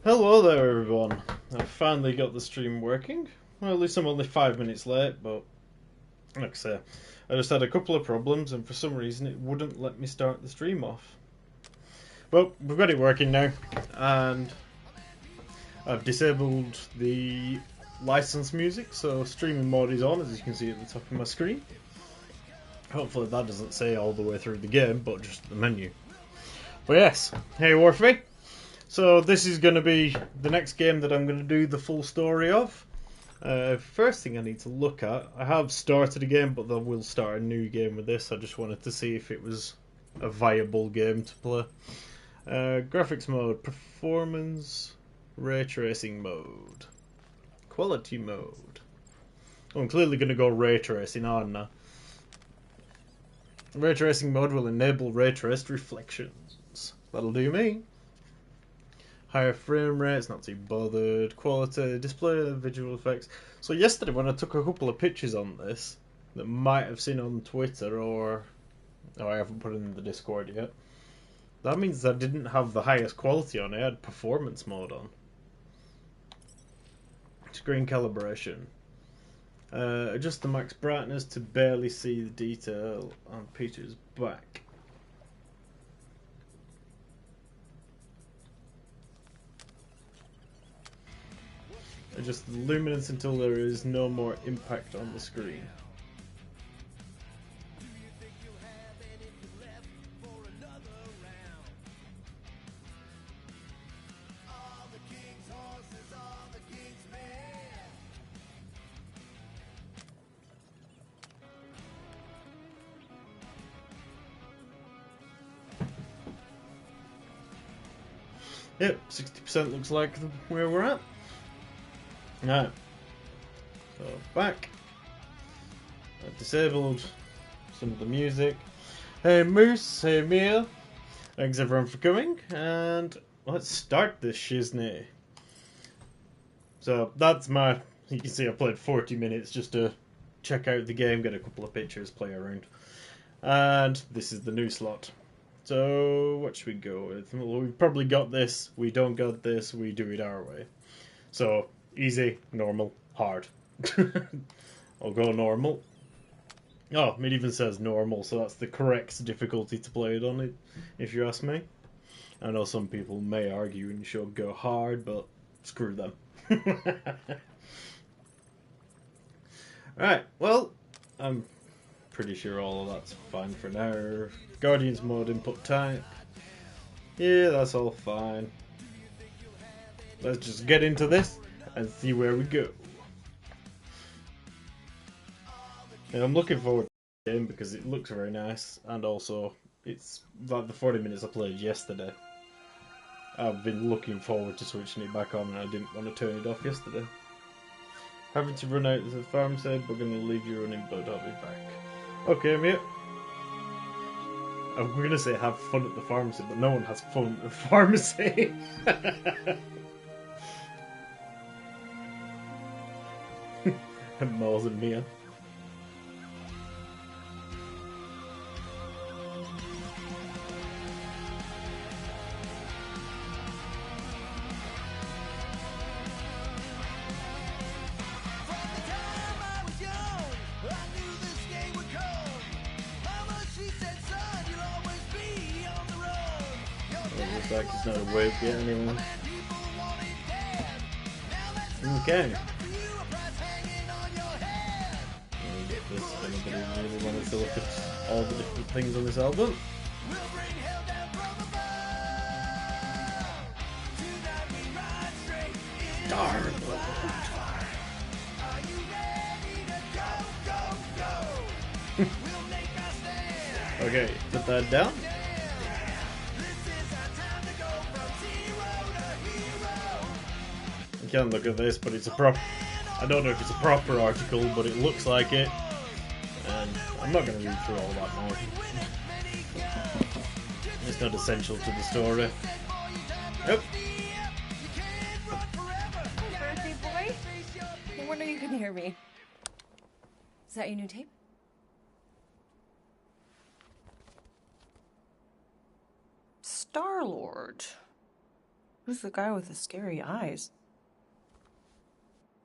Hello there, everyone. I finally got the stream working. Well, at least I'm only 5 minutes late, but like I say, I just had a couple of problems, and for some reason it wouldn't let me start the stream off. Well, we've got it working now, and I've disabled the license music, so streaming mode is on, as you can see at the top of my screen. Hopefully that doesn't say all the way through the game, but just the menu. But yes, hey Warfy. So this is going to be the next game that I'm going to do the full story of. First thing I need to look at, I have started a game, but I will start a new game with this. I just wanted to see if it was a viable game to play. Graphics mode, performance, ray tracing mode, quality mode. Oh, I'm clearly going to go ray tracing, aren't I? Ray tracing mode will enable ray traced reflections. That'll do me. Higher frame rates, not too bothered. Quality, display visual effects. So yesterday when I took a couple of pictures on this, that might have seen on Twitter or I haven't put it in the Discord yet, that means I didn't have the highest quality on it. I had performance mode on. Screen calibration. Adjust the max brightness to barely see the detail on Peter's back. Adjust the luminance until there is no more impact on the screen. Yep, 60% looks like where we're at. Now, so back. I've disabled some of the music. Hey Moose, hey Mia. Thanks everyone for coming, and let's start this shiznit. So that's you can see I played 40 minutes just to check out the game, get a couple of pictures, play around. And this is the new slot. So what should we go with? Well, we've probably got this, we don't got this, we do it our way. So easy, normal, hard. I'll go normal. Oh, it even says normal, so that's the correct difficulty to play it on, it, if you ask me. I know some people may argue and should go hard, but screw them. Alright, well, I'm pretty sure all of that's fine for now. Guardians mode input type. Yeah, that's all fine. Let's just get into this and see where we go. And I'm looking forward to the game because it looks very nice, and also it's like the 40 minutes I played yesterday. I've been looking forward to switching it back on, and I didn't want to turn it off yesterday. Having to run out of the farm said, we're going to leave you running, but I'll be back. Okay, mate. I'm going to say have fun at the pharmacy, but no one has fun at the pharmacy. Miles and Mia. Like it's not a wave yet anyway. Okay. Let me get this if anybody really wanted to look at all the different things on this album. Darn. Okay, put that down. I can't look at this, but it's a I don't know if it's a proper article, but it looks like it. And I'm not going to read through all that now. It's not essential to the story. Yep. Birthday boy? No wonder you couldn't hear me. Is that your new tape? Star-Lord. Who's the guy with the scary eyes?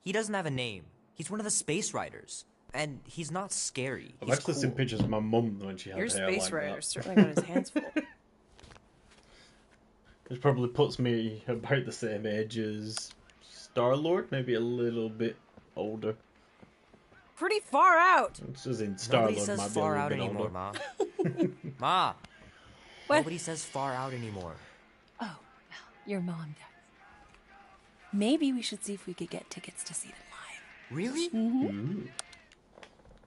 He doesn't have a name. He's one of the space riders. And he's not scary. I've He's actually cool. seen pictures of my mum when she had Your hair space like rider that. certainly got his hands full. Which probably puts me about the same age as Star-Lord, maybe a little bit older. Pretty far out. It's just in Nobody Star-Lord says might be a far little out bit anymore, older. Ma. Ma! What? Nobody says far out anymore. Oh, well, your mom does. Maybe we should see if we could get tickets to see them live. Really? Ooh.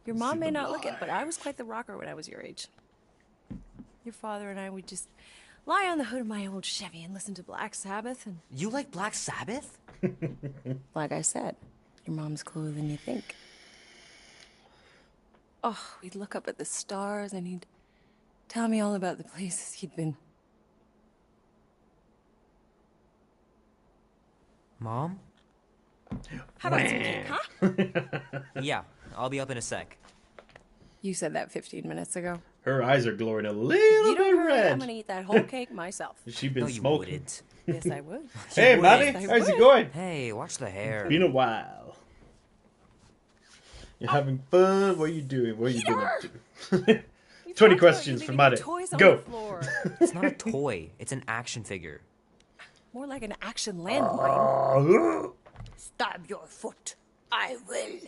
Your mom See may them not look it, but I was quite the rocker when I was your age. Your father and I would just lie on the hood of my old Chevy and listen to Black Sabbath and... You like Black Sabbath? Like I said, your mom's cooler than you think. Oh, we'd look up at the stars and he'd tell me all about the places he'd been. Mom? How about some cake, huh? Yeah, I'll be up in a sec. You said that 15 minutes ago. Her eyes are glowing a If little you don't bit hurry, red. I'm gonna eat that whole cake myself. Has she been No, you smoking? wouldn't. Yes, I would. Hey, You Maddie, wouldn't. I how's it would. going? Hey, watch the hair. Been a while. You're having fun? What are you doing? What are you been up to? We 20 talked about questions you for leaving Maddie. your toys on Go. the floor. It's not a toy. It's an action figure. More like an action landmine. Oh, Stab your foot. I will.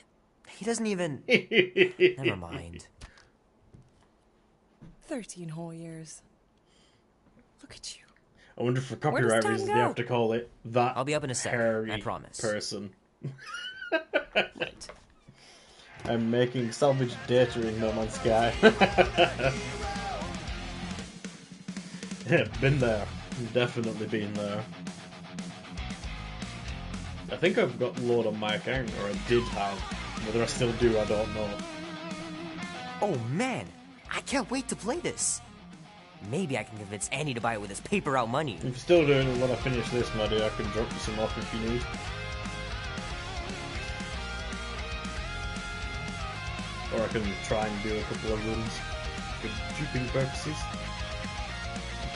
He doesn't even... Never mind. 13 whole years. Look at you. I wonder if for does copyright time reasons they go? have to call it that I'll be up in a sec, hairy I promise. person. Right. I'm making salvage data in No Man's Sky. Yeah, been there. Definitely been there. I think I've got load on my account, or I did have. Whether I still do, I don't know. Oh man, I can't wait to play this. Maybe I can convince Annie to buy it with his paper route money. If you're still doing it when I finish this, Maddie, I can drop you some off if you need. Or I can try and do a couple of runs for duping purposes.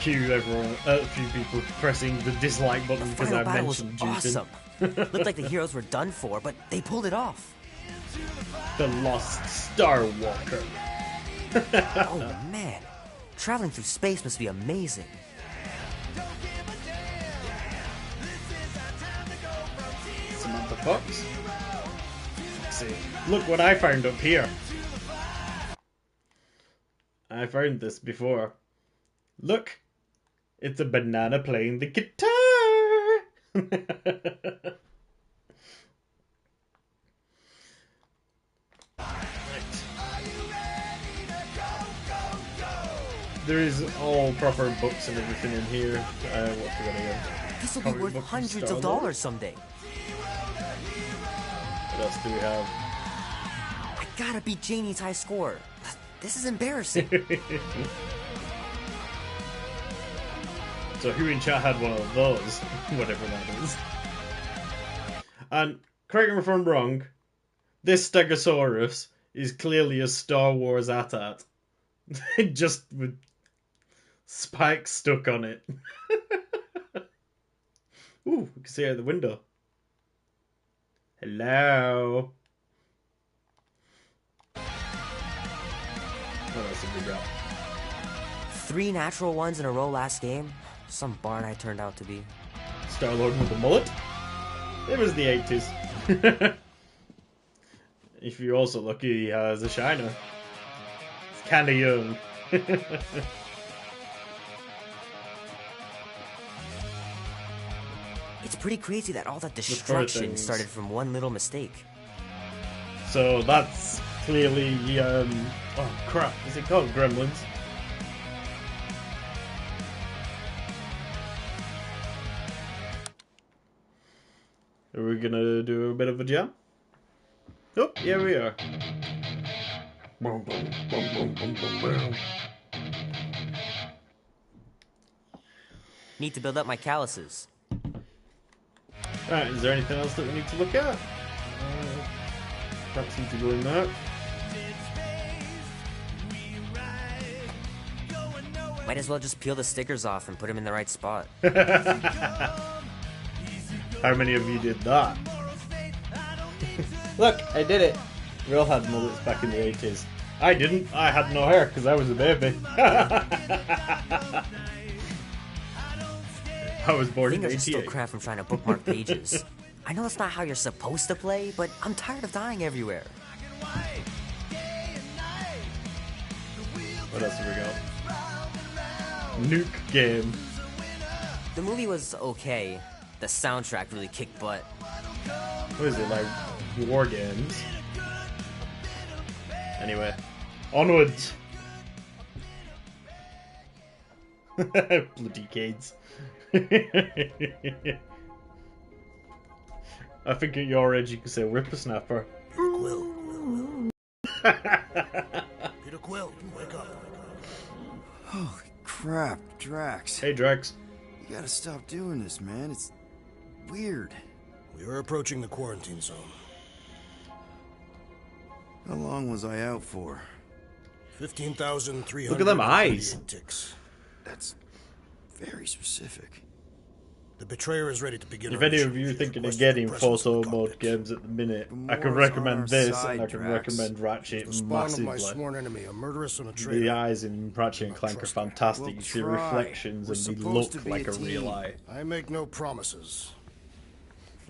Cue everyone, a few people pressing the dislike button because I Final battle was mentioned duping. awesome. Looked like the heroes were done for, but they pulled it off. The Lost Star Walker. Oh man, traveling through space must be amazing. Samantha Fox. Let's see. Look what I found up here. I found this before. Look. It's a banana playing the guitar. There is all proper books and everything in here. What forgot again? This will be Comic worth book from hundreds of Star-Lord? dollars someday. What else do we have? I gotta beat Janie's high score. This is embarrassing. So who in chat had one of those? Whatever that is. And correct me if I'm wrong, this Stegosaurus is clearly a Star Wars AT-AT. Just with spikes stuck on it. Ooh, we can see out the window. Hello. What else have we got? 3 natural ones in a row last game. Some barn I turned out to be. Star-Lord with a mullet? It was the 80s. If you're also lucky, he has a shiner. It's kinda young. It's pretty crazy that all that fur destruction things. started from one little mistake. So that's clearly, oh crap, is it called Gremlins? Are we gonna do a bit of a jam? Oh, here we are. Boom, boom, boom, boom, boom, boom, boom. Need to build up my calluses. Alright, is there anything else that we need to look at? Can't seem to go in there. Might as well just peel the stickers off and put them in the right spot. How many of you did that? Look, I did it. We all had mullets back in the 80s. I didn't. I had no hair because I was a baby. I was born in Fingers are still 88. cramped from trying to bookmark pages. I know that's not how you're supposed to play, but I'm tired of dying everywhere. What else have we got? Nuke game. The movie was okay. The soundtrack really kicked butt. What is it, like war games? Anyway, onwards. Bloody kids. I think at your age you could say whippersnapper. Peter Quill. Peter Quill, wake up. Holy crap, Drax. Hey Drax. You gotta stop doing this, man. It's weird. We are approaching the quarantine zone. How long was I out for? 15,300. Look at them eyes. Ticks. That's very specific. The betrayer is ready to begin. If our any mission. of you are We've thinking of requested getting the presence of photo the mode cockpit. games at the minute, I can Gamora's recommend on our this side, and I can Drax. recommend Ratchet The spawn of my massively. sworn enemy, a murderess and a traitor. The eyes in Ratchet and Clank are fantastic. We'll You see try. reflections We're and they supposed look to be like a a real team. eye. I make no promises.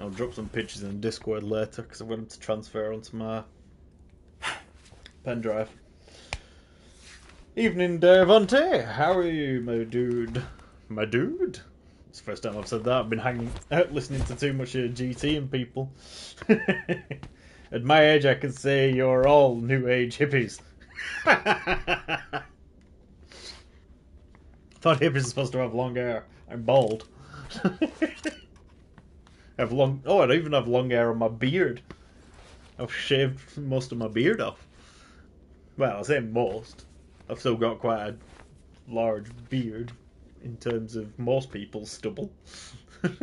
I'll drop some pictures in Discord later because I want them to transfer onto my pen drive. Evening, Devontae. How are you, my dude? My dude? It's the first time I've said that. I've been hanging out listening to too much GT and people. At my age, I can say you're all new age hippies. Thought hippies are supposed to have long hair. I'm bald. I have long. Oh, I even have long hair on my beard. I've shaved most of my beard off. Well, I say most. I've still got quite a large beard in terms of most people's stubble. Look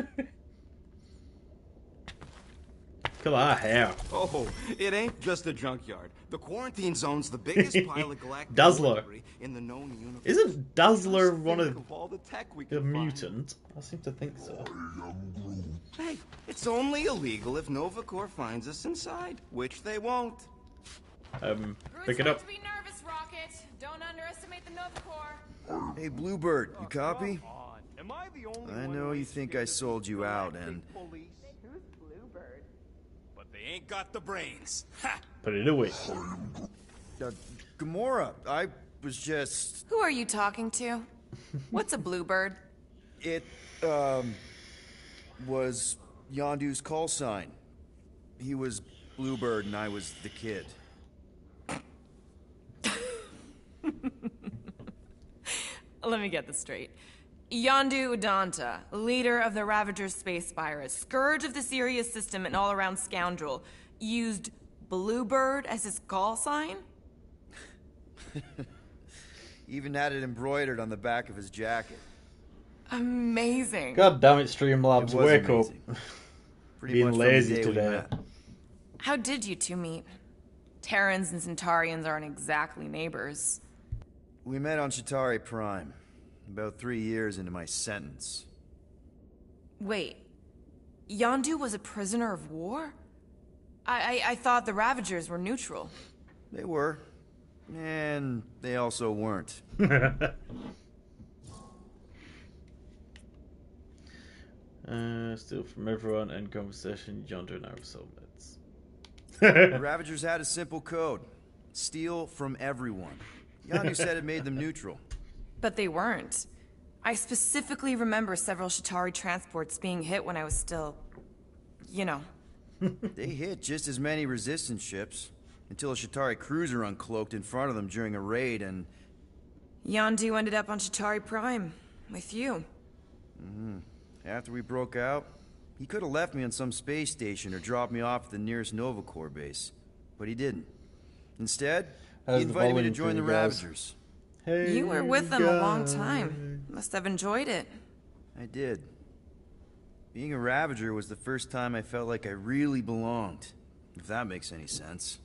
at that hair. Oh, it ain't just a junkyard. The quarantine zone's the biggest pile of galactic Dazzler. debris in the known universe. Isn't Dazzler Just one think of all the tech we a can find. mutant? I seem to think so. Hey, it's only illegal if Nova Corps finds us inside, which they won't. Pick it up. To be nervous, Rocket. Don't underestimate the Nova Corps. Hey, Bluebird, you copy? Am I the only I know you think I sold you out, and Who's Bluebird? But they ain't got the brains. Ha! Put it away. Gamora, I was just... Who are you talking to? What's a bluebird? It, was Yondu's call sign. He was Bluebird and I was the kid. Let me get this straight. Yondu Udanta, leader of the Ravager's space virus, scourge of the Sirius system and all-around scoundrel, used Bluebird as his call sign? Even had it embroidered on the back of his jacket. Amazing. God damn it, It Streamlabs, was wake amazing. up. Pretty Being much from the lazy day we today. met. How did you two meet? Terrans and Centaurians aren't exactly neighbors. We met on Chitauri Prime, about 3 years into my sentence. Wait, Yondu was a prisoner of war? I thought the Ravagers were neutral. They were. And they also weren't. Still from everyone in conversation, Yondu and I were soulmates. The Ravagers had a simple code. Steal from everyone. Yondu said it made them neutral. But they weren't. I specifically remember several Chitauri transports being hit when I was still... you know. They hit just as many resistance ships, until a Chitauri cruiser uncloaked in front of them during a raid and... Yondu ended up on Chitauri Prime, with you. After we broke out, he could have left me on some space station or dropped me off at the nearest Nova Corps base. But he didn't. Instead, How's he the invited me to volume join for the you guys? Ravagers. Hey, You were with them a long guys. time. Must have enjoyed it. I did. Being a Ravager was the first time I felt like I really belonged, if that makes any sense.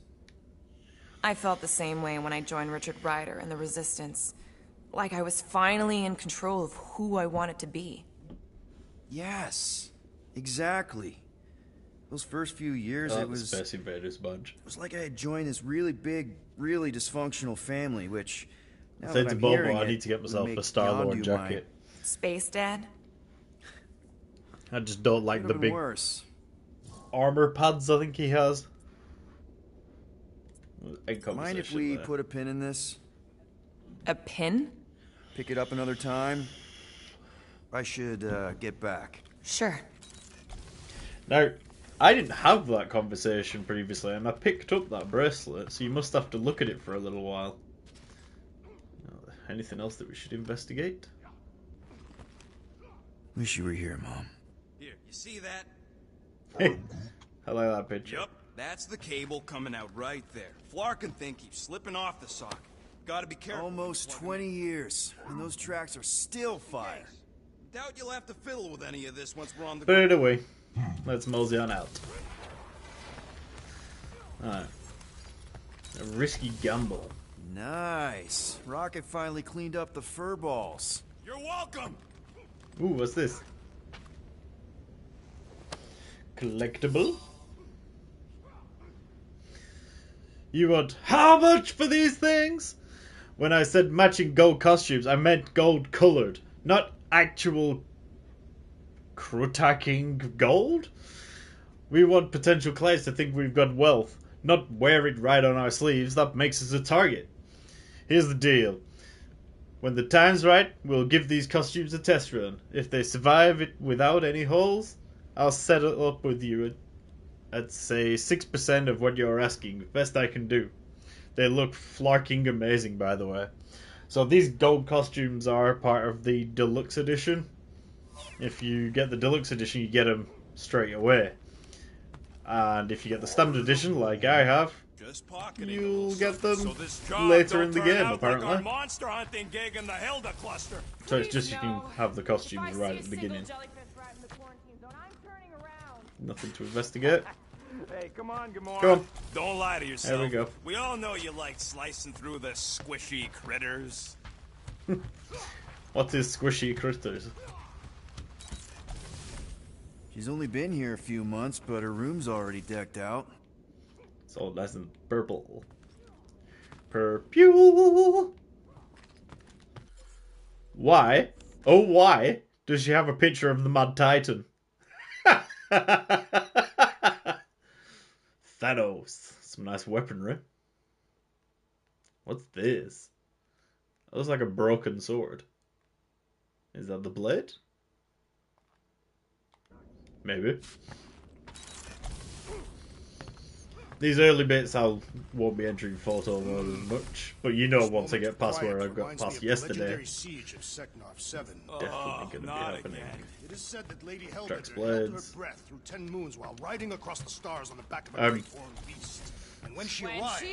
I felt the same way when I joined Richard Ryder and the Resistance. Like I was finally in control of who I wanted to be. Yes. Exactly. Those first few years, it was... Space Invaders bunch. It was like I had joined this really big, really dysfunctional family, which... I Now said that to I'm Bobo hearing I it, need to get myself would a make Star-Lord Yondu jacket. Space Dad? I just don't like the big worse. armor pads I think he has. Mind if we put a pin in this? A pin? Pick it up another time? I should get back. Sure. Now, I didn't have that conversation previously, and I picked up that bracelet, so you must have to look at it for a little while. Anything else that we should investigate? Wish you were here, Mom. Here, you see that? Hey, I like that picture. Yup, that's the cable coming out right there. Flarkin thing keeps slipping off the socket. Gotta be careful. Almost 20 years, and those tracks are still fire. Doubt you'll have to fiddle with any of this once we're on the Put it away. Let's mosey on out. Alright. A risky gamble. Nice. Rocket finally cleaned up the fur balls. You're welcome! Ooh, what's this? Collectible? You want how much for these things? When I said matching gold costumes, I meant gold colored, not actual crutacking gold. We want potential clients to think we've got wealth, not wear it right on our sleeves. That makes us a target. Here's the deal. When the time's right, we'll give these costumes a test run. If they survive it without any holes, I'll set it up with you at say 6% of what you're asking. Best I can do. They look flarking amazing, by the way. So these gold costumes are part of the deluxe edition. If you get the deluxe edition, you get them straight away. And if you get the standard edition, like I have, you'll get them later in the game, apparently. Like our monster hunting gig in the Hilda cluster. So it's just you can have the costumes right at the beginning. Nothing to investigate. Hey, come on, Gamora. Go on. Don't lie to yourself. There we go. We all know you like slicing through the squishy critters. What is squishy critters? She's only been here a few months, but her room's already decked out. It's all nice and purple. Purple. Why? Oh, why does she have a picture of the Mad Titan? Thanos. Some nice weaponry. What's this? That looks like a broken sword. Is that the blade? Maybe. These early bits I won't be entering photo mode as much, but you know once I get past where I got past yesterday, definitely gonna be happening. It is said that Lady Tracks Hellbender held her blades. breath through 10 moons while riding across the stars on the back of a great horned beast. And when she arrived,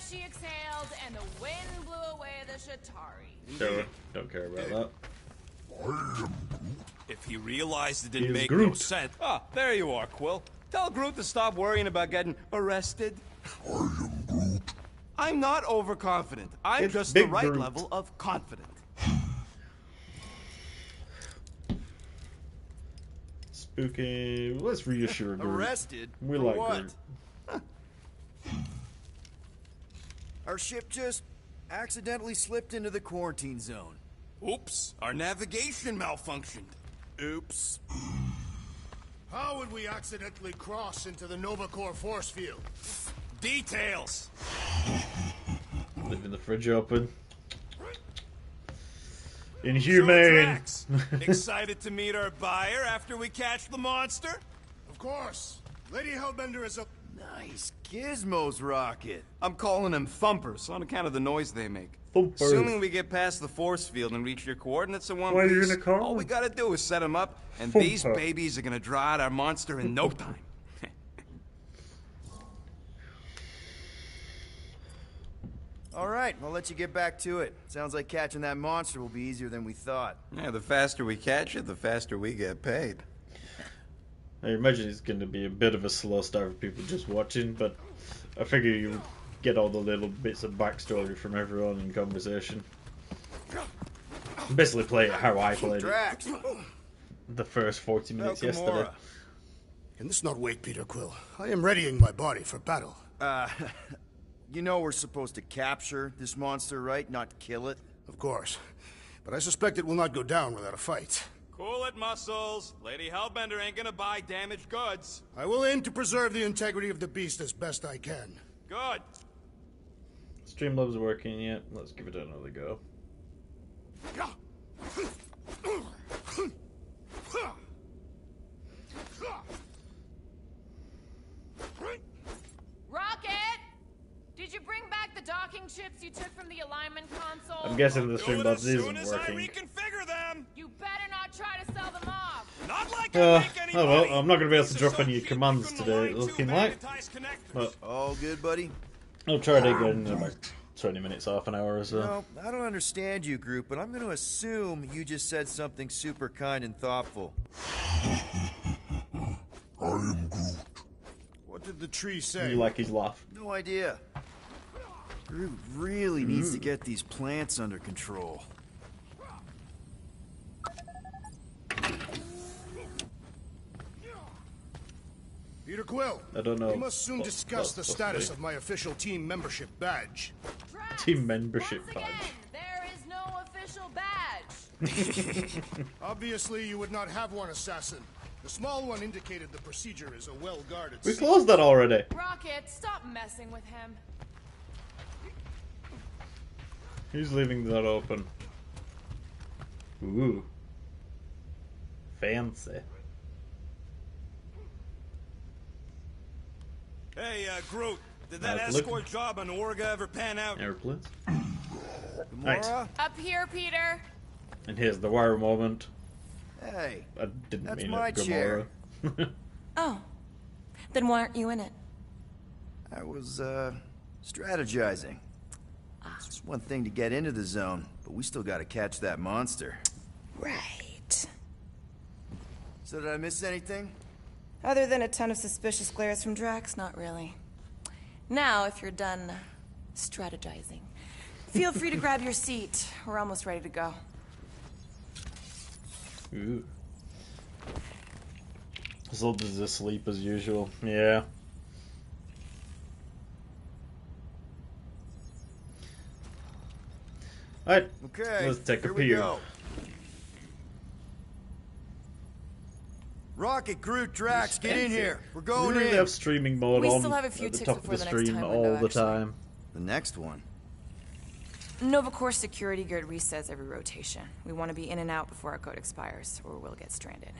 she exhaled, and the wind blew away the Shatari. Sure, don't care about that. If he realized it didn't He is make Groot. no sense. Ah, there you are, Quill. Tell Groot to stop worrying about getting arrested. I am Groot. I'm not overconfident. I'm It's just the Big right Groot. level of confident. Spooky. Let's reassure Groot. Arrested? We For like what? Groot. Our ship just accidentally slipped into the quarantine zone. Oops, our navigation malfunctioned. oops. How would we accidentally cross into the Nova Corps force field? Details. Leaving the fridge open. So Inhumane. Drax, excited to meet our buyer after we catch the monster? Of course. Lady Hellbender is a... Nice gizmos, Rocket. I'm calling them thumpers on account of the noise they make. Thumpers. Assuming we get past the force field and reach your coordinates in one What are you piece, gonna call all we them? gotta do is set them up, and Thumper. these babies are gonna draw out our monster in no time. All right, I'll let you get back to it. Sounds like catching that monster will be easier than we thought. Yeah, the faster we catch it, the faster we get paid. I imagine it's going to be a bit of a slow start for people just watching, but I figure you get all the little bits of backstory from everyone in conversation. Basically play it how I played it. Drax, the first 40 minutes Well, yesterday. Gamora. Can this not wait, Peter Quill? I am readying my body for battle. You know we're supposed to capture this monster, right? Not kill it? Of course. But I suspect it will not go down without a fight. Cool it, Muscles. Lady Hellbender ain't gonna buy damaged goods. I will aim to preserve the integrity of the beast as best I can. Good. Streamlabs working yet? Let's give it another go. Rocket! Did you bring back the docking chips you took from the alignment console? I'm guessing the Do it Streamlabs as soon isn't as I working. reconfigure them. You better not try to sell them off. Not like I make any Oh well, money. I'm not going to be able to This drop is so any cheap, commands you couldn't today, align two looking like. magnetized connectors. But All good, buddy? I'll try it again in about 20 minutes, half an hour or so. No, I don't understand you, group, but I'm going to assume you just said something super kind and thoughtful. What did the tree say? You like his laugh. No idea. Groot really needs to get these plants under control. Peter Quill. I don't know We must soon what discuss the that's supposed to status be. of my official team membership badge. Drax, Team membership once badge. again, there is no official badge. Obviously, you would not have one, assassin. The small one indicated the procedure is a well-guarded We secret. closed that already. Rocket, stop messing with him. Who's leaving that open? Ooh. Fancy. Hey, Groot, did that Nice looking. escort job on Orga ever pan out? Airplanes. Gamora? Up here, Peter. And here's the wire moment. Hey, I didn't That's mean my it, Gamora. chair. Oh. Then why aren't you in it? I was, strategizing. It's one thing to get into the zone, but we still gotta catch that monster. Right. So did I miss anything? Other than a ton of suspicious glares from Drax, not really. Now, if you're done strategizing, feel free to grab your seat. We're almost ready to go. Ooh. Zelda's asleep as usual. Yeah. Alright, Okay, let's take a here we peek. go. Rocket, Groot, Drax, get in here. We're We going really in. have streaming mode We on still have a few at the ticks top of before the the next stream time all window, the actually. time. The next one. Nova Corps security grid resets every rotation. We want to be in and out before our code expires, or we'll get stranded.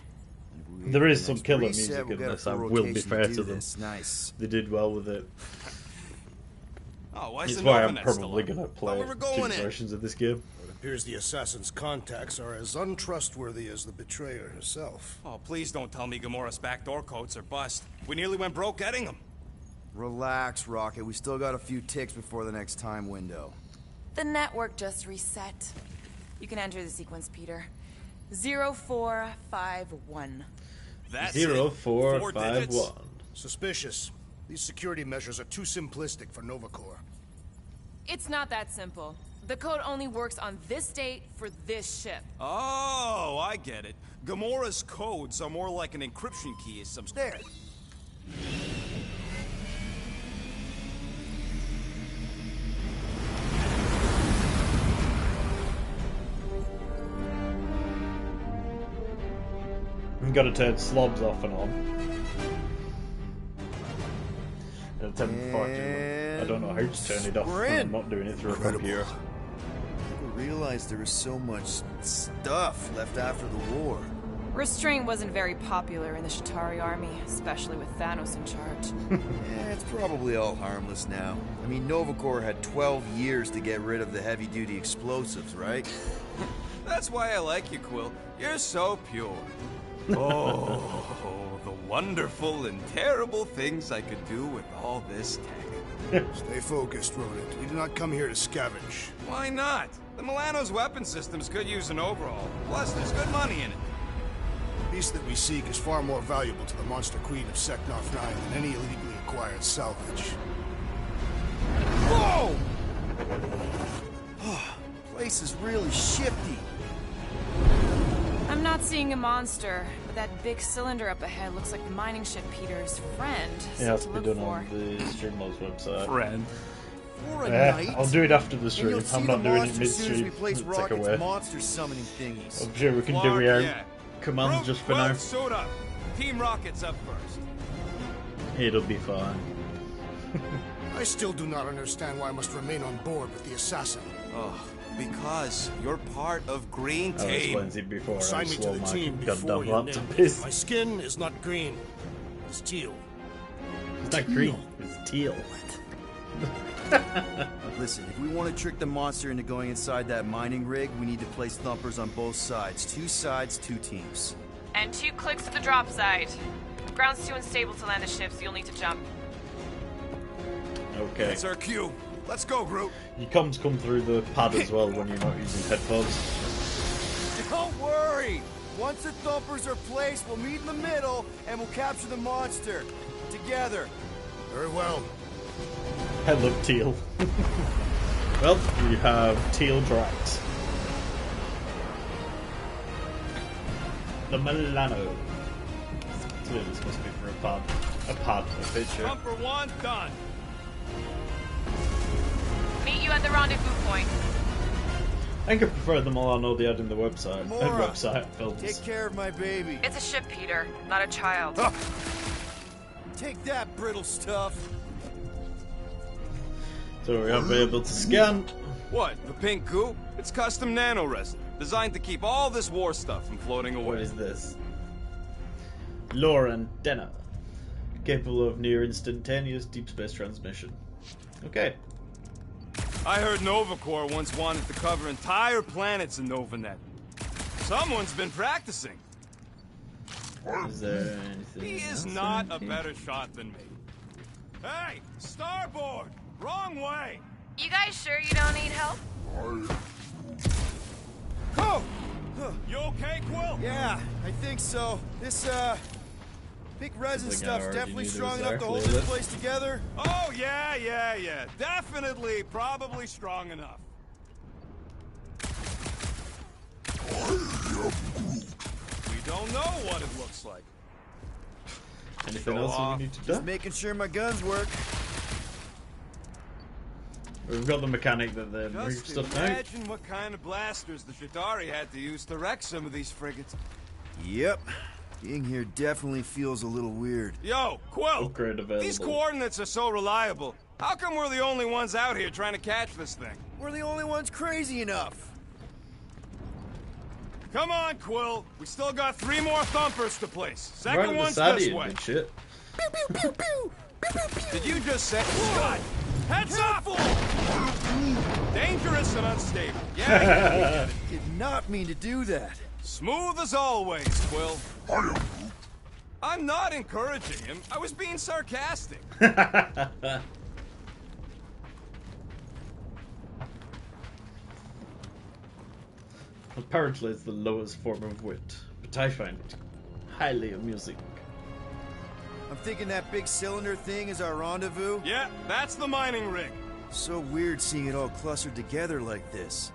There is some Next killer reset, music we'll in get a this, I full will be rotation fair do to them. this. Nice. They did well with it. Oh, why That's is why the I'm Nova probably still going to up? play Thought we were two going in. versions of this game. It appears the assassin's contacts are as untrustworthy as the betrayer herself. Oh, please don't tell me Gamora's backdoor codes are bust. We nearly went broke getting them. Relax, Rocket. We still got a few ticks before the next time window. The network just reset. You can enter the sequence, Peter. 0451. That's Zero it. four Four five digits. one. Suspicious. These security measures are too simplistic for Nova Corps. It's not that simple. The code only works on this date for this ship. Oh, I get it. Gamora's codes are more like an encryption key as some There. You've got to turn slobs off and on. And turn the fart on. I don't know how to turn it off We're when I'm in. not doing it through a Incredible. computer. Never realized there was so much stuff left after the war. Restraint wasn't very popular in the Shatari army, especially with Thanos in charge. It's probably all harmless now. I mean, Nova Corps had 12 years to get rid of the heavy-duty explosives, right? That's why I like you, Quill. You're so pure. Oh, the wonderful and terrible things I could do with all this tech. Stay focused, Rodent. We do not come here to scavenge. Why not? The Milano's weapon systems could use an overhaul. Plus, there's good money in it. The beast that we seek is far more valuable to the Monster Queen of Seknov 9 than any illegally acquired salvage. Whoa! Place is really shifty. I'm I'm not seeing a monster, but that big cylinder up ahead looks like the mining ship Peter's friend. It has So to to be look done for. on the Streamlabs website. Friend. For a Yeah, night. I'll do it after the And stream. you'll see I'm the not doing it monster as soon as we mid-stream. place It'll take Rocket's away. monster summoning thingies. I'm sure we can do Fuck our yeah. commands Groot, just for Quill, now. suit up. Team Rocket's up first. It'll be fine. I still do not understand why I must remain on board with the assassin. Oh, because you're part of Green I Team. explained it before. Sign I'm me to slow the marking team before goddamn you laptop name piss. it. My skin is not green. It's teal. It's not green. It's teal. Listen, if we want to trick the monster into going inside that mining rig, we need to place thumpers on both sides. 2 sides, 2 teams. And 2 clicks at the drop site. Ground's too unstable to land the ship, so you'll need to jump. Okay. That's our cue. Let's go, Groot. Your comms come through the pad as well when you're not using headphones. Don't worry! Once the thumpers are placed, we'll meet in the middle, and we'll capture the monster. Together. Very well. Hello, teal. Well, we have teal tracks. The Milano. Clearly, this must be for a pad. A picture. Bumper 1 done. Meet you at the rendezvous point. I think I prefer the Milano they had in the website. Gamora, Website films. Take care of my baby. It's a ship, Peter, not a child. Take that, brittle stuff. So we have been able to scan. What, the pink goo? It's custom nano resin, designed to keep all this war stuff from floating away. What is this? Lore antenna. Capable of near instantaneous deep space transmission. Okay. I heard Novacore once wanted to cover entire planets in Vignette. Someone's been practicing. Is there anything He is else not in a here? better shot than me. Hey, starboard! Wrong way! You guys sure you don't need help? Go! You okay, Quill? Yeah, I think so. This, big resin Something I stuff's already definitely knew strong there enough was to hold there, this clearly. place together. Oh, yeah. Definitely, probably strong enough. We don't know what it looks like. Anything Go else that off. we need to Just do? making sure my guns work. We've got the mechanic that they move Just stuff out. imagine what kind of blasters the Chitauri had to use to wreck some of these frigates. Yep. Being here definitely feels a little weird. Yo, Quill! Upgrade available. These coordinates are so reliable. How come we're the only ones out here trying to catch this thing? We're the only ones crazy enough. Come on, Quill. We still got 3 more thumpers to place. Right Second at the one's side this of you, way. good shit. Did you just say... God! Heads up! Dangerous and unstable. Yeah, Did not mean to do that. smooth as always, Quill. I'm not encouraging him. I was being sarcastic. Apparently it's the lowest form of wit, but I find it highly amusing. I'm thinking that big cylinder thing is our rendezvous. Yeah, that's the mining rig. So weird seeing it all clustered together like this.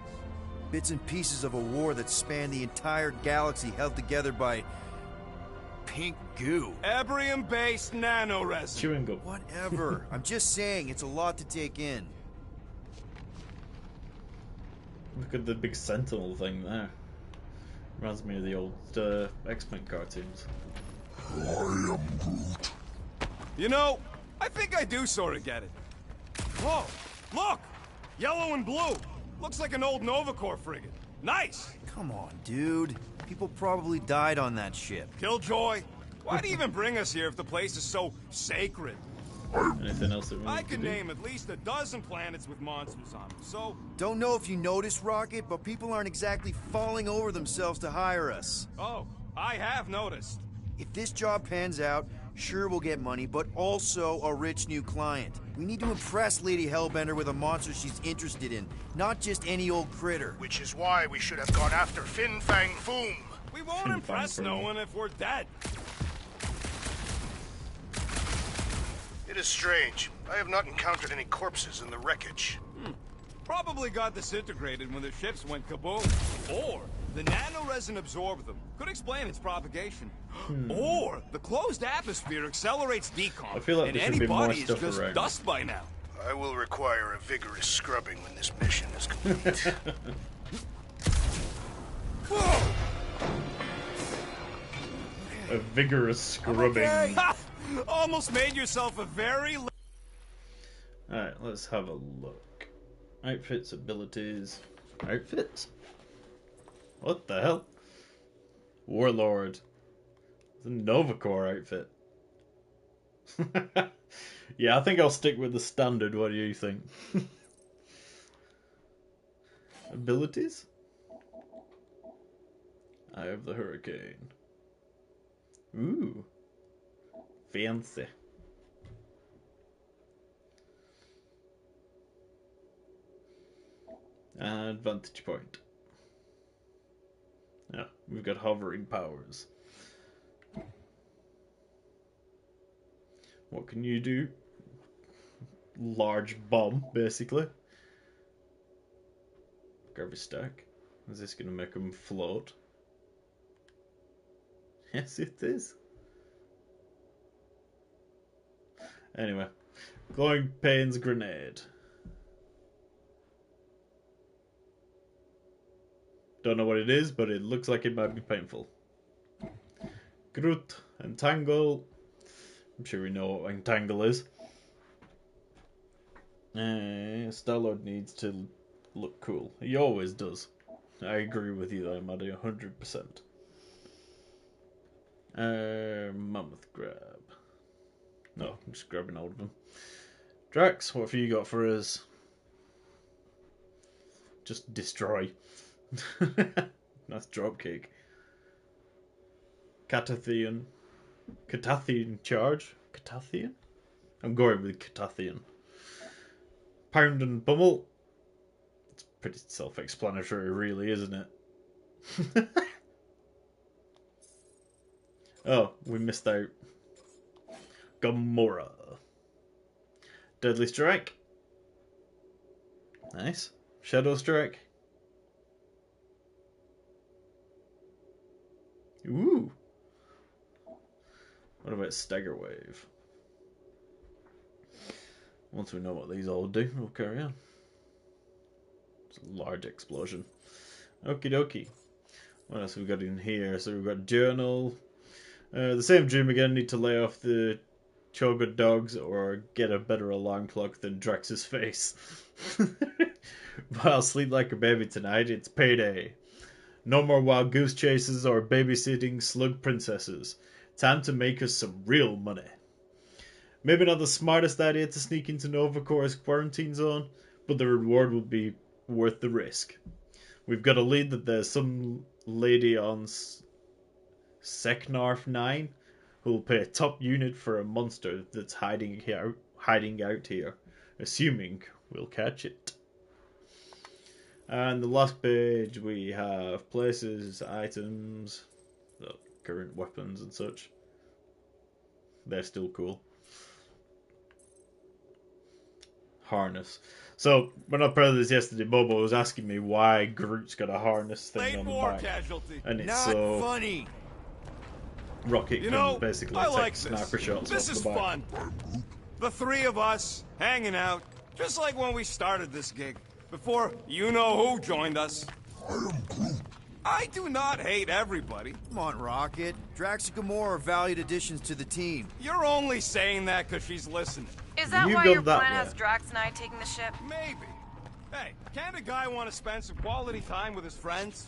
Bits and pieces of a war that spanned the entire galaxy held together by... pink goo. Ebrium-based nanoresin. Chewing gum. Whatever. I'm just saying, it's a lot to take in. Look at the big sentinel thing there. Reminds me of the old X-Men cartoons. You know, I think I do sort of get it. Whoa, look! Yellow and blue. Looks like an old Novacore frigate. Nice! Come on, dude. People probably died on that ship. Killjoy, why'd he even bring us here if the place is so sacred? Anything else that we need I to could do? name at least a dozen planets with monsters on them, so... Don't know if you noticed, Rocket, but people aren't exactly falling over themselves to hire us. Oh, I have noticed. If this job pans out, sure we'll get money, but also a rich new client. We need to impress Lady Hellbender with a monster she's interested in, not just any old critter. Which is why we should have gone after Fin Fang Foom. We won't impress no one if we're dead. It is strange. I have not encountered any corpses in the wreckage. Probably got disintegrated when the ships went kaboom. Or the nanoresin absorbed them. Could explain its propagation. Or the closed atmosphere accelerates decom. I feel like and there should be more anybody is stuff just around. dust by now. I will require a vigorous scrubbing when this mission is complete. A vigorous scrubbing. Okay. Almost made yourself a very... Alright, let's have a look. Outfits, abilities. Outfits? What the hell? Warlord. It's a Nova Corps outfit. Yeah, I think I'll stick with the standard. What do you think? Abilities? Eye of the Hurricane. Ooh. Fancy. And vantage point. Yeah, we've got hovering powers. What can you do? Large bomb, basically. Garbage stack. Is this going to make them float? Yes, it is. Anyway, glowing pains grenade. Don't know what it is, but it looks like it might be painful. Groot, entangle. I'm sure we know what entangle is. Star-Lord needs to look cool. He always does. I agree with you there, Maddie, 100%. Mammoth grab. No, I'm just grabbing hold of them. Drax, what have you got for us? Just destroy. Nice dropkick. Catathian charge? Catathian? I'm going with Catathian. Pound and pummel. It's pretty self-explanatory, really, isn't it? Oh, we missed out. Gamora. Deadly Strike. Nice. Shadow Strike. Ooh. What about Stagger Wave? Once we know what these all do, we'll carry on. It's a large explosion. Okie dokie. What else have we got in here? So we've got Journal. The same dream again. Need to lay off the Choga dogs or get a better alarm clock than Drax's face. But I'll sleep like a baby tonight. It's payday. No more wild goose chases or babysitting slug princesses. Time to make us some real money. Maybe not the smartest idea to sneak into Nova Corps' quarantine zone, but the reward will be worth the risk. We've got a lead that there's some lady on Seknarf 9 who will pay a top unit for a monster that's hiding out here, assuming we'll catch it. And the last page we have places, items, current weapons and such. They're still cool. Harness. So, when I played this yesterday, Bobo was asking me why Groot's got a harness thing on the back. Casualty. And it's Not so funny. Rocket can basically I take like sniper shots This off is the back. fun. The three of us hanging out, just like when we started this gig. Before you-know-who joined us. I do not hate everybody. Come on, Rocket. Drax and Gamora are valued additions to the team. You're only saying that because she's listening. Is that You why go your that plan way. has Drax and I taking the ship? Maybe. Hey, can't a guy want to spend some quality time with his friends?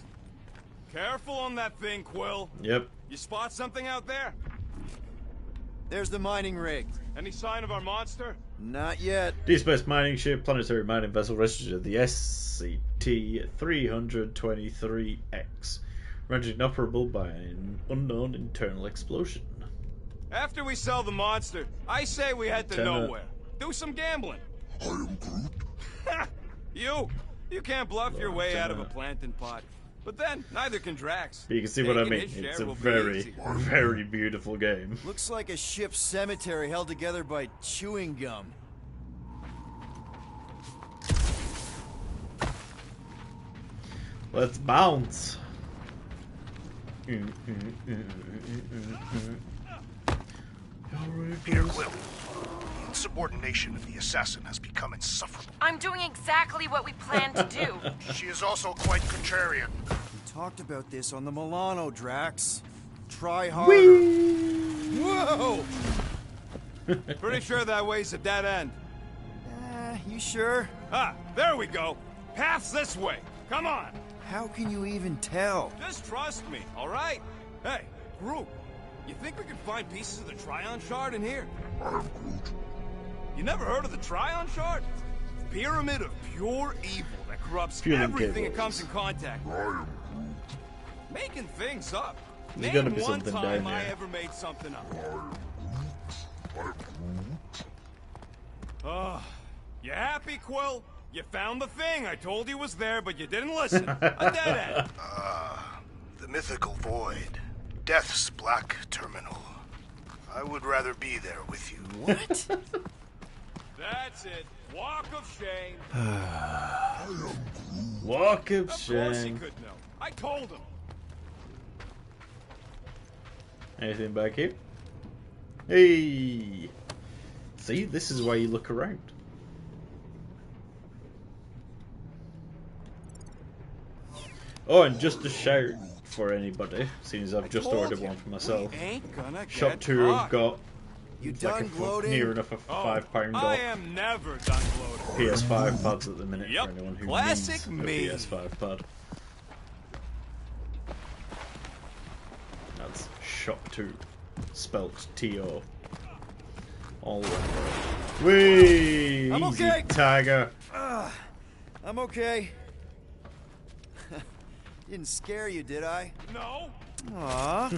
Careful on that thing, Quill. Yep. You spot something out there? There's the mining rig. Any sign of our monster? Not yet. Deep Space Mining Ship, Planetary Mining Vessel, registered the SCP-323-X. Rendered inoperable by an unknown internal explosion. After we sell the monster, I say we head to Lieutenant. nowhere. Do some gambling. I am Groot. You can't bluff your way out of a Lieutenant. plantain pot. But then, neither can Drax. But you can see what I Taking mean. his It's share a will be very, easy. very beautiful game. Looks like a ship's cemetery held together by chewing gum. Let's bounce. Peter Quill, the insubordination of the assassin has become insufferable. I'm doing exactly what we planned to do. She is also quite contrarian. We talked about this on the Milano, Drax. Try harder. Whoa! Pretty sure that way's a dead end. You sure? Ah, there we go. Path's this way. Come on. How can you even tell? Just trust me, all right? Hey, Groot, you think we could find pieces of the Tryon Shard in here? You never heard of the Tryon Shard? Pyramid of pure evil that corrupts Fueling everything it cables. comes in contact with. Making things up. There's Name gotta be one something time down I there. ever made something up. You happy, Quill? You found the thing I told you was there, but you didn't listen. A dead end. The mythical void. Death's black terminal. I would rather be there with you. What? That's it. Walk of shame. Walk of Of course he shame. could know. I told him. Anything back here? Hey! See, this is why you look around. Oh, and just a shout for anybody, seeing as I've just ordered one for myself. We ain't gonna Shop get 2 have caught. got You like done a gloating? near enough a £5 I off am never done gloating. PS5 pads at the minute Yep, for anyone who classic needs me. a PS5 pad. That's Shop 2, spelt T-O. All one word. Whee! I'm Easy, okay. Tiger. I'm okay. Didn't scare you, did I? No. Aw.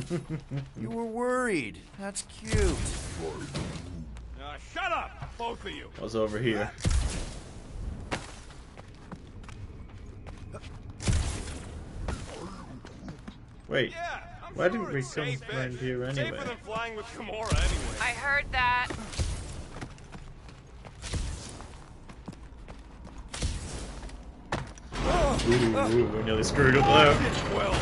You were worried. That's cute. Shut up, both of you. What's over here? Wait, Yeah, I'm why sure didn't we it's come safe-ish. around here anyway? Safer than flying with Gamora anyway. I heard that. Ooh, we nearly screwed up there. Well,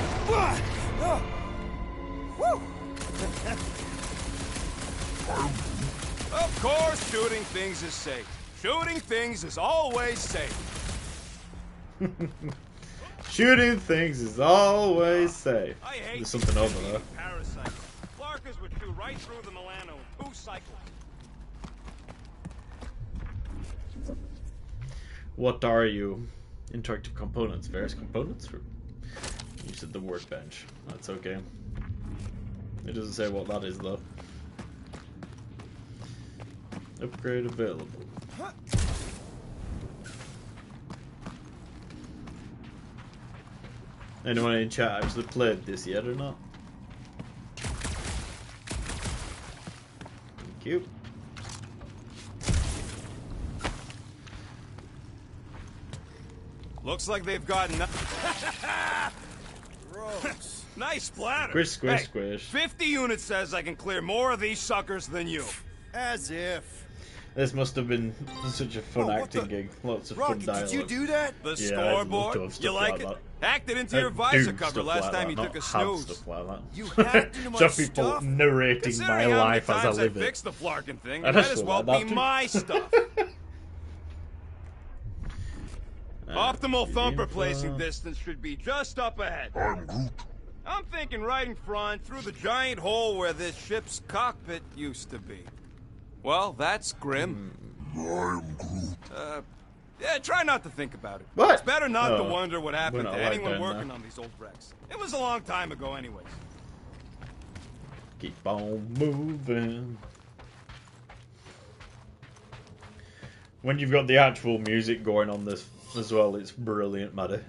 of course, shooting things is safe. Shooting things is always safe. Shooting things is always safe. I hate There's something over there. Parasites. Clarkers would shoot right through the Milano in 2 cycles. What are you? Interactive components. Various components? You said the workbench. That's okay. It doesn't say what that is though. Upgrade available. Anyone in chat actually played this yet or not? Thank you. Looks like they've gotten. Gross. Nice splatter. Squish, squish, Hey, squish. 50 units says I can clear more of these suckers than you. As if. This must have been such a fun Oh, what acting the- gig. Lots of Rocky, fun dialogue. did you do that? The Yeah, I'd love scoreboard. to have stuff You like like it? that. Hacked it into your Do visor cover stuff last like time that, you not took a have snooze. stuff like that. You hacked into my Just people stuff? narrating Considering my how many life as I times I live it. fixed the flarkin' thing, I'd it might actually as well like be that too. my stuff. Optimal thumper info. placing distance should be just up ahead. I'm thinking right in front, through the giant hole where this ship's cockpit used to be. Well, that's grim. Yeah, try not to think about it. What? It's better not to Oh, wonder what happened we're to not like anyone that working now. on these old wrecks. It was a long time ago anyways. Keep on moving. When you've got the actual music going on this as well, it's brilliant, Maddie.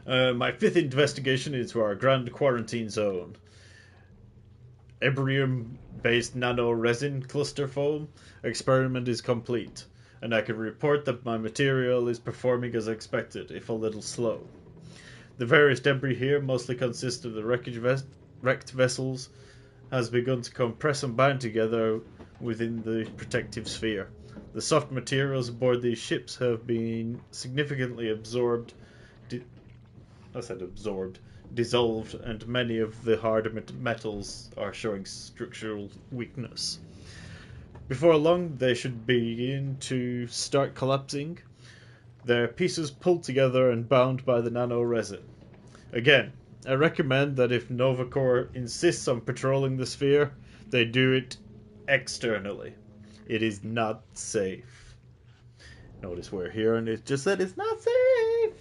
My 5th investigation into our grand quarantine zone. Ebrium-based nano-resin cluster foam experiment is complete, and I can report that my material is performing as expected, if a little slow. The various debris here mostly consist of the wrecked vessels, has begun to compress and bind together within the protective sphere. The soft materials aboard these ships have been significantly absorbed I said absorbed, dissolved, and many of the harder metals are showing structural weakness. Before long, they should begin to start collapsing, their pieces pulled together and bound by the nano-resin. Again, I recommend that if Nova Corps insists on patrolling the sphere, they do it externally. It is not safe. Notice we're here and it just said it's not safe!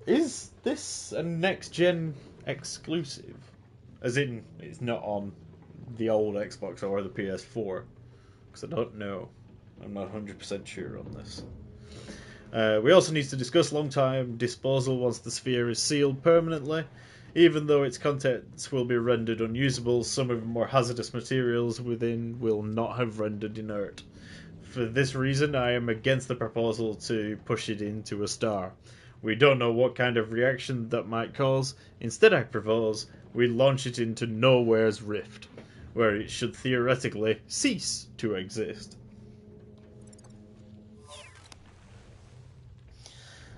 Is this a next-gen exclusive? As in, it's not on the old Xbox or the PS4? Because I don't know. I'm not 100% sure on this. We also need to discuss long-time disposal once the sphere is sealed permanently. Even though its contents will be rendered unusable, some of the more hazardous materials within will not have rendered inert. For this reason, I am against the proposal to push it into a star. We don't know what kind of reaction that might cause. Instead, I propose we launch it into Nowhere's Rift, where it should theoretically cease to exist.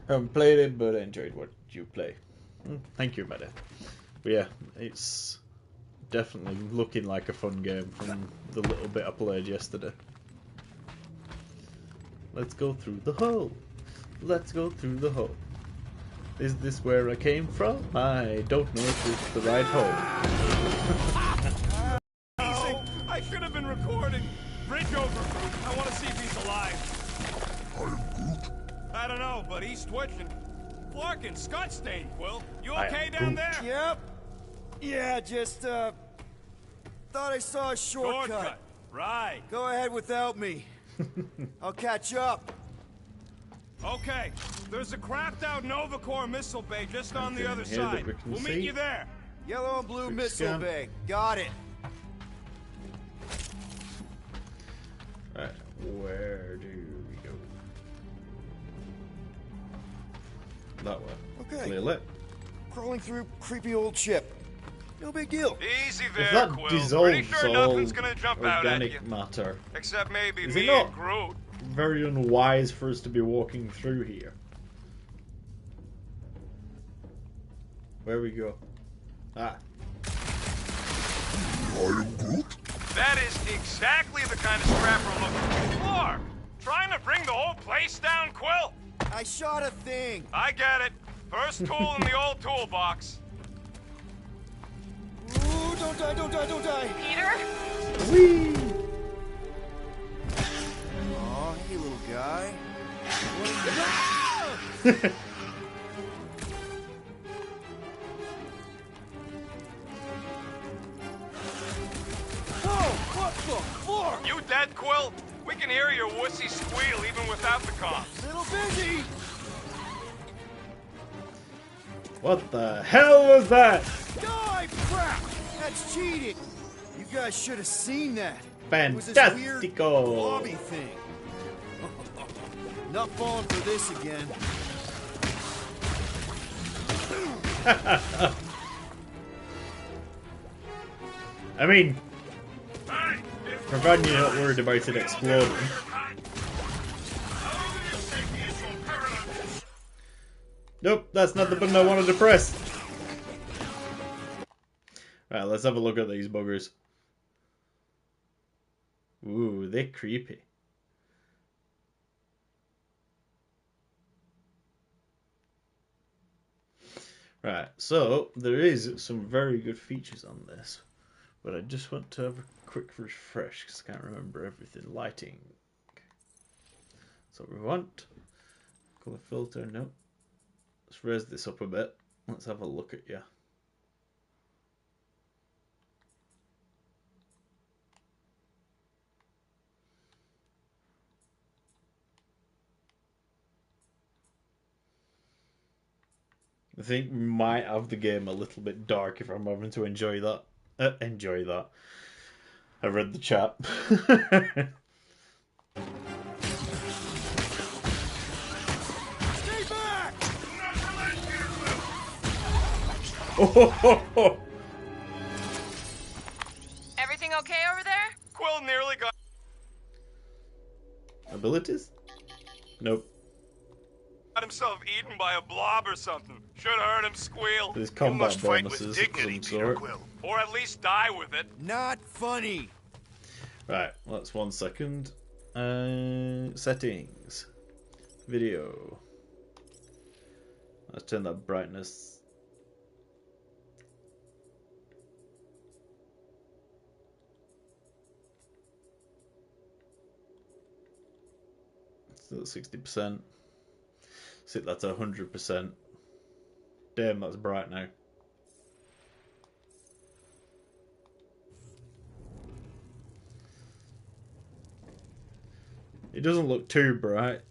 I haven't played it, but I enjoyed what you play. Thank you, Meta. But yeah, it's definitely looking like a fun game from the little bit I played yesterday. Let's go through the hole. Let's go through the hole. Is this where I came from? I don't know if it's the right hole. I should have been recording. Bridge over. I want to see if he's alive. I don't know, but he's twitching. Flarkin, Scott stained, Quill. You okay down there? Yep. Yeah, just, thought I saw a shortcut. Right. Go ahead without me. I'll catch up. Okay. There's a cracked out Nova Corps missile bay just on the other side. We'll meet you there. Yellow and blue Quick missile scan. bay. Got it. Right, where do we go? That way. Okay. Clear lit. Crawling through creepy old ship. No big deal. Easy If there, that Quill. dissolves Pretty sure all nothing's gonna jump out at you. organic matter, Except maybe Is me it not? and Groot. very unwise for us to be walking through here. Where we go? Ah. That is exactly the kind of scrap we're looking for. Trying to bring the whole place down, Quill? I shot a thing. I get it. First tool in the old toolbox. Ooh, don't die, don't die, don't die. Peter? Whee! Aw, hey, little guy. Whoa, what the fuck? You dead, Quill? We can hear your wussy squeal even without the comms. Little busy. What the hell was that? Die, crap! That's cheating. You guys should have seen that. It was this weird Fantastico! blobby thing. Not falling for this again. I mean, providing you're not worried about it exploding. Nope, that's not the button I wanted to press. Right, let's have a look at these buggers. Ooh, they're creepy. Right, so there is some very good features on this, but I just want to have a quick refresh because I can't remember everything. Lighting. So we want color filter. Nope. Let's raise this up a bit. Let's have a look at you. I think we might have the game a little bit dark if I'm having to enjoy that. Enjoy that. I read the chat. Stay back! Oh, Everything okay over there? Quill nearly got... abilities? Nope. himself eaten by a blob or something. Should have heard him squeal. There's You combat must fight with bonuses of dignity, some Peter sort. Quill. Or at least die with it. Not funny. Right, that's 1 second. Settings. Video. Let's turn that brightness. Still at 60%. Set that to 100%. Damn, that's bright now. It doesn't look too bright,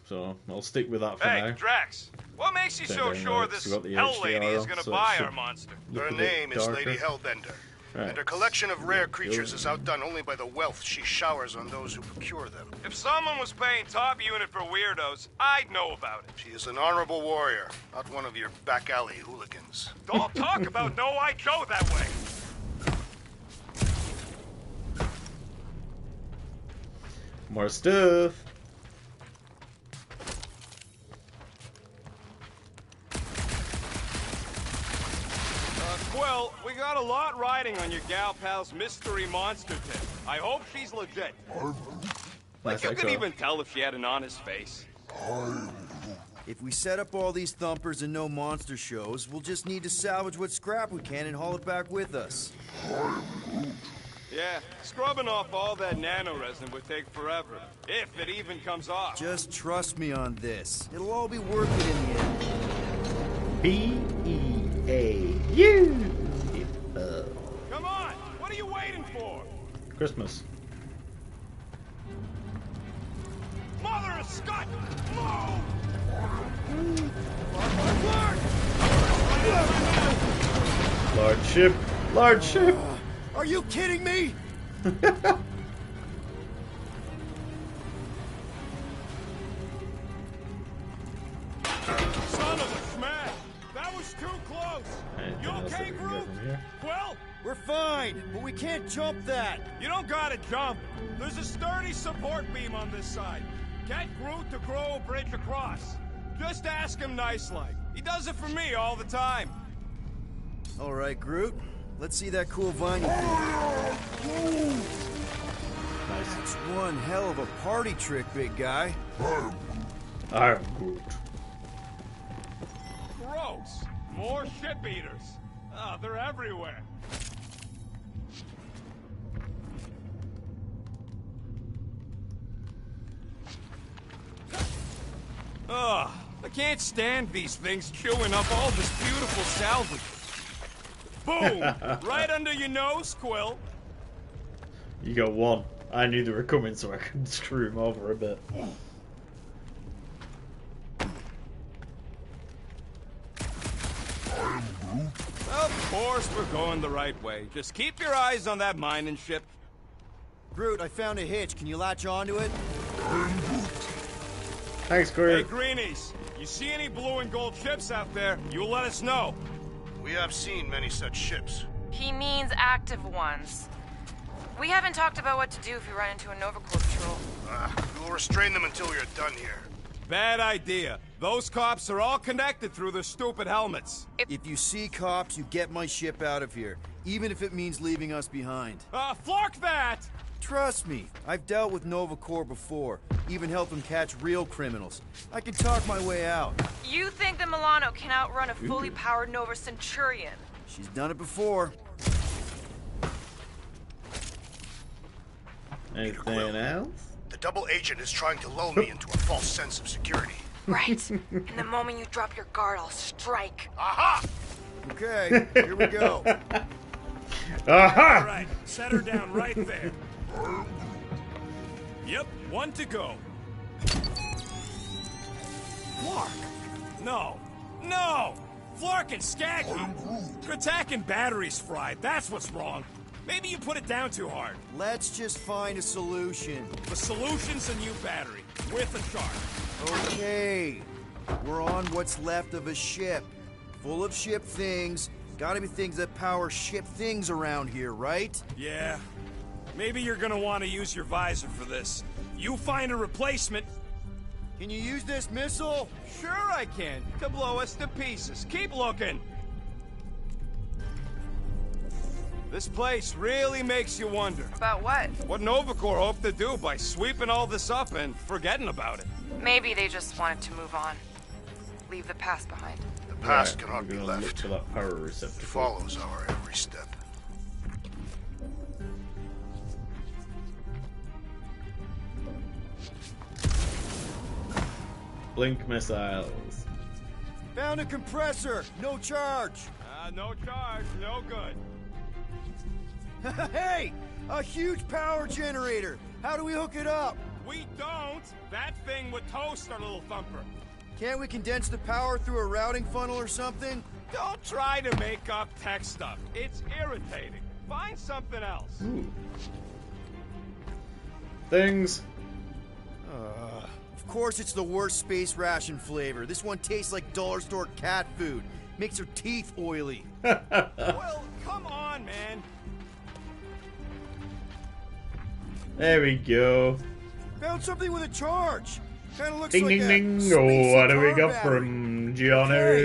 so I'll stick with that for Hey, now. Drax, what makes you so sure this Hell Lady is gonna buy our monster? Her name is Lady Hellbender, and her collection of rare creatures is outdone only by the wealth she showers on those who procure them. If someone was paying top unit for weirdos, I'd know about it. She is an honorable warrior, not one of your back alley hooligans. Don't talk about No White Joe that way. More stuff. Quill, we got a lot riding on your gal pal's mystery monster tip. I hope she's legit. Like, you could even tell if she had an honest face. If we set up all these thumpers and no monster shows, we'll just need to salvage what scrap we can and haul it back with us. Yeah, scrubbing off all that nano resin would take forever, if it even comes off. Just trust me on this. It'll all be worth it in the end. B-E-A-U. Come on, what are you waiting for? Christmas. Mother of Scott! Move! Large ship. Large ship. Are you kidding me? Son of a smash! That was too close! You okay, Groot? Well, We're fine, but we can't jump that. you don't gotta jump. There's a sturdy support beam on this side. Get Groot to grow a bridge across. Just ask him nice-like. He does it for me all the time. All right, Groot. Let's see that cool vine. Nice. It's one hell of a party trick, big guy. I'm Groot. Gross. More ship eaters. Oh, they're everywhere. Ugh, I can't stand these things chewing up all this beautiful salvage. Boom! Right under your nose, Quill. You got one. I knew they were coming, so I could screw him over a bit. Of course we're going the right way. Just keep your eyes on that mining ship. Groot, I found a hitch. Can you latch onto it? Thanks, Hey, Groot. Greenies, you see any blue and gold ships out there, you let us know. We have seen many such ships. He means active ones. We haven't talked about what to do if we run into a Nova Corps patrol. We will restrain them until we are done here. Bad idea. Those cops are all connected through their stupid helmets. If you see cops, you get my ship out of here, even if it means leaving us behind. Flark that! Trust me, I've dealt with Nova Corps before, even helped them catch real criminals. I can talk my way out. You think the Milano can outrun a fully powered Nova Centurion? She's done it before. Anything else? The double agent is trying to lull me into a false sense of security. Right. And the moment you drop your guard, I'll strike. Aha! Okay, here we go. Aha! All right, set her down right there. Yep, one to go. Flark! No! No! Flark and Skaggy! Attack and batteries fried, that's what's wrong. Maybe you put it down too hard. Let's just find a solution. The solution's a new battery, with a charge. Okay, we're on what's left of a ship. Full of ship things. Gotta be things that power ship things around here, right? Yeah. Maybe you're gonna want to use your visor for this. You find a replacement. Can you use this missile? Sure I can. To blow us to pieces. Keep looking. This place really makes you wonder. About what? What Nova Corps hoped to do by sweeping all this up and forgetting about it. Maybe they just wanted to move on. Leave the past behind. The past Right, cannot be we're gonna look left. for that power It receptacle. follows our every step. Blink missiles. Found a compressor. No charge. No charge, no good. Hey! A huge power generator. How do we hook it up? We don't. That thing would toast our little thumper. Can't we condense the power through a routing funnel or something? Don't try to make up tech stuff. It's irritating. Find something else. Ooh. Things. Of course it's the worst space ration flavor. This one tastes like dollar store cat food. Makes her teeth oily. Well, come on, man. There we go. Found something with a charge. Kind of looks Ding like ding a ding. spacey Oh, what do we car got battery. from Johnny? Hey,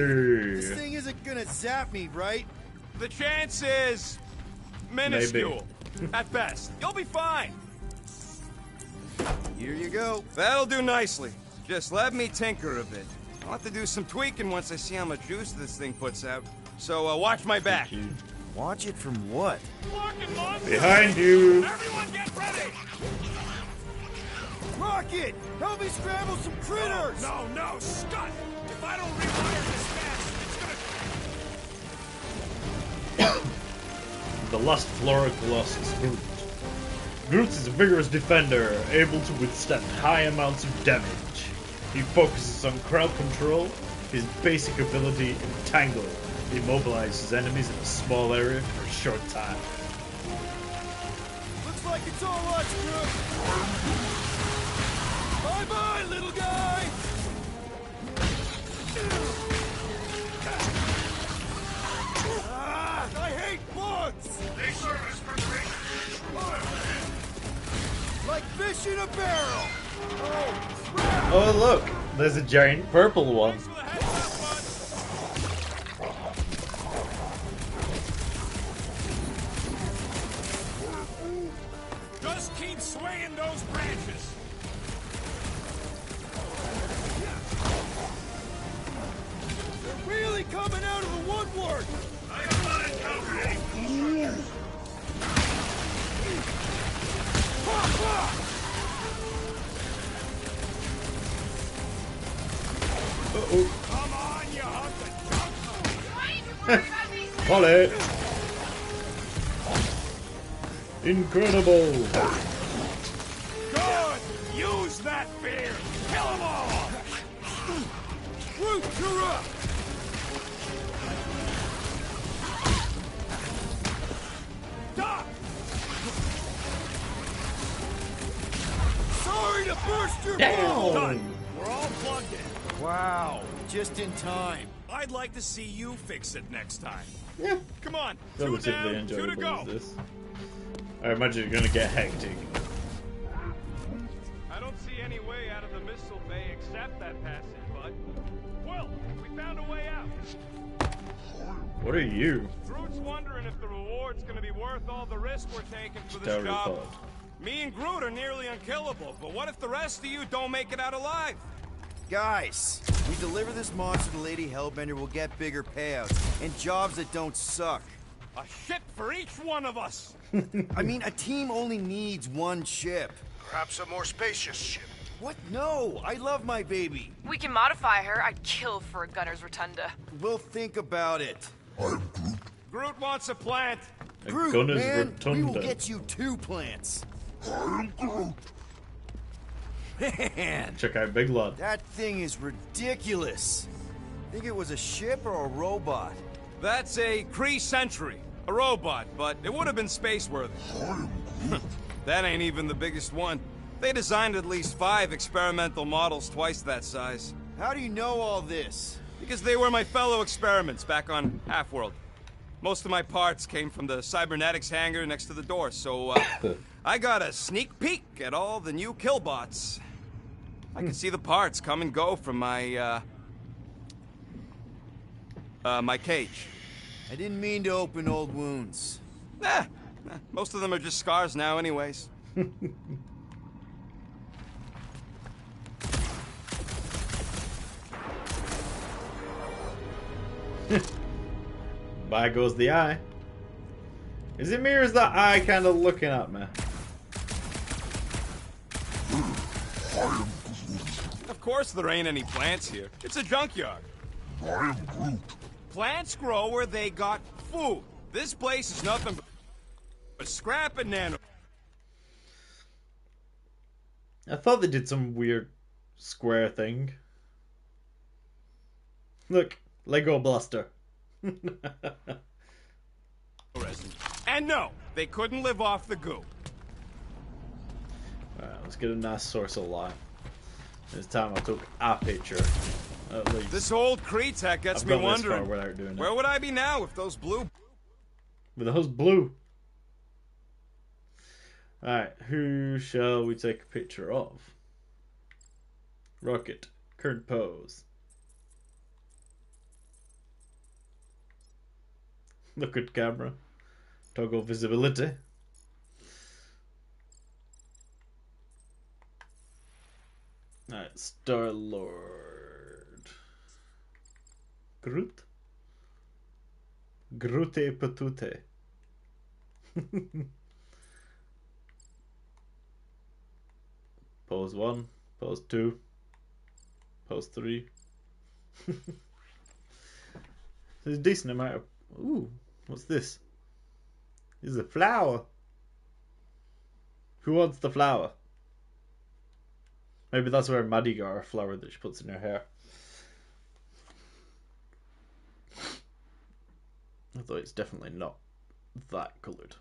this thing isn't gonna zap me, right? The chance is minuscule. At best. You'll be fine. Here you go. That'll do nicely. Just let me tinker a bit. I'll have to do some tweaking once I see how much juice this thing puts out. So watch my back. Watch it from what? Fucking monster! Behind you. Everyone get ready! Rocket! Help me scramble some critters! No, no, Scott! If I don't rewire this fast, it's gonna... The last Flora Colossus, Groot. Groot is a vigorous defender, able to withstand high amounts of damage. He focuses on crowd control. His basic ability, Entangle, immobilizes enemies in a small area for a short time. Looks like it's all us, Groot! Bye-bye, little guy! I hate bugs! They serve as preparation. Like fish in a barrel! Oh, crap! Oh look, there's a giant purple one. Thanks for the heads up, bud. Just keep swaying those branches. They're really coming out of the woodwork! I have not encountered any construction. Uh-oh. Come on, you hunk of junk. Polly! Incredible! Good! Use that beard! Kill them all! Groot, you're up! Doc! Sorry to burst your Down! Done! We're all plugged in. Wow, just in time. I'd like to see you fix it next time. Yeah, Come on, two relatively down, two to enjoyable go. is this. I imagine it's gonna get hectic. I don't see any way out of the missile bay except that passage, bud. Well, we found a way out. What are you? Groot's wondering if the reward's gonna be worth all the risk we're taking for this Story job. pod. Me and Groot are nearly unkillable, but what if the rest of you don't make it out alive? Guys, we deliver this monster to Lady Hellbender, we'll get bigger payouts and jobs that don't suck. A ship for each one of us! I mean, a team only needs one ship. Perhaps a more spacious ship. What? No, I love my baby. We can modify her. I'd kill for a gunner's rotunda. We'll think about it. Groot wants a plant. A Groot, gunner's man, we will rotunda. get you 2 plants. Man, Check out Big Lad. that thing is ridiculous. Think it was a ship or a robot? That's a Kree Sentry. A robot, but it would have been space-worthy. That ain't even the biggest one. They designed at least 5 experimental models twice that size. How do you know all this? Because they were my fellow experiments back on Half-World. Most of my parts came from the cybernetics hangar next to the door, so I got a sneak peek at all the new killbots. I can see the parts come and go from my, my cage. I didn't mean to open old wounds. Most of them are just scars now anyways. By goes the eye. Is it me or is that eye kind of looking at me? Of course there ain't any plants here. It's a junkyard. Plants grow where they got food. This place is nothing but scrap and nano. I thought they did some weird square thing. Look, Lego Blaster. And no, they couldn't live off the goo. Alright, let's get a nice source of light. This time I took a picture, at least. This old Kree-Tech gets I've me gone this far wondering, without doing it. where would I be now if those blue... With those blue. Alright, who shall we take a picture of? Rocket, current pose. Look at camera. Toggle visibility. Alright, Star-Lord. Groot? Groote Patute. Pose 1, pose 2, pose 3. There's a decent amount of... Ooh, what's this? This is a flower. Who wants the flower? Maybe that's where Maddie got her flower that she puts in her hair. Although it's definitely not that coloured.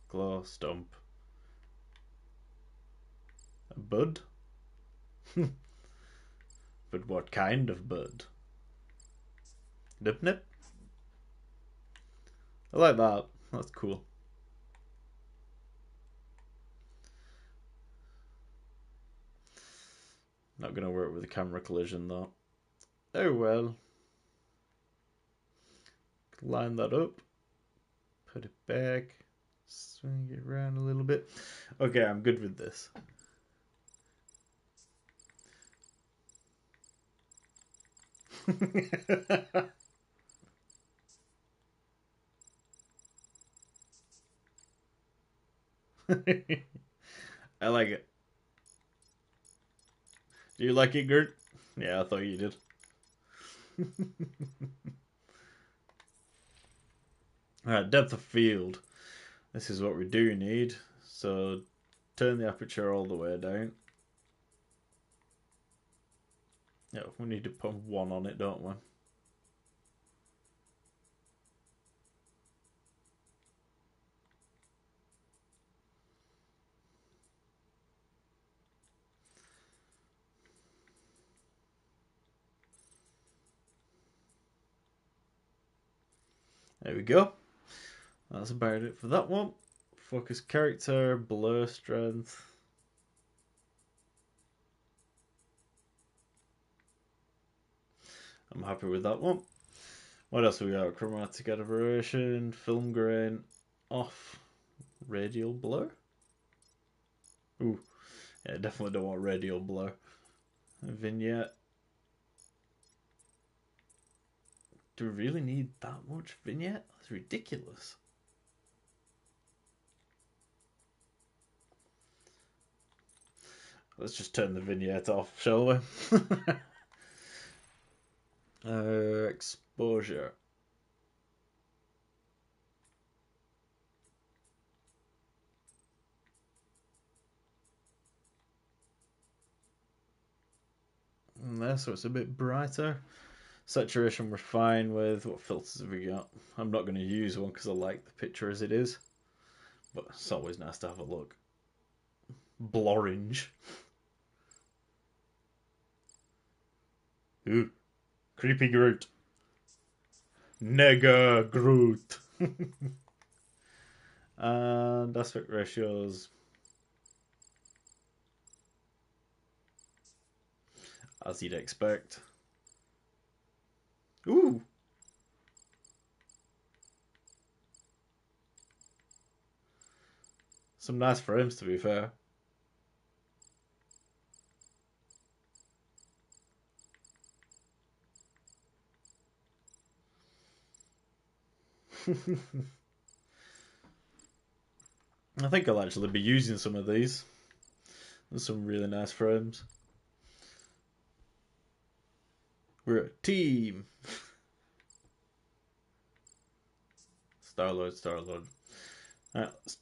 Claw, stump. A bud? But what kind of bud? Nip nip? I like that. That's cool. Not gonna work with a camera collision though. Oh well. Line that up. Put it back. Swing it around a little bit. Okay, I'm good with this. I like it. Do you like it, Gert? Yeah, I thought you did. Alright, depth of field. This is what we do need. So turn the aperture all the way down. Yeah, we need to put 1 on it, don't we? There we go. That's about it for that one. Focus character, blur strength. I'm happy with that one. What else have we got? Chromatic aberration, film grain, off, radial blur. Ooh, yeah, definitely don't want radial blur. Vignette. Do we really need that much vignette? That's ridiculous. Let's just turn the vignette off, shall we? Exposure. And there, so it's a bit brighter. Saturation we're fine with. What filters have we got? I'm not going to use one because I like the picture as it is. But it's always nice to have a look. Blorange. Ooh. Creepy Groot. Nega Groot. And aspect ratios. As you'd expect. Ooh! Some nice frames, to be fair. I think I'll actually be using some of these. There's some really nice frames. We're a team. Star-Lord. Alright, let's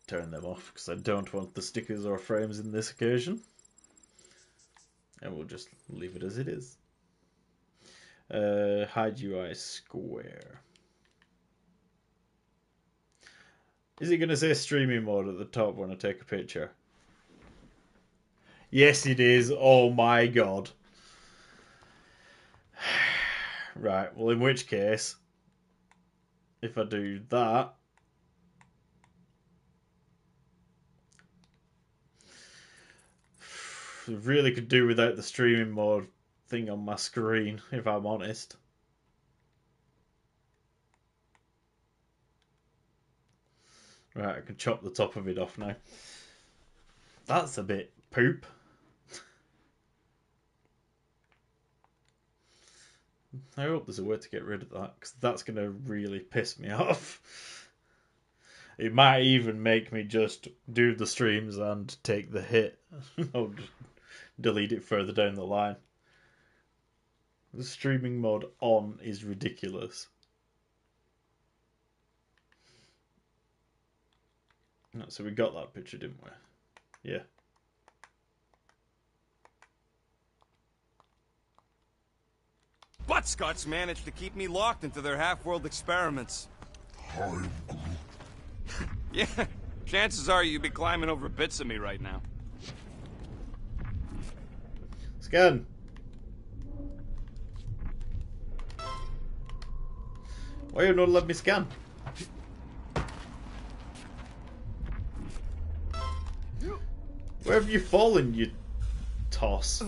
turn them off because I don't want the stickers or frames in this occasion. And we'll just leave it as it is. Hide UI square. Is it going to say streaming mode at the top when I take a picture? Yes, it is. Oh my god. Right, well, in which case, if I do that, I really could do without the streaming mode thing on my screen, if I'm honest. Right, I can chop the top of it off now. That's a bit poop. I hope there's a way to get rid of that, because that's going to really piss me off. It might even make me just do the streams and take the hit. I'll just delete it further down the line. The streaming mode on is ridiculous. So we got that picture, didn't we? Yeah. Buttscots managed to keep me locked into their half-world experiments. Yeah, chances are you'd be climbing over bits of me right now. Scan. Why you not let me scan? Where have you fallen, you toss?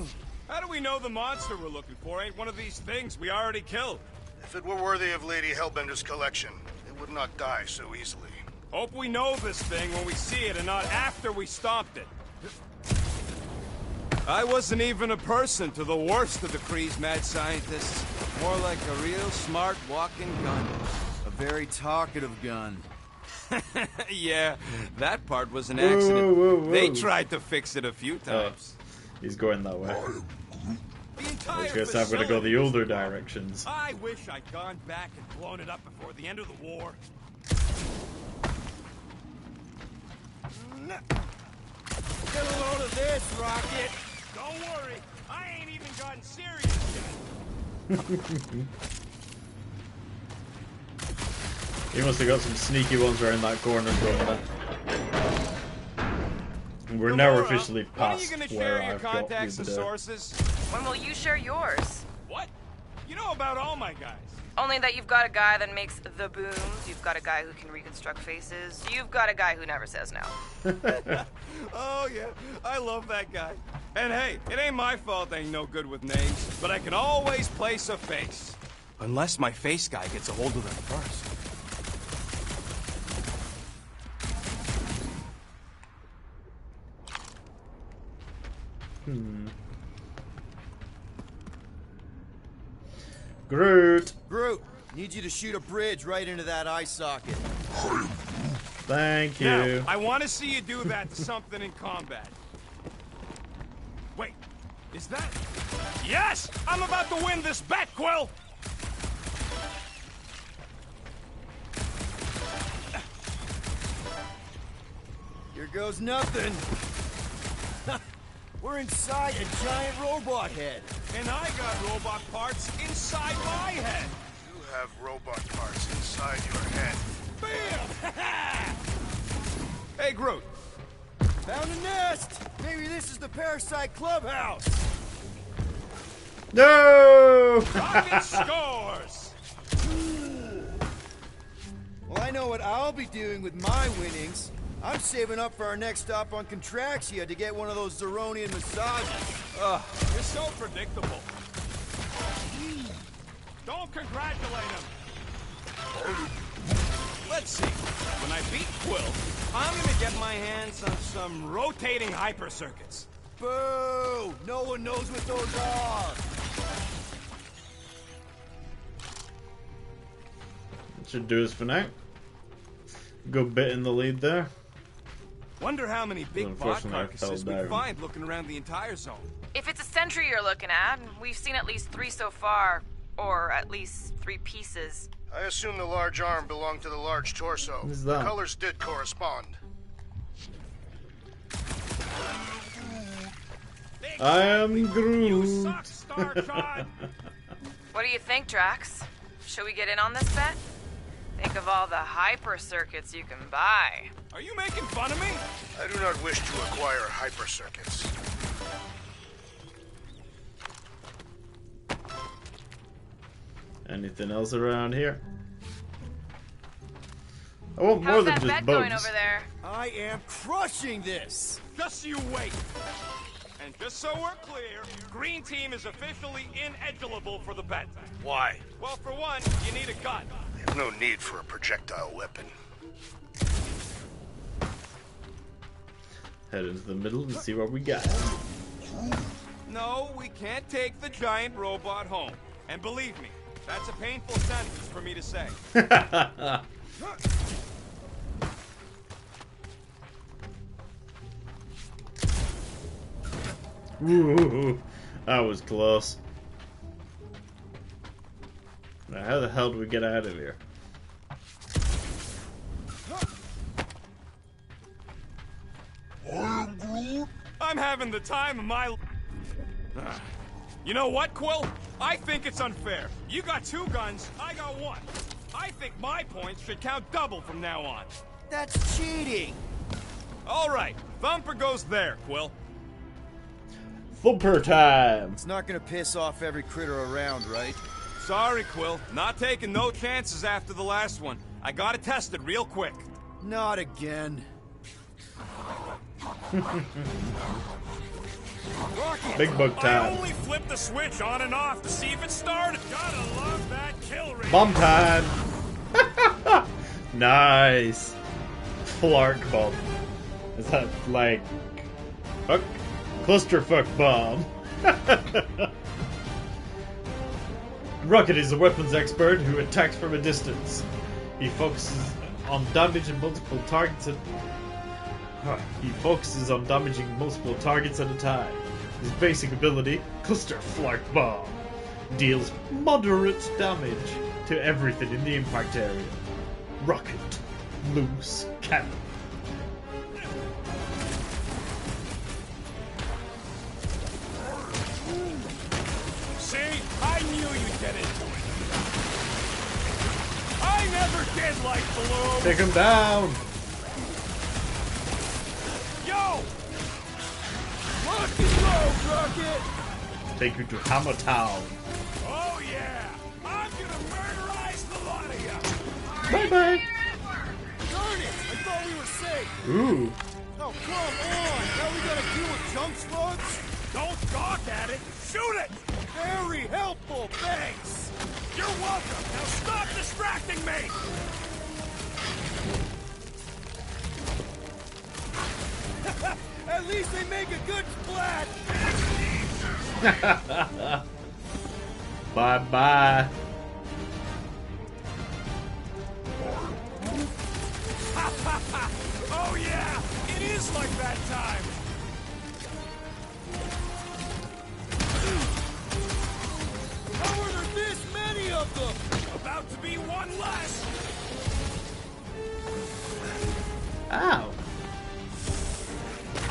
How do we know the monster we're looking for ain't one of these things we already killed? If it were worthy of Lady Hellbender's collection, it would not die so easily. Hope we know this thing when we see it and not after we stomped it. I wasn't even a person to the worst of the Kree's mad scientists. More like a real smart walking gun. A very talkative gun. Yeah, that part was an accident. Whoa. They tried to fix it a few times. He's going that way. The entire I guess I'm gonna go the facility was older wrong. directions. I wish I'd gone back and blown it up before the end of the war. Get a load of this, Rocket! Don't worry, I ain't even gotten serious yet. He must have got some sneaky ones around that corner somewhere. And we're now Gamora, officially when are you past gonna where share your I've got contacts with and the... sources? When will you share yours? What? You know about all my guys. Only that you've got a guy that makes the booms, you've got a guy who can reconstruct faces, you've got a guy who never says no. Oh yeah, I love that guy. And hey, it ain't my fault I ain't no good with names, but I can always place a face. Unless my face guy gets a hold of them first. Groot! Groot, need you to shoot a bridge right into that eye socket. Thank you. Now, I want to see you do that to something in combat. Wait, is that... Yes! I'm about to win this bet, Quill! Here goes nothing. We're inside a giant robot head. And I got robot parts inside my head. You have robot parts inside your head. Bam! Hey, Groot. Found a nest. Maybe this is the Parasite Clubhouse. No! Rocket scores! Well, I know what I'll be doing with my winnings. I'm saving up for our next stop on Contraxia to get one of those Zeronian massages. Ugh, you're so predictable. Don't congratulate him. Let's see. When I beat Quill, I'm gonna get my hands on some rotating hyper circuits. Boo! No one knows what those are. Should do this for now. Go bit in the lead there. Wonder how many big bot Unfortunately, I carcasses fell we down. find looking around the entire zone. If it's a sentry you're looking at, we've seen at least 3 so far. Or at least 3 pieces. I assume the large arm belonged to the large torso. Who's The that? colors did correspond. I am Groot. You suck, Star Trod. What do you think, Drax? Should we get in on this bet? Think of all the hyper circuits you can buy. Are you making fun of me? I do not wish to acquire hyper circuits. Anything else around here? I want more How's than that just bet bugs. going over there? I am crushing this. Just you wait. And just so we're clear, Green Team is officially ineligible for the bet. Why? Well, for one, you need a gun. I have no need for a projectile weapon. Head into the middle and see what we got. No, we can't take the giant robot home. And believe me, that's a painful sentence for me to say. Ooh, that was close. Now, how the hell do we get out of here? I'm having the time of my... You know what, Quill? I think it's unfair. You got 2 guns, I got 1. I think my points should count double from now on. That's cheating. All right, Thumper goes there, Quill. Thumper time! It's not gonna piss off every critter around, right? Sorry, Quill. Not taking no chances after the last one. I got it tested real quick. Not again. Rocket, Big bug I time. only flipped the switch on and off to see if it started. Gotta love that kill rate. Bomb time! Nice! Flark bomb. Is that like... Fuck? Clusterfuck bomb. Rocket is a weapons expert who attacks from a distance. He focuses on damaging multiple targets at... a time. His basic ability, Cluster Flark Bomb, deals moderate damage to everything in the impact area. Rocket, loose cannon. See? I knew you'd get into it. I never did like Blue. Take him down! Yo! Rock and roll, Rocket! Take you to Hammer Town. Oh yeah! I'm gonna murderize the lot of you. Bye bye! Darn it! I thought we were safe! Ooh. Oh, come on! Now we gotta deal with jump slugs? Don't gawk at it. Shoot it. Very helpful, thanks! You're welcome. Now stop distracting me. At least they make a good splat! Bye bye. Oh yeah! It is like that time. How are there this many of them? About to be one less. Ow.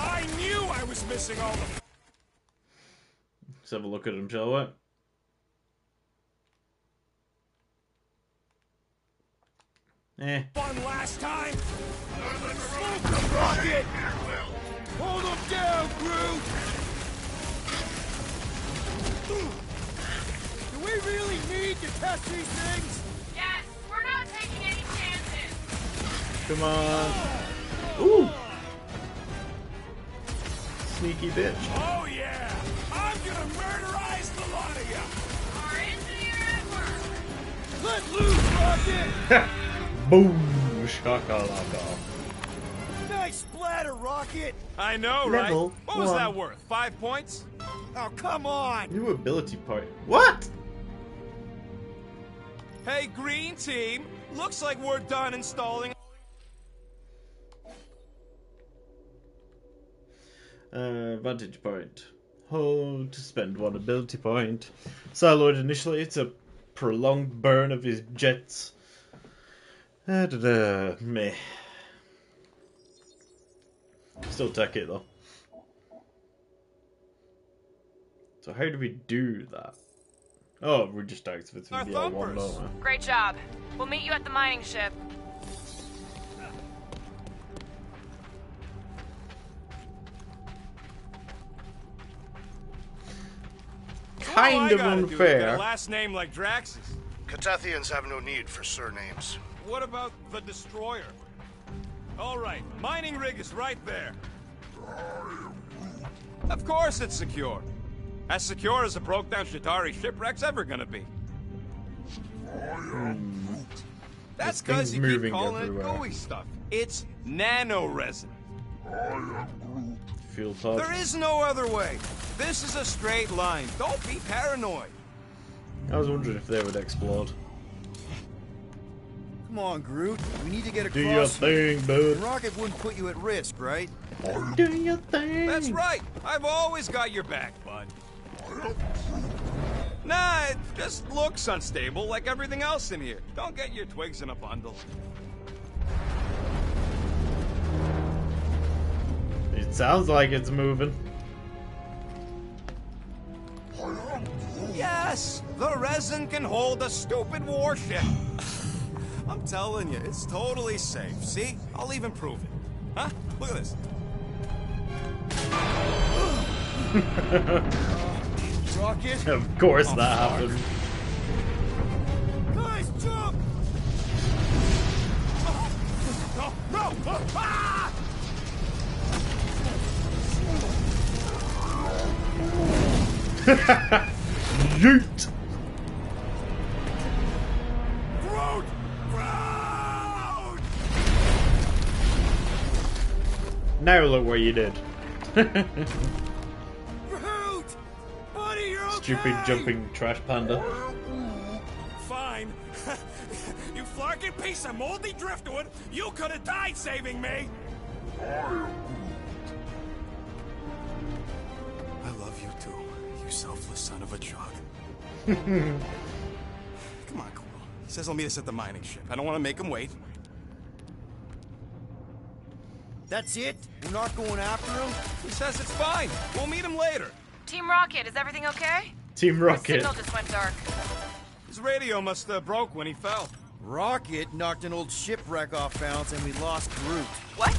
I knew I was missing all the... Let's have a look at him, shall we? Fun last time. Smoke them, Rocket! Hold them down, Groot! Do we really need to test these things? Yes, we're not taking any chances. Come on. Ooh! Sneaky bitch. Oh yeah! I'm gonna murderize the lot of you! Our engineer at work! Let loose, Rocket! Boom! Shakalaka. Nice splatter, Rocket! I know, right? Level What was 1. that worth? 5 points? Oh, come on! New ability point. What? Hey, green team! Looks like we're done installing. Vantage point. Oh, to spend 1 ability point. Siloed initially, it's a prolonged burn of his jets. Meh. Still take it though. So how do we do that? Oh, we're just activating Our the L1, thumpers. don't we? Great job. We'll meet you at the mining ship. Kind of Got a unfair. last name like Drax's. Catathians have no need for surnames. What about the destroyer? All right, mining rig is right there. Of course it's secure. As secure as a broke-down Shatari shipwreck's ever gonna be. That's This thing's because you keep moving calling everywhere. it gooey stuff. It's nano-resin. Fuel pod. There is no other way. This is a straight line. Don't be paranoid. I was wondering if they would explode. Come on, Groot. We need to get across. Do your thing, bud. Rocket wouldn't put you at risk, right? Do your thing. That's right. I've always got your back, bud. Nah, it just looks unstable like everything else in here. Don't get your twigs in a bundle. It sounds like it's moving. Yes, the resin can hold a stupid warship. I'm telling you, it's totally safe. See? I'll even prove it. Huh? Look at this. Rocket? Of course that happened. Guys, jump! No, no! Ah! Yeet! Groot! Groot! Now look what you did. Groot! Buddy, you're okay! Stupid jumping trash panda. Fine. You flarking piece of moldy driftwood! You could have died saving me! I love you too, you selfless son of a truck. Come on, Quill. He says he'll meet us at the mining ship. I don't want to make him wait. That's it? We're not going after him? He says it's fine. We'll meet him later. Team Rocket, is everything okay? Team The Rocket. signal just went dark. His radio must have broke when he fell. Rocket knocked an old shipwreck off balance and we lost Groot. What?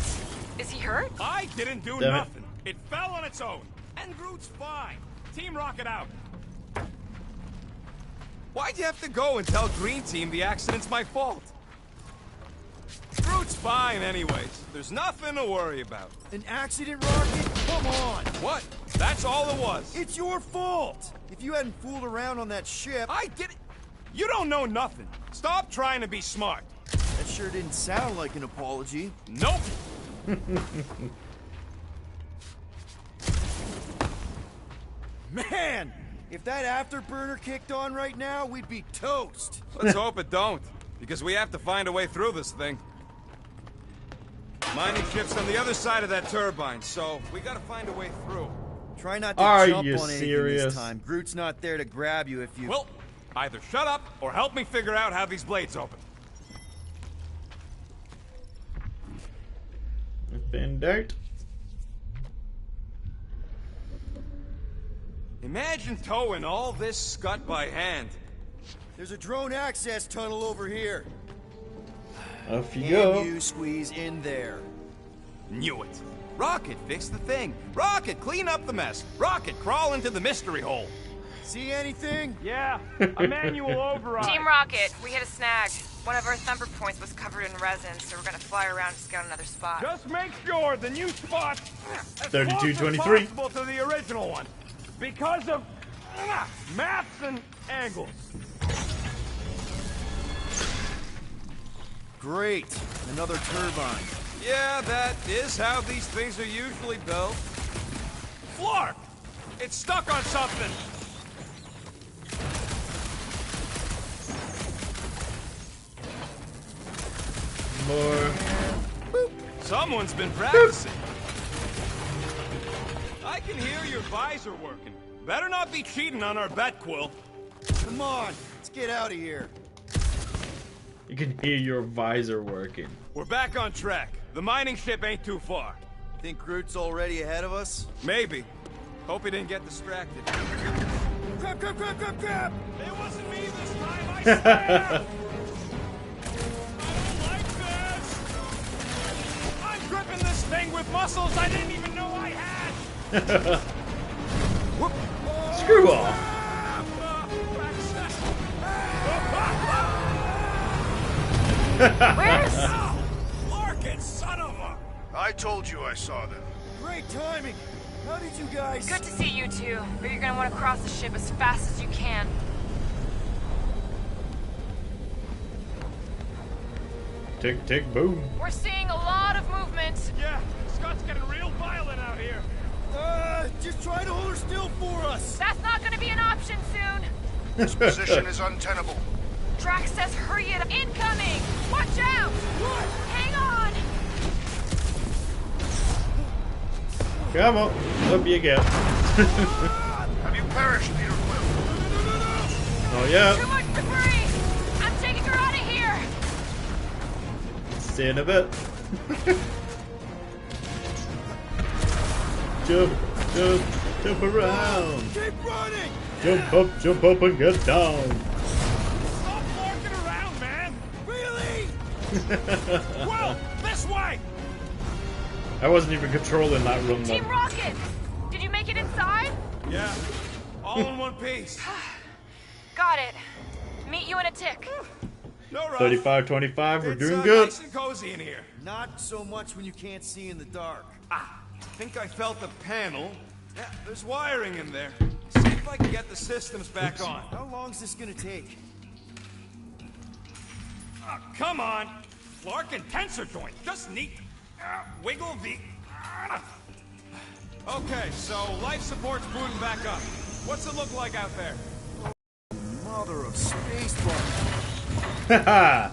Is he hurt? I didn't do Damn it. nothing. It fell on its own. And Groot's fine. Team Rocket out. Why'd you have to go and tell Green Team the accident's my fault? Groot's fine anyways. There's nothing to worry about. An accident, Rocket? Come on! What? That's all it was. It's your fault! If you hadn't fooled around on that ship... I did it. You don't know nothing. Stop trying to be smart. That sure didn't sound like an apology. Nope. Man! If that afterburner kicked on right now, we'd be toast! Let's hope it don't, because we have to find a way through this thing. Mining ship's on the other side of that turbine, so we gotta find a way through. Try not to Are jump you on anything serious? this time. Groot's not there to grab you if you... Well, either shut up or help me figure out how these blades open. Been out. Imagine towing all this scut by hand. There's a drone access tunnel over here. Off you And go. you squeeze in there. Knew it. Rocket, fix the thing. Rocket, clean up the mess. Rocket, crawl into the mystery hole. See anything? Yeah, a manual override. Team Rocket, we hit a snag. One of our thumper points was covered in resin, so we're gonna fly around to scout another spot. Just make sure the new spot's as 32-23. close as possible to the original one. Because of maths and angles. Great. Another turbine. Yeah, that is how these things are usually built. Flark! It's stuck on something! More. Boop. Someone's been practicing. I can hear your visor working. Better not be cheating on our bet, Quill. Come on, let's get out of here. You can hear your visor working. We're back on track. The mining ship ain't too far. Think Groot's already ahead of us? Maybe. Hope he didn't get distracted. Crap, crap, crap, crap, crap! It wasn't me this time, I swear! I don't like this! I'm gripping this thing with muscles I didn't even know I had! Screw off! Where's... Larkin, son of a... I told you I saw them. Great timing. How did you guys... Good to see you two, but you're gonna want to cross the ship as fast as you can. Tick, tick, boom. We're seeing a lot of movement. Yeah, Scott's getting real violent out here. Just try to hold her still for us. That's not gonna be an option soon. This position is untenable. Drax says hurry it up. Incoming! Watch out! What? Hang on! Come on, up you go. Have you perished, Peter Quill? Oh yeah. Too much debris! I'm taking her out of here! See you in a bit. Jump, jump, jump around. Keep running! Jump up and get down. Stop walking around, man! Really? Well, this way! I wasn't even controlling that run Team though. Rocket! Did you make it inside? Yeah, all in one piece. Got it. Meet you in a tick. No rush. 35-25, we're It's, doing good. nice and cozy in here. Not so much when you can't see in the dark. I think I felt the panel. Yeah, there's wiring in there. See if I can get the systems back on. How long's this gonna take? Oh, come on. Larkin tensor joint. Just neat. Wiggle the... Okay, so life support's booting back up. What's it look like out there? Mother of spacebar. Haha.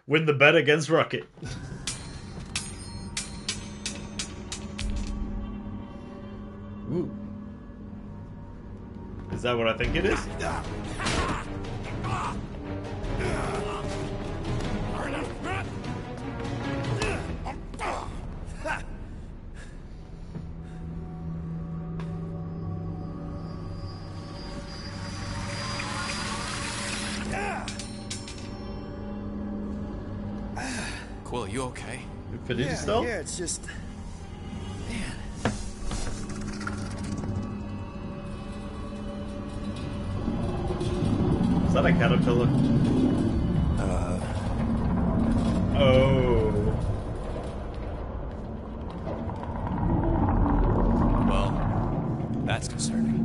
Win the bet against Rocket. Ooh. Is that what I think it is? Quill, you okay? Infinity Stone? Yeah, it's just... Man. Is that a caterpillar? Oh. Well, that's concerning.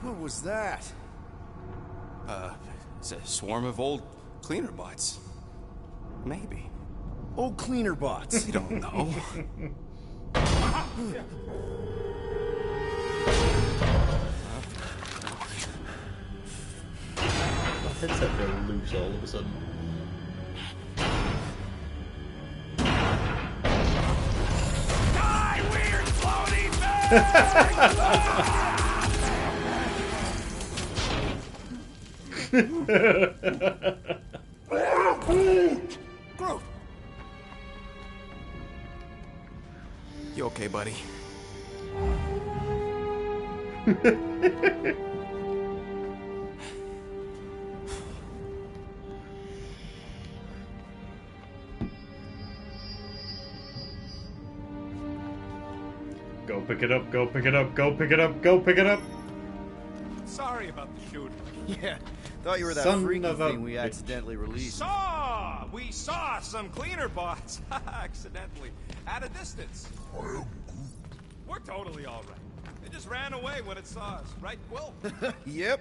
What was that? It's a swarm of old cleaner bots. Maybe. Old cleaner bots. I don't know. My headset fell loose all of a sudden. Die, weird floaty Groot! You okay, buddy? Go pick it up, go pick it up, go pick it up, go pick it up! Sorry about the shooting. Yeah, thought you were that Son freaky of a thing we bitch. accidentally released. We saw some cleaner bots accidentally at a distance. We're totally all right. They just ran away when it saw us, right, Quill? Yep,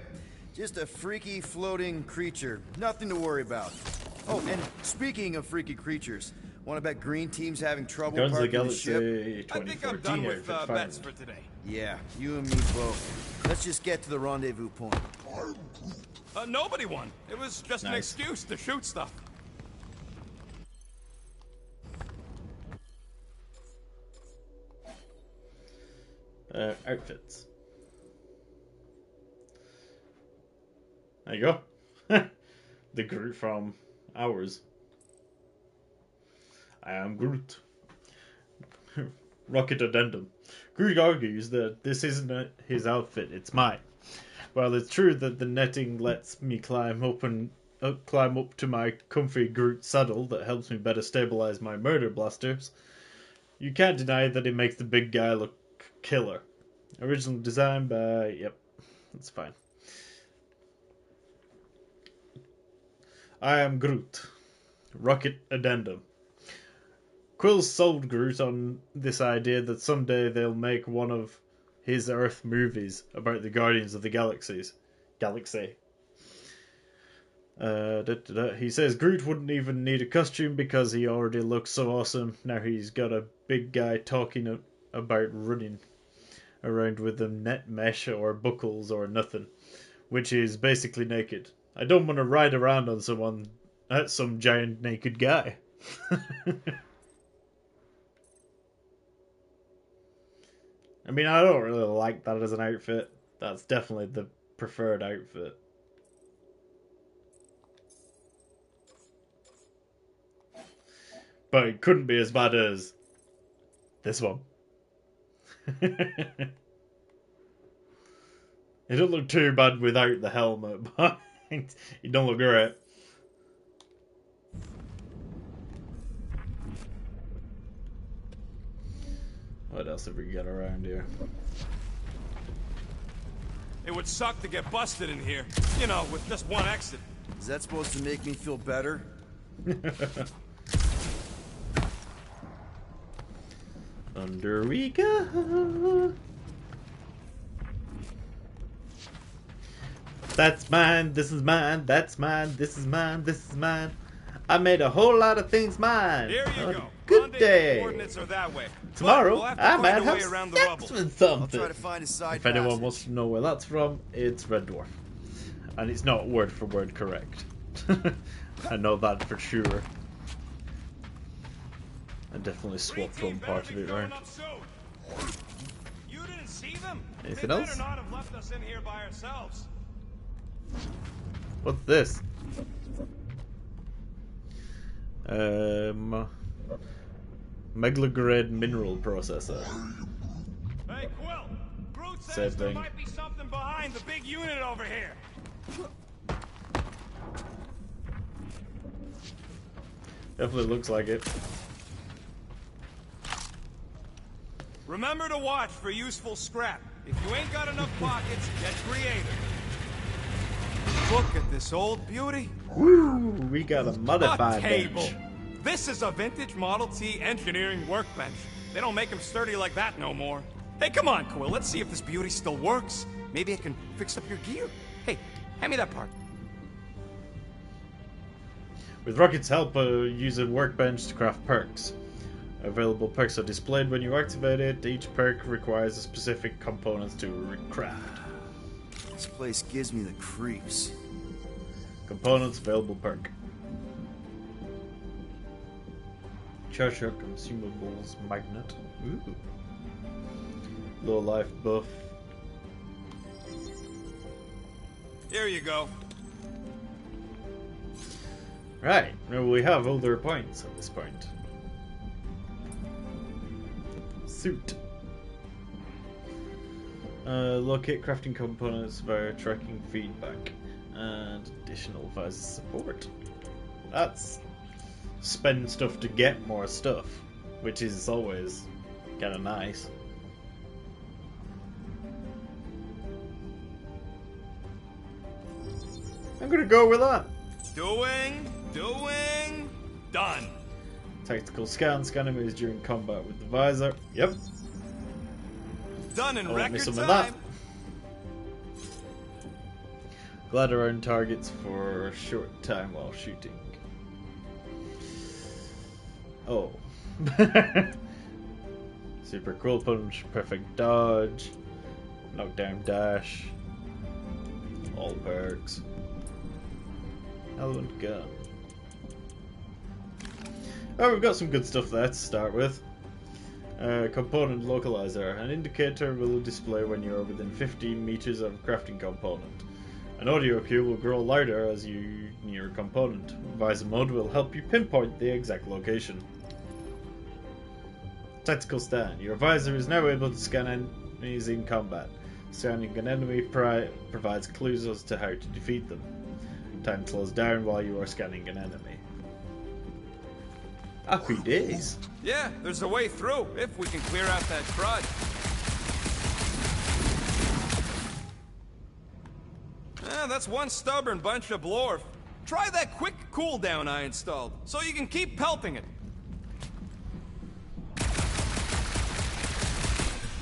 just a freaky floating creature. Nothing to worry about. Oh, and speaking of freaky creatures, want to bet Green Team's having trouble Guardians of the parking the ship? Galaxy I think I'm 2014 done with outfit bets finally. for today. Yeah, you and me both. Let's just get to the rendezvous point. Nobody won. It was just an Nice. excuse to shoot stuff. Outfits. There you go. The Groot from Ours. I am Groot. Rocket Addendum. Groot argues that this isn't his outfit, it's mine. While it's true that the netting lets me climb up to my comfy Groot saddle that helps me better stabilize my murder blasters, you can't deny that it makes the big guy look killer. Original design by... Yep, that's fine. I am Groot. Rocket Addendum. Quill sold Groot on this idea that someday they'll make one of his Earth movies about the Guardians of the Galaxy. He says Groot wouldn't even need a costume because he already looks so awesome. Now he's got a big guy talking about running around with a net mesh or buckles or nothing, which is basically naked. I don't want to ride around on some giant naked guy. I mean, I don't really like that as an outfit. That's definitely the preferred outfit. But it couldn't be as bad as this one. It don't look too bad without the helmet, but it don't look great. What else have we got around here? It would suck to get busted in here, you know, with just one exit. Is that supposed to make me feel better? Under we go. That's mine, this is mine, that's mine, this is mine, this is mine. I made a whole lot of things mine. Here you On go. a good Rendezvous day. coordinates are that way. Tomorrow, But we'll have to I find might a way have around the sex rubble. with I'll something. try to find a side If anyone passage. wants to know where that's from, it's Red Dwarf. And it's not word for word correct. I know that for sure. I definitely swapped one part of it around. You didn't see them? Anything They else? better not have left us in here by ourselves. What's this? Megalograde mineral processor. Hey, Quill! Groot Same says there thing. might be something behind the big unit over here. Definitely looks like it. Remember to watch for useful scrap. If you ain't got enough pockets, get creative. Look at this old beauty. Woo! We got a A modified table. bench. This is a vintage Model T engineering workbench. They don't make them sturdy like that no more. Hey, come on, Quill. Let's see if this beauty still works. Maybe I can fix up your gear. Hey, hand me that part. With Rocket's help, use a workbench to craft perks. Available perks are displayed when you activate it. Each perk requires a specific components to craft. This place gives me the creeps. Components available perk. Charge your consumables magnet. Ooh. Low life buff. Here you go. Right, now we have other points at this point. Suit. Locate crafting components via tracking feedback and additional visor support. That's spend stuff to get more stuff, which is always kind of nice. gonna go with that. Doing, done. Tactical scan enemies during combat with the visor. Yep. Done in I want me record some time. of that. Glide around targets for a short time while shooting. Oh. Super Quill Punch, Perfect Dodge, Knockdown Dash, all perks. Element Gun. Oh, we've got some good stuff there to start with. Component Localizer. An indicator will display when you are within 15 meters of a crafting component. An audio cue will grow louder as you near a component. Visor mode will help you pinpoint the exact location. Tactical Stand. Your visor is now able to scan enemies in combat. Scanning an enemy provides clues as to how to defeat them. Time slows down while you are scanning an enemy. Happy days. Yeah, there's a way through if we can clear out that crud. That's one stubborn bunch of blorf. Try that quick cooldown I installed, so you can keep pelting it.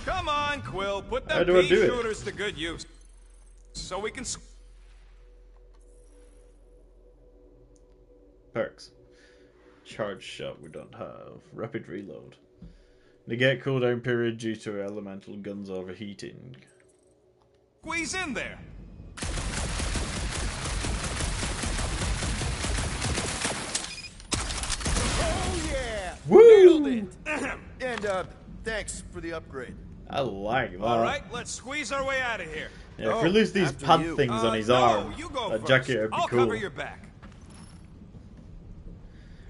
Come on, Quill, put them pea shooters to good use. So we can... Perks. Charge shot we don't have. Rapid reload. Negate cooldown period due to elemental guns overheating. Squeeze in there. Oh yeah! Woo! Nailed it! And thanks for the upgrade. I like that. Alright, let's squeeze our way out of here. Yeah, if we lose these after pad you. things on his No, arm, you go that first. jacket would be I'll cool. cover your back.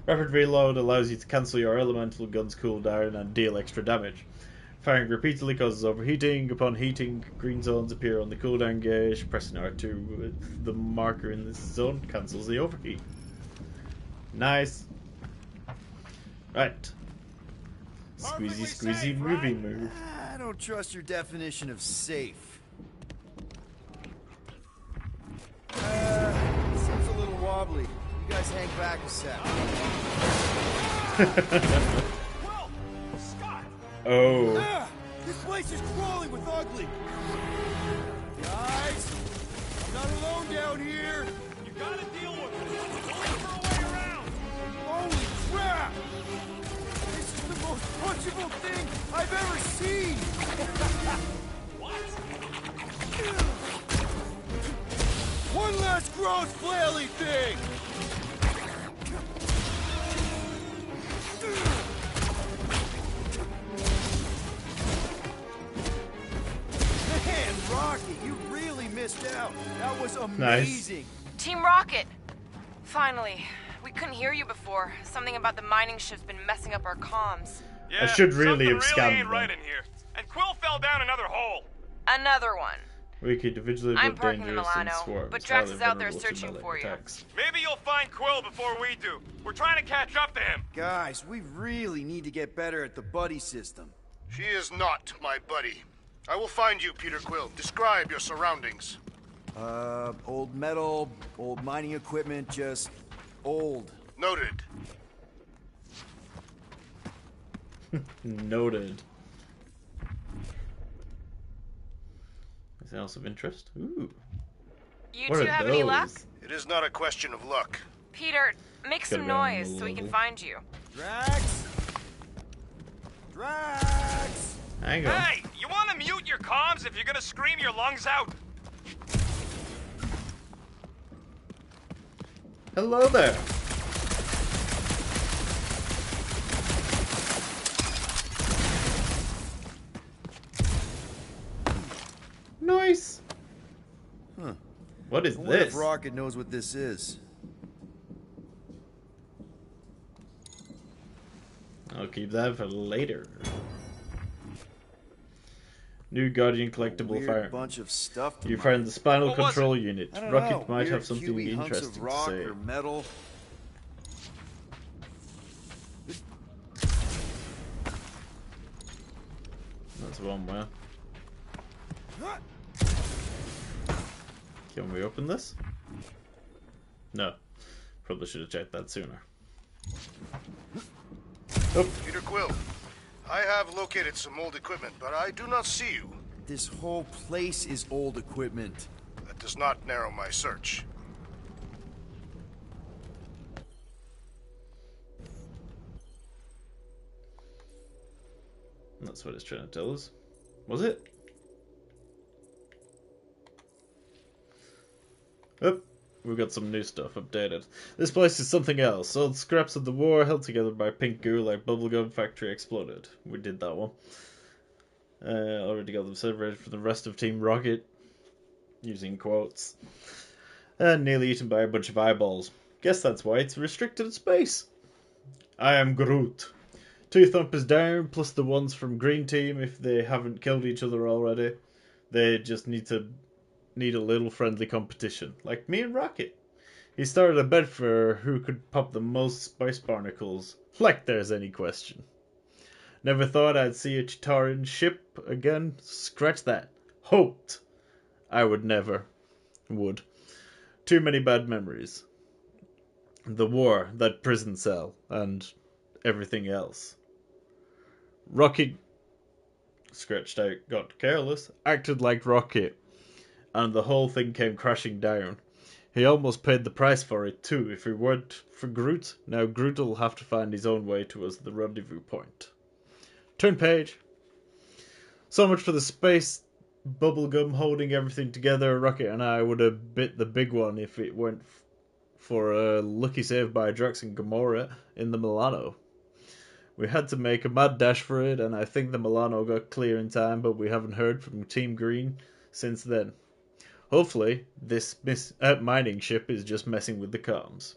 Rapid reload allows you to cancel your elemental gun's cooldown and deal extra damage. Firing repeatedly causes overheating. Upon heating, green zones appear on the cooldown gauge. Pressing R2 with the marker in this zone cancels the overheat. Nice. Right. Squeezy, squeezy, safe, movie right? move. I don't trust your definition of safe. Seems a little wobbly. You guys hang back a sec. Well, Scott! Oh. This place is crawling with ugly. Guys, I'm not alone down here. You gotta deal with it. Look for a way around. Holy crap! This is the most punchable thing I've ever seen. What? One last gross flaily thing. Man, Rocky, you really missed out. That was amazing. Team Rocket! Finally. We couldn't hear you before. Something about the mining ship's been messing up our comms. Yeah, I should really have something scanned ain't them. right in here. And Quill fell down another hole. Another one. Weak, individually I'm but parking in dangerous in Milano, swarms. but Drax highly is out there vulnerable to searching melee for you. attacks. Maybe you'll find Quill before we do. We're trying to catch up to him. Guys, we really need to get better at the buddy system. She is not my buddy. I will find you, Peter Quill. Describe your surroundings. Old metal, old mining equipment, just old. Noted. Noted. Anything else of interest? Ooh. You What two are have any luck? those? It is not a question of luck. Peter, make some Get around noise the so we can level. find you. Drax! Drax! Hang on. Hey, you want to mute your comms if you're gonna scream your lungs out? Hello there. Nice. Huh. What is I wonder this? if Rocket knows what this is. I'll keep that for later. New Guardian collectible Weird fire. bunch of stuff. You found the spinal What was control unit. I don't Rocket know. might Weird have something cubey hunks interesting of to rock say. or metal. That's one way. Can we open this? No. Probably should have checked that sooner. Peter Quill, I have located some old equipment, but I do not see you. This whole place is old equipment. That does not narrow my search. That's what it's trying to tell us. Was it? Oh, we've got some new stuff updated. This place is something else. Old scraps of the war held together by pink goo like bubblegum factory exploded. We did that one. Already got them separated from the rest of Team Rocket. Using quotes. And nearly eaten by a bunch of eyeballs. Guess that's why it's restricted space. I am Groot. 2 thumpers down, plus the ones from Green Team if they haven't killed each other already. They just need a little friendly competition, like me and Rocket. He started a bet for who could pop the most spice barnacles, like there's any question. Never thought I'd see a Chitaurian ship again. Scratch that. Hoped I would never. Would. Too many bad memories. The war, that prison cell, and everything else. Rocket scratched out, got careless, acted like Rocket, and the whole thing came crashing down. He almost paid the price for it too. If it weren't for Groot, now Groot will have to find his own way towards the rendezvous point. Turn page. So much for the space bubblegum holding everything together. Rocket and I would have bit the big one if it weren't for a lucky save by Drax and Gamora in the Milano. We had to make a mad dash for it, and I think the Milano got clear in time, but we haven't heard from Team Green since then. Hopefully, this mining ship is just messing with the comms.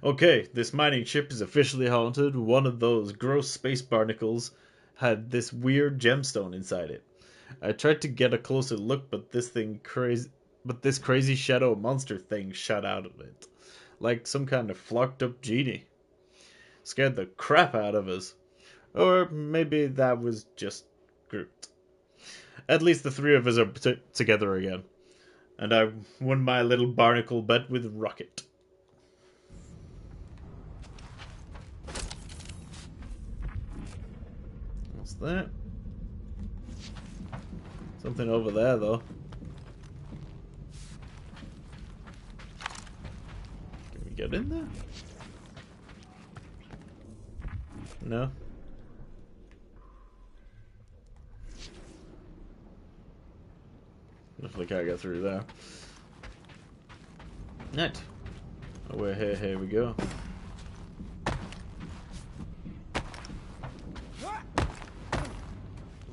Okay, this mining ship is officially haunted. One of those gross space barnacles had this weird gemstone inside it. I tried to get a closer look, but this crazy shadow monster thing shot out of it, like some kind of flocked up genie. Scared the crap out of us. Or maybe that was just Groot. At least the 3 of us are together again. And I won my little barnacle bet with Rocket. What's that? Something over there, though. Can we get in there? No? Definitely can't get through there. Net. Oh, we're here. Here we go.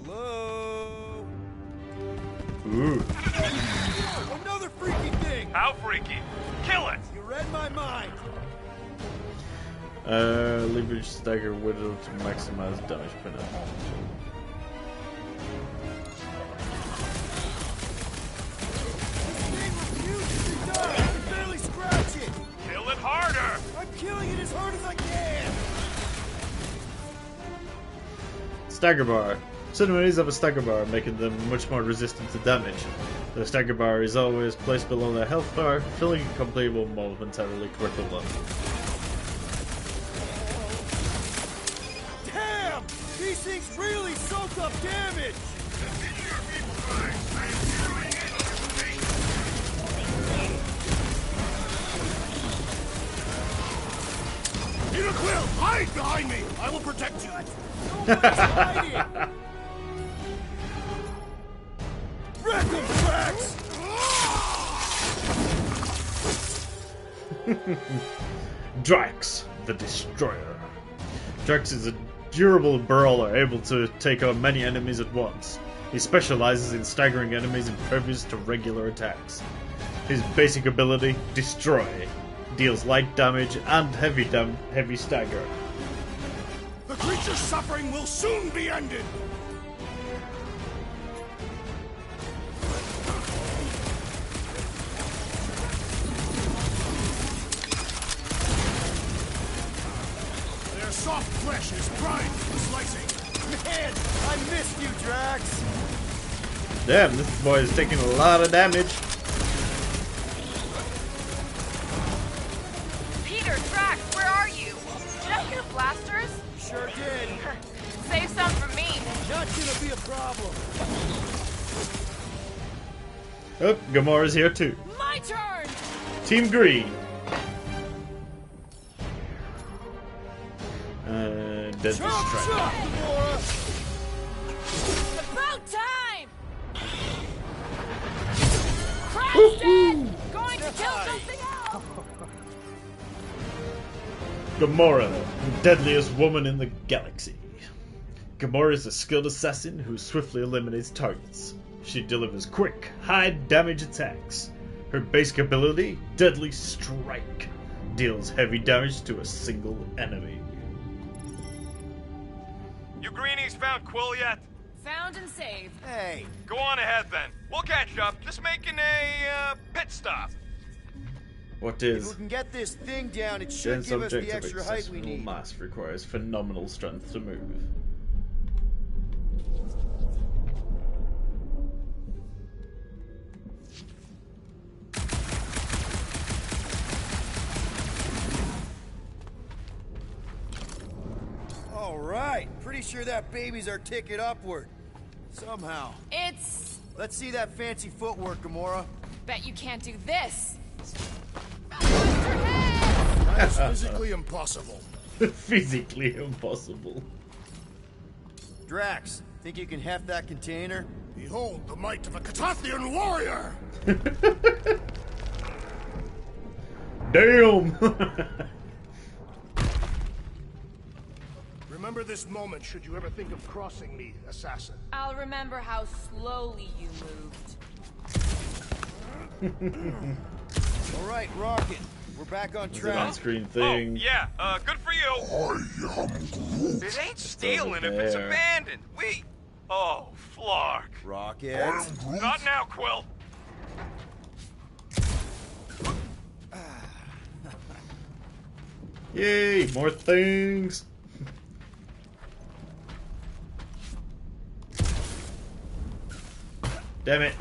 Hello? Ooh. Another freaky thing! How freaky? Kill it! You read my mind! Leverage stagger widow to maximize damage penalty. Kill it harder! I'm killing it as hard as I can! Stagger bar. Some enemies have a stagger bar, making them much more resistant to damage. The stagger bar is always placed below their health bar, filling it complete will momentarily cripple them. Damn! These things really soak up damage! Peter Quill, hide behind me! I will protect you! Nobody's hiding! Wreck 'em, Drax! Drax, the Destroyer. Drax is a durable brawler, able to take on many enemies at once. He specializes in staggering enemies impervious to regular attacks. His basic ability, Destroy, deals light damage and heavy stagger. The creature's suffering will soon be ended! Their soft flesh is primed for slicing. Man, I missed you, Drax! Damn, this boy is taking a lot of damage. Drax, where are you? Did I hear blasters? Sure did. Save some for me. Not gonna be a problem. Oh, Gamora's here too. My turn! Team Green. Deadly Strike. Gamora! About time! Crash dead! Going to kill something else! Gamora, the deadliest woman in the galaxy. Gamora is a skilled assassin who swiftly eliminates targets. She delivers quick, high-damage attacks. Her basic ability, Deadly Strike, deals heavy damage to a single enemy. You greenies found Quill yet? Found and saved. Hey, Go on ahead then. We'll catch up. Just making a pit stop. What if is we can get this thing down, it should dense give us the object of extra height we accessible need. mass requires phenomenal strength to move. All right, pretty sure that baby's our ticket upward. Somehow. It's... Let's see that fancy footwork, Gamora. Bet you can't do this. That's physically impossible. Physically impossible. Drax, think you can heft that container? Behold the might of a Catathian warrior! Damn! Remember this moment should you ever think of crossing me, assassin. I'll remember how slowly you moved. All right, Rocket. We're back on It's an track. on-screen thing. Oh, yeah, good for you. It ain't stealing if it's there. abandoned. Oh, Flark. Rocket. Not now, Quill. Yay, more things! Damn it.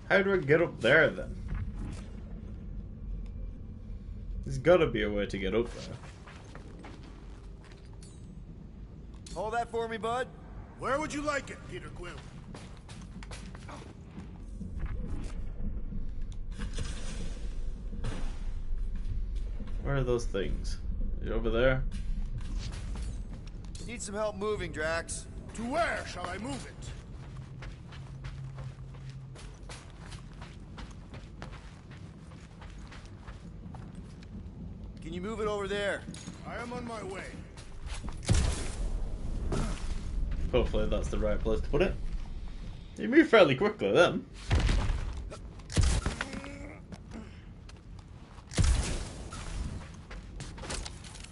How do I get up there then? There's gotta be a way to get up there. Hold that for me, bud. Where would you like it, Peter Quill? Where are those things? Are you over there? Need some help moving, Drax. To where shall I move it? Can you move it over there? I am on my way. Hopefully that's the right place to put it. You move fairly quickly then.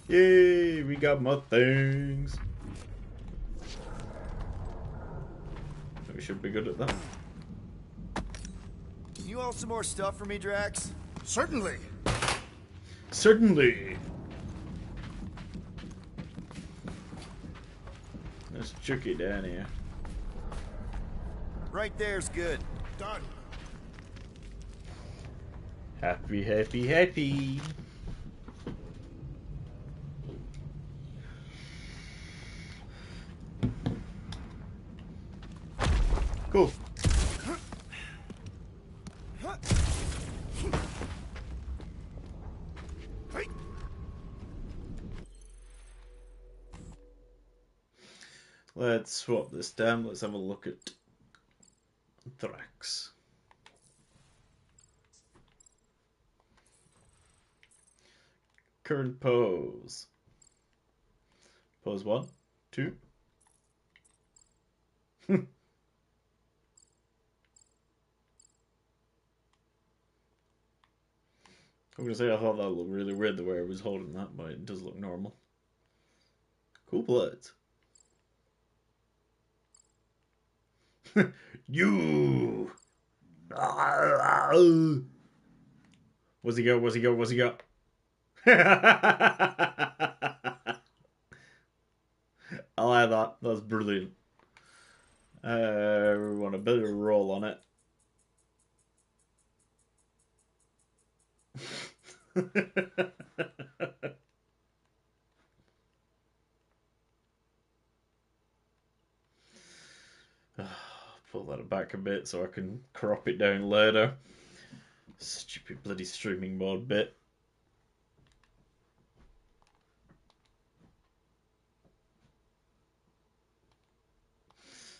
Yay, we got more things. We should be good at that. Can you haul some more stuff for me, Drax? Certainly. Certainly. Let's chuck it down here. Right there's good. Done. Happy, happy, happy. Cool. Hey. Let's swap this down. Let's have a look at Thrax. Current pose. Pose 1, 2. I'm gonna say I thought that looked really weird the way I was holding that, but it does look normal. Cool bloods. You. Where's he go? Where's he go? Where's he go? I like that. That's brilliant. We want a bit of a roll on it. Pull that back a bit so I can crop it down later. Stupid bloody streaming mode bit.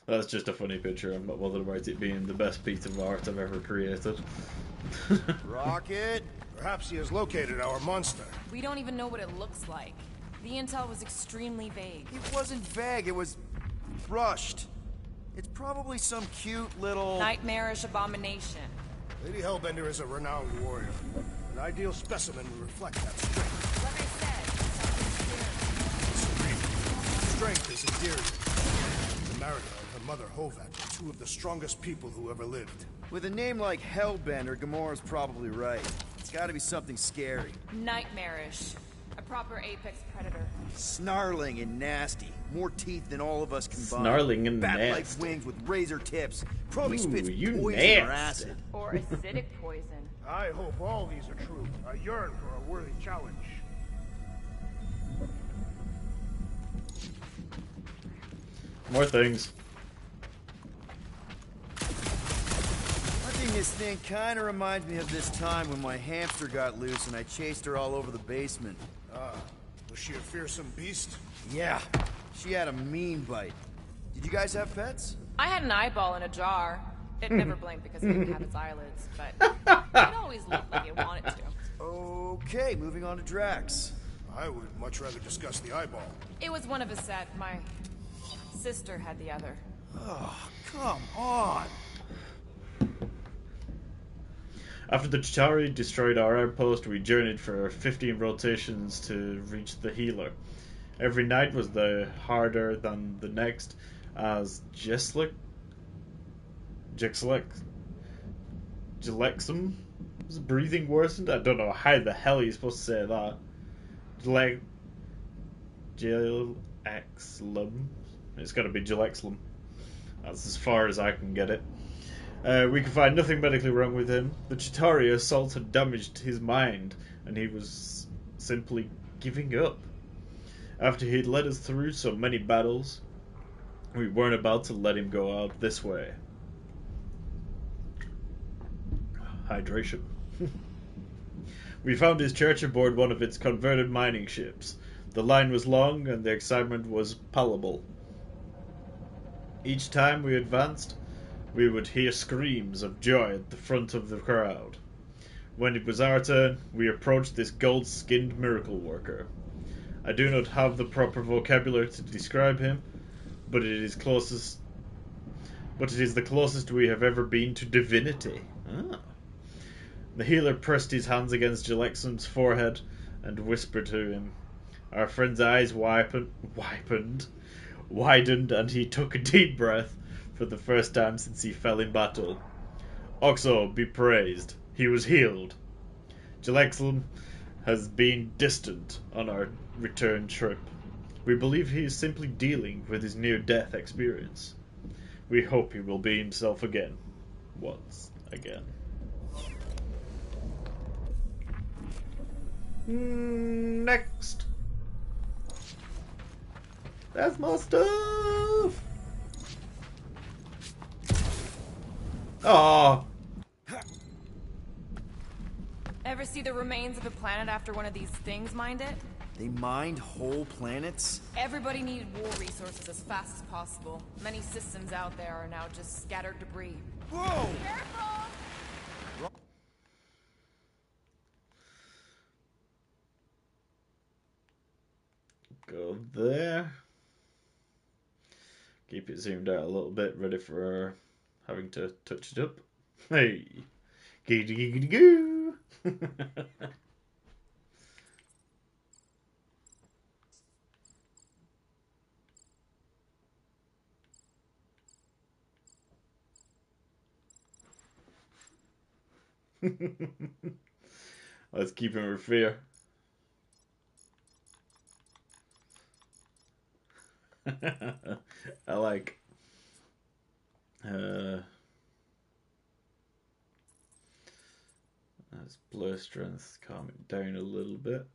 That's just a funny picture. I'm not bothered about it being the best piece of art I've ever created. Rocket? Perhaps he has located our monster. We don't even know what it looks like. The intel was extremely vague. It wasn't vague, it was rushed. It's probably some cute little... Nightmarish abomination. Lady Hellbender is a renowned warrior. An ideal specimen would reflect that strength. Like I said, Strength is endearing. The Mariner and her mother Hovat are two of the strongest people who ever lived. With a name like Hellbender, Gamora's probably right. It's gotta be something scary. nightmarish. A proper apex predator. Snarling and nasty. More teeth than all of us combined. Snarling and Bat-like nasty. wings with razor tips. Probably spits you poison or nasty. acid. Or acidic poison. I hope all these are true. I yearn for a worthy challenge. More things. Hunting this thing kinda reminds me of this time when my hamster got loose and I chased her all over the basement. Was she a fearsome beast? Yeah, she had a mean bite. Did you guys have pets? I had an eyeball in a jar. It never blinked because it didn't have its eyelids, but it always looked like it wanted to. Okay, moving on to Drax. I would much rather discuss the eyeball. It was one of a set. My sister had the other. Oh, come on. After the Chitauri destroyed our outpost, we journeyed for 15 rotations to reach the healer. Every night was harder than the next, as Jexlexum was breathing worsened. I don't know how the hell you're supposed to say that. Jexlum. It's got to be Jexlum. That's as far as I can get it. We could find nothing medically wrong with him. The Chitauri assault had damaged his mind, and he was simply giving up. After he'd led us through so many battles, we weren't about to let him go out this way. Hydration. We found his church aboard one of its converted mining ships. The line was long, and the excitement was palpable. Each time we advanced, we would hear screams of joy at the front of the crowd. When it was our turn, we approached this gold-skinned miracle worker. I do not have the proper vocabulary to describe him, but it is the closest we have ever been to divinity. Ah. The healer pressed his hands against Jexlum's forehead and whispered to him. Our friend's eyes widened, and he took a deep breath for the first time since he fell in battle. Oxo be praised, he was healed. Jexlum has been distant on our return trip. We believe he is simply dealing with his near-death experience. We hope he will be himself again. Once again. Next. That's more stuff. Oh. Ever see the remains of a planet after one of these things mined it? They mined whole planets? Everybody needed war resources as fast as possible. Many systems out there are now just scattered debris. Whoa! Careful! Go there. Keep it zoomed out a little bit, ready for having to touch it up. Hey! Giggity giggity goo! Let's keep him with fear. I like. That's blur strength, calm it down a little bit.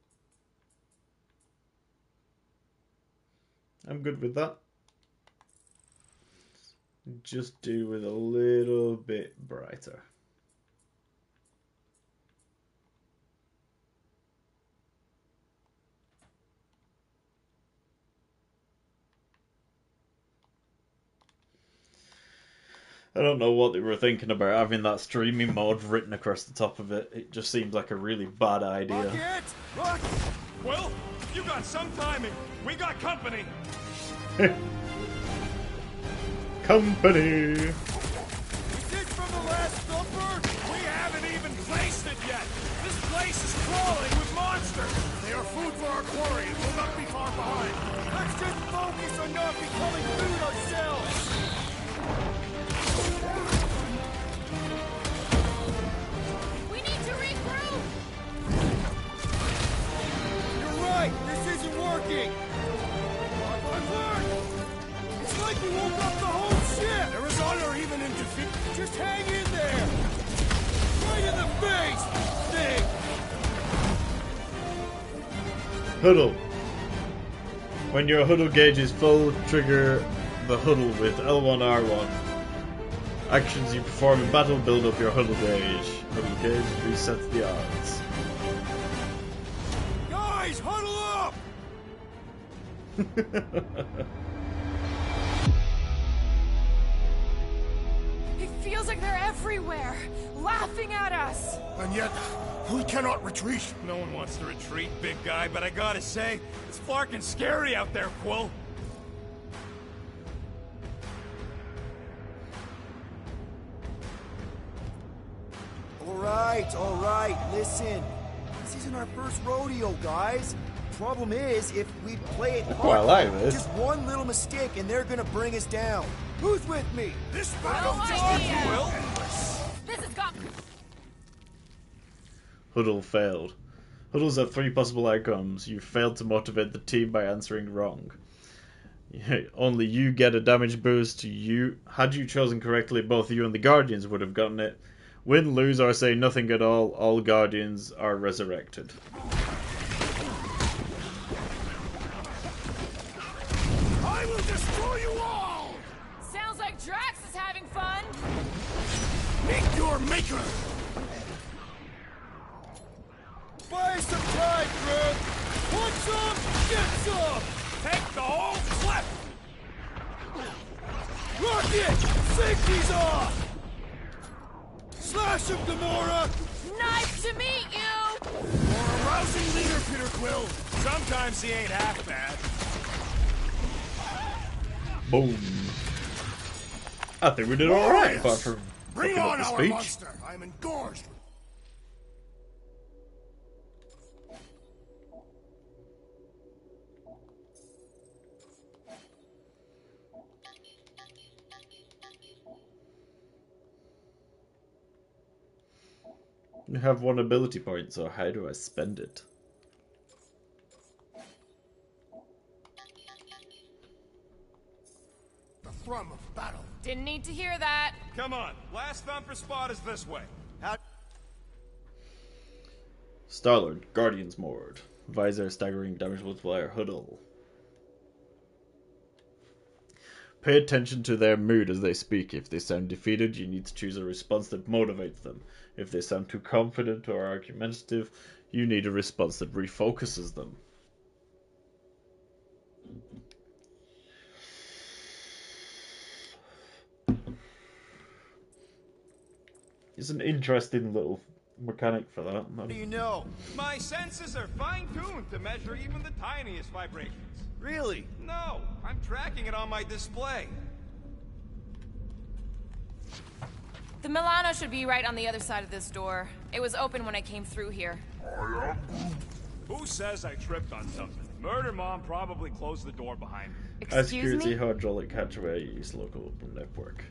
I'm good with that. Just do with a little bit brighter. I don't know what they were thinking about having that streaming mode written across the top of it. It just seems like a really bad idea. Rocket! Well, you got some timing. We got company. Company! We did from the last supper. We haven't even placed it yet. This place is crawling with monsters. They are food for our quarry, and we'll not be far behind. Let's just focus on not becoming food ourselves! We need to regroup! You're right! This isn't working! It's like we woke up the whole ship! There is honor even in defeat. Just hang in there! Right in the face! Thing! Huddle. When your huddle gauge is full, trigger the huddle with L1, R1. Actions you perform in battle build up your huddle gauge. Huddle gauge resets the odds. Guys, huddle up! It feels like they're everywhere, laughing at us. And yet, we cannot retreat. No one wants to retreat, big guy, but I gotta say, it's flarkin' scary out there, Quill. All right, listen. This isn't our first rodeo, guys. Problem is, if we play it Quite like this. just one little mistake and they're gonna bring us down. Who's with me? This battle No just idea. Quill? This has got... Huddle failed. Huddles have 3 possible outcomes. You failed to motivate the team by answering wrong. Only you get a damage boost. Had you chosen correctly, both you and the Guardians would have gotten it. Win, lose, or say nothing at all Guardians are resurrected. I will destroy you all! Sounds like Drax is having fun. Meet your maker! Buy some time, Groot! Want some? Get some! Take the whole clip! Rocket! Safety's off! Slash him, Gamora! Nice to meet you. You're a rousing leader, Peter Quill! Sometimes he ain't half bad. Boom. I think we did alright, apart from Bring fucking up on the our speech. monster! I'm engorged. You have 1 ability point, so how do I spend it? The thrum of battle. Didn't need to hear that. Come on, last thumper spot is this way. Star-Lord, Guardians mode. Visor, staggering, damage multiplier, huddle. Pay attention to their mood as they speak. If they sound defeated, you need to choose a response that motivates them. If they sound too confident or argumentative, you need a response that refocuses them. It's an interesting little mechanic for that. What do you know? My senses are fine-tuned to measure even the tiniest vibrations. Really? No, I'm tracking it on my display. The Milano should be right on the other side of this door. It was open when I came through here. Who says I tripped on something? Murder Mom probably closed the door behind me. Excuse Security me? hydraulic hatchway use local open network.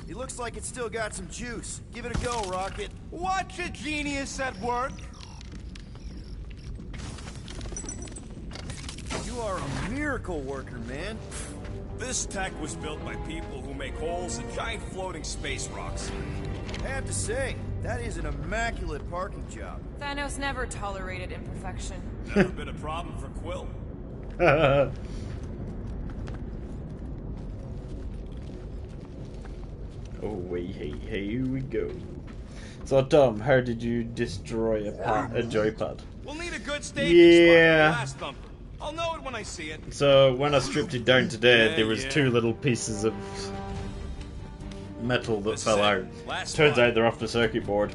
It looks like it's still got some juice. Give it a go, Rocket. Watch a genius at work. You are a miracle worker, man. This tech was built by people who make holes in giant floating space rocks. I have to say, that is an immaculate parking job. Thanos never tolerated imperfection. Never been a problem for Quill. Oh, wait, hey, here we go. So, Tom, how did you destroy a joypad? We'll need a good staging spot for the Yeah. last thumper. I'll know it when I see it. So, when I stripped it down today, Yeah, there was yeah. 2 little pieces of metal that This is fell it. out. Last Turns one. out they're off the circuit board.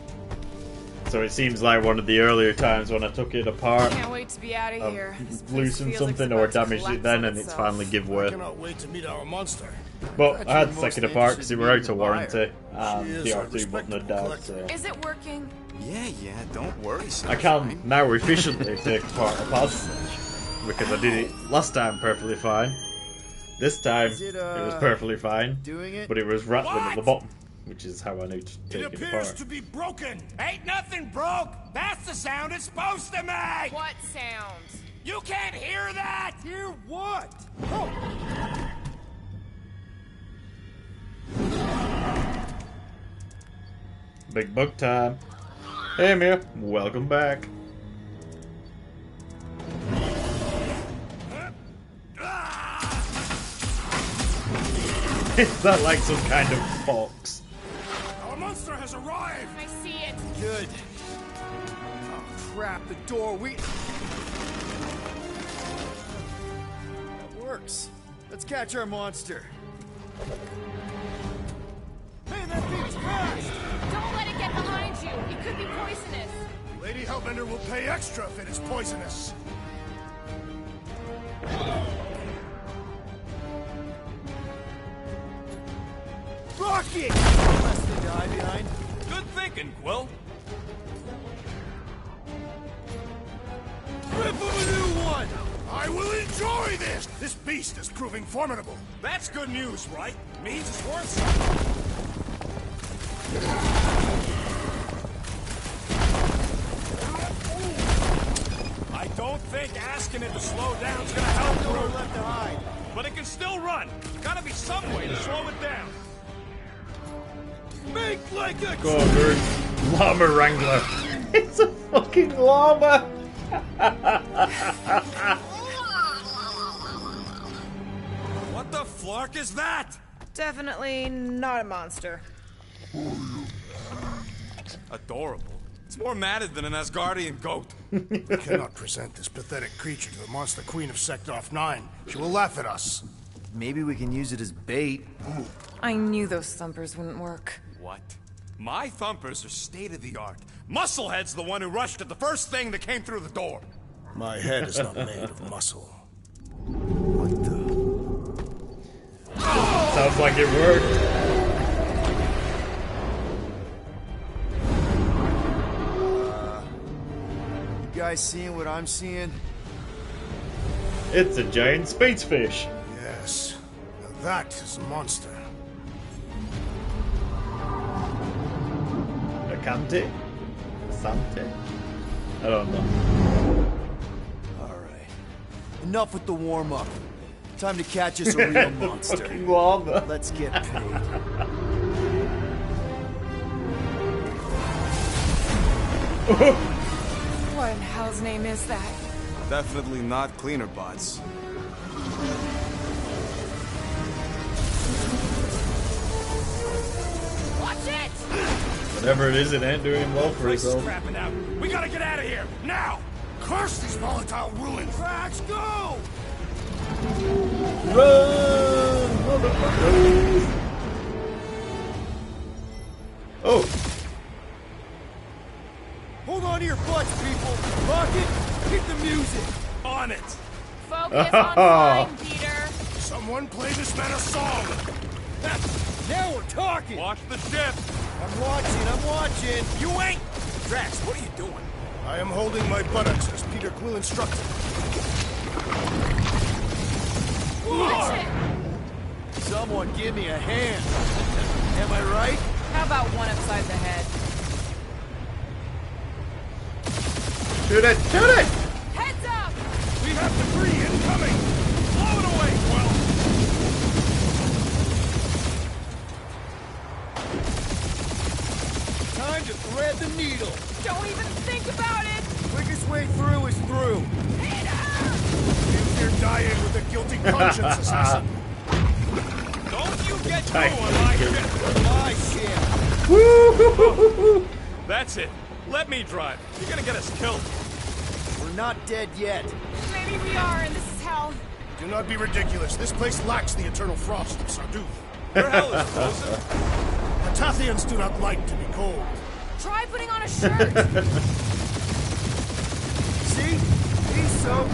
So it seems like one of the earlier times when I took it apart, Can't wait to be out of here. This place loosened feels like something it's or about to damaged it collapse then, on and it's itself. finally give I way. cannot wait to meet our monster. But I had to You're take it most apart because they were out interested of in being warranty, the and She the is a R2 button had died. respectable So Is it working? Yeah, don't worry, son. I can now efficiently take apart a pad because I did it last time perfectly fine. This time Is it it, was perfectly fine, doing it? but it was rattling at the What? bottom, which is how I knew to It take it appears apart. to be broken. Ain't nothing broke. That's the sound it's supposed to make. What sound? You can't hear that. Hear what? Big bug time. Hey Mia, welcome back. Is that like some kind of fox? Our monster has arrived. I see it. Good. Oh, crap, the door, That works. Let's catch our monster. Man, that thing's fast! Don't let it get behind you. It could be poisonous. Lady Hellbender will pay extra if it is poisonous. Rocket! Less thing to hide behind. Good thinking, Quill. Rip him a new one! I will enjoy this. This beast is proving formidable. That's good news, right? Means it's worth something. I don't think asking it to slow down is gonna help, No Groot. left to hide. But it can still run. Gotta be some way to slow it down. Make like a Go on, Groot. Llama Wrangler. It's a fucking llama. What the flark is that? Definitely not a monster. Adorable. It's more matted than an Asgardian goat. We cannot present this pathetic creature to the monster queen of Seknarf 9. She will laugh at us. Maybe we can use it as bait. I knew those thumpers wouldn't work. What? My thumpers are state-of-the-art. Musclehead's the one who rushed at the first thing that came through the door. My head is not made of muscle. What the? Sounds like it worked. You guys seeing what I'm seeing? It's a giant space fish. Yes. Now that is a monster. A Cante? Sante? I don't know. Alright. Enough with the warm-up. Time to catch us a real monster. Fucking llama. Let's get paid. What in hell's name is that? Definitely not cleaner bots. Watch it! Whatever it is, it ain't doing well for Place is itself. crapping out. We gotta get out of here, now! Curse these volatile ruins! Cracks, go! Run, motherfuckers! Oh, Hold on to your butts, people! Rocket, hit the music! On it! Focus on flying, Peter. Someone play this man a song! Now we're talking! Watch the ship! I'm watching! You ain't! Drax, what are you doing? I am holding my buttocks as Peter Quill instructed. Watch it! Someone give me a hand. Am I right? How about one upside the head? shoot it, shoot it! Heads up! We have debris incoming! Tie in with the guilty conscience assassin. Don't you get through on my ship. My shit. That's it. Let me drive. You're gonna get us killed. We're not dead yet. Maybe we are, and this is hell. Do not be ridiculous. This place lacks the eternal frost of Sardu. Your hell is frozen. Atathians do not like to be cold. Try putting on a shirt. See? He's so...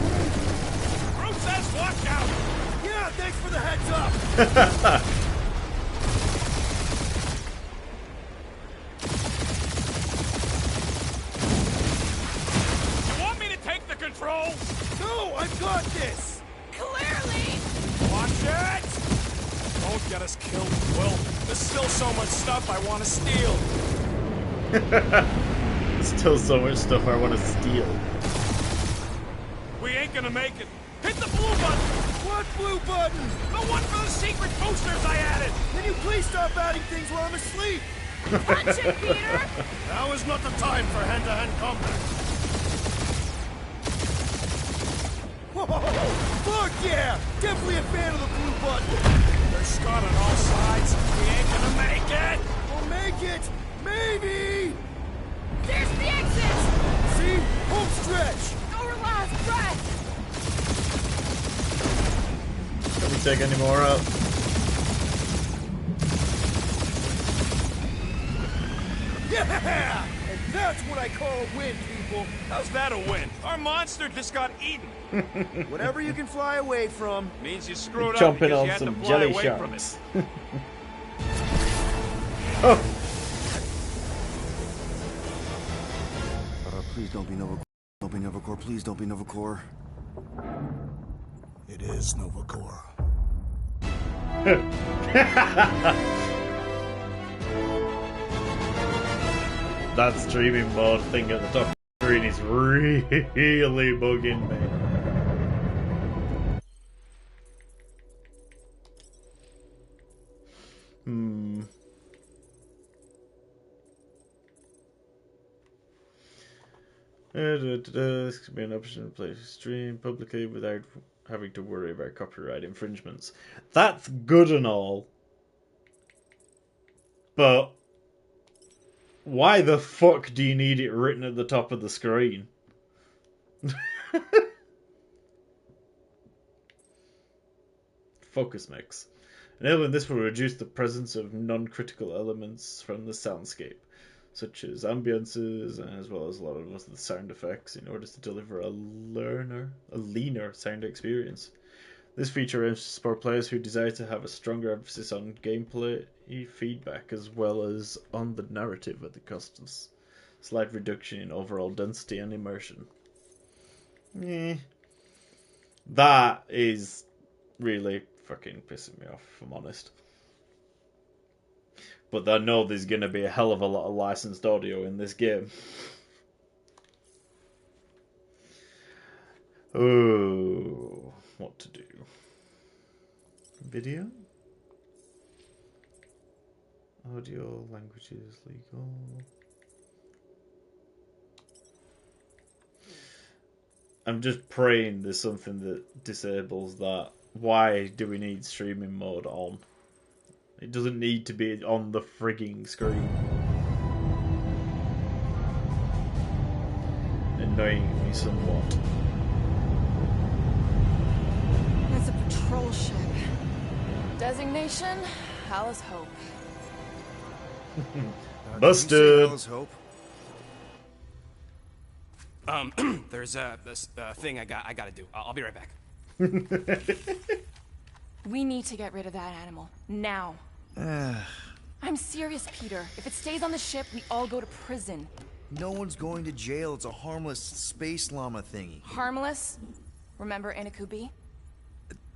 Groot says watch out. Yeah, thanks for the heads up. You want me to take the controls? No, I've got this. Clearly. Watch it! Don't get us killed, Will. There's still so much stuff I want to steal. There's still so much stuff I want to steal. We ain't gonna make it. Hit the blue button! What blue button? The one for the secret boosters I added! Can you please stop adding things while I'm asleep? Punch it, Peter. Now is not the time for hand-to-hand combat. Whoa, fuck yeah! Definitely a fan of the blue button. They're Scott on all sides. We ain't gonna make it! We'll make it! Maybe! There's the exit. See? Home stretch! Our last breath. Can we take any more out? Yeah! And that's what I call a win, people. How's that a win? Our monster just got eaten. Whatever you can fly away from. Means you screwed up Jumping because on you had to some fly jelly away from it. sharks. Oh! Please don't be Nova. Don't be Nova Corps. Please don't be Nova Corps. It is Nova Corps. That streaming mode thing at the top of the screen is really bugging me. This could be an option to play stream publicly without having to worry about copyright infringements. That's good and all. But why the fuck do you need it written at the top of the screen? Focus mix. Enabling this will reduce the presence of non-critical elements from the soundscape, such as ambiances, as well as a lot of most of the sound effects, in order to deliver a leaner sound experience. This feature aims to support players who desire to have a stronger emphasis on gameplay feedback, as well as on the narrative at the cost of slight reduction in overall density and immersion. That is really fucking pissing me off, if I'm honest. But I know there's going to be a hell of a lot of licensed audio in this game. Oh, what to do? Video? Audio, languages, legal. I'm just praying there's something that disables that. Why do we need streaming mode on? It doesn't need to be on the frigging screen. Annoying me somewhat. It's a patrol ship. Designation, Alice Hope. Busted! Alice Hope. There's this thing I gotta do. I'll be right back. We need to get rid of that animal. Now. I'm serious, Peter. If it stays on the ship, we all go to prison. No one's going to jail. It's a harmless space llama thingy. Harmless? Remember Inakubi?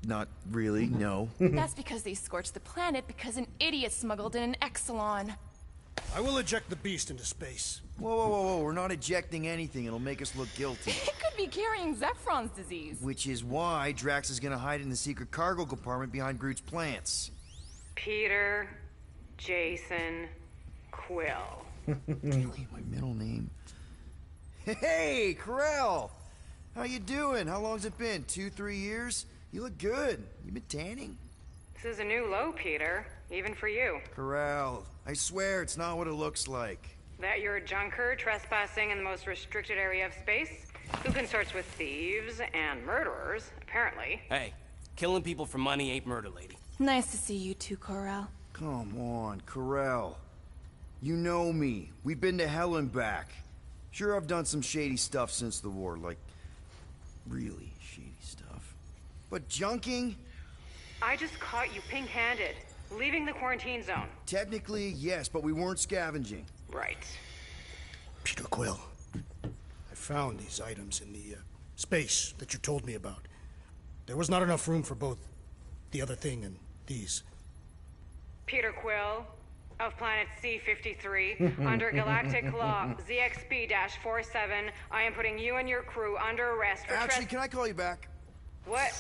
Not really, no. That's because they scorched the planet because an idiot smuggled in an Exelon. I will eject the beast into space. Whoa, whoa, whoa, whoa. We're not ejecting anything. It'll make us look guilty. It could be carrying Zephron's disease. Which is why Drax is gonna hide in the secret cargo compartment behind Groot's plants. Peter, Jason, Quill. Really, my middle name? Hey, Corell! How you doing? How long's it been? 2-3 years? You look good. You been tanning? This is a new low, Peter. Even for you. Corral, I swear it's not what it looks like. That you're a junker trespassing in the most restricted area of space? Who consorts with thieves and murderers, apparently. Hey, killing people for money ain't murder, lady. Nice to see you too, Corral. Come on, Corral. You know me. We've been to hell and back. Sure, I've done some shady stuff since the war, like, really shady stuff. But junking? I just caught you pink-handed, leaving the quarantine zone. Technically, yes, but we weren't scavenging. Right. Peter Quill, I found these items in the space that you told me about. There was not enough room for both the other thing and these. Peter Quill, of planet C-53, under galactic law ZXP-47, I am putting you and your crew under arrest for Actually, can I call you back? What?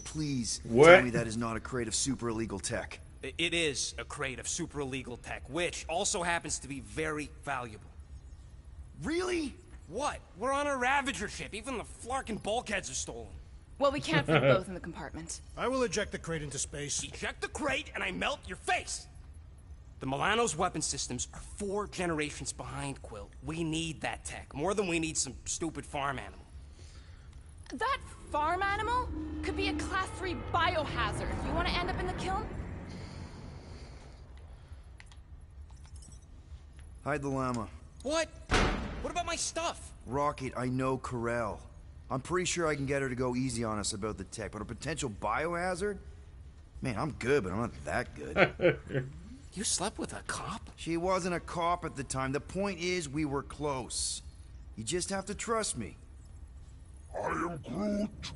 Please, What? tell me that is not a crate of super illegal tech. It is a crate of super illegal tech, which also happens to be very valuable. Really? What? We're on a Ravager ship. Even the flarkin' bulkheads are stolen. Well, we can't fit both in the compartment. I will eject the crate into space. Eject the crate and I melt your face! The Milano's weapon systems are 4 generations behind, Quill. We need that tech, more than we need some stupid farm animal. That farm animal could be a Class 3 biohazard. You want to end up in the kiln? Hide the llama. What? What about my stuff? Rocket, I know Corral. I'm pretty sure I can get her to go easy on us about the tech, but a potential biohazard? Man, I'm good, but I'm not that good. You slept with a cop? She wasn't a cop at the time. The point is, we were close. You just have to trust me. I am Groot.